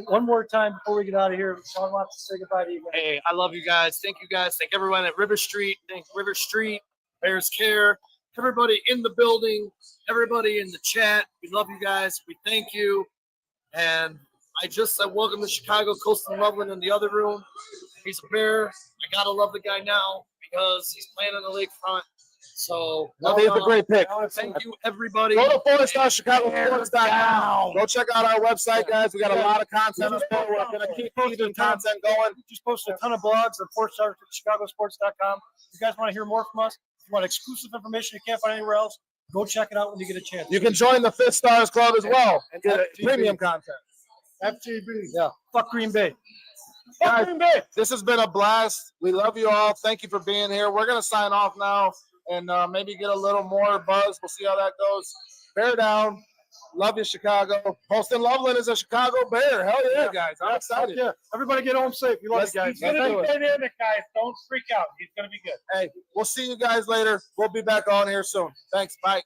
Speaker 3: one more time before we get out of here, Sean wants to say goodbye to you guys.
Speaker 1: Hey, I love you guys. Thank you guys. Thank everyone at River Street. Thank River Street, Bears Care, everybody in the building, everybody in the chat. We love you guys. We thank you. And I welcome to Chicago, Coastal Loveland in the other room. He's a Bear. I got to love the guy now because he's playing on the lakefront. So,
Speaker 4: I think it's a great pick.
Speaker 1: Thank you, everybody.
Speaker 4: Go to 4starchicagosports.com. Go check out our website, guys. We got a lot of content. We're going to keep keeping content going.
Speaker 3: We just posted a ton of blogs at 4starchicagosports.com. If you guys want to hear more from us, if you want exclusive information you can't find anywhere else, go check it out when you get a chance.
Speaker 4: You can join the Fifth Stars Club as well and get premium content.
Speaker 3: FTB. Yeah. Fuck Green Bay.
Speaker 4: Guys, this has been a blast. We love you all. Thank you for being here. We're going to sign off now and maybe get a little more buzz. We'll see how that goes. Bear down. Love you, Chicago. Poston Loveland is a Chicago Bear. Hell yeah, guys. I'm excited.
Speaker 3: Yeah. Everybody get home safe. We love you guys.
Speaker 5: He's going to be dynamic, guys. Don't freak out. He's going to be good.
Speaker 4: Hey, we'll see you guys later. We'll be back on here soon. Thanks. Bye.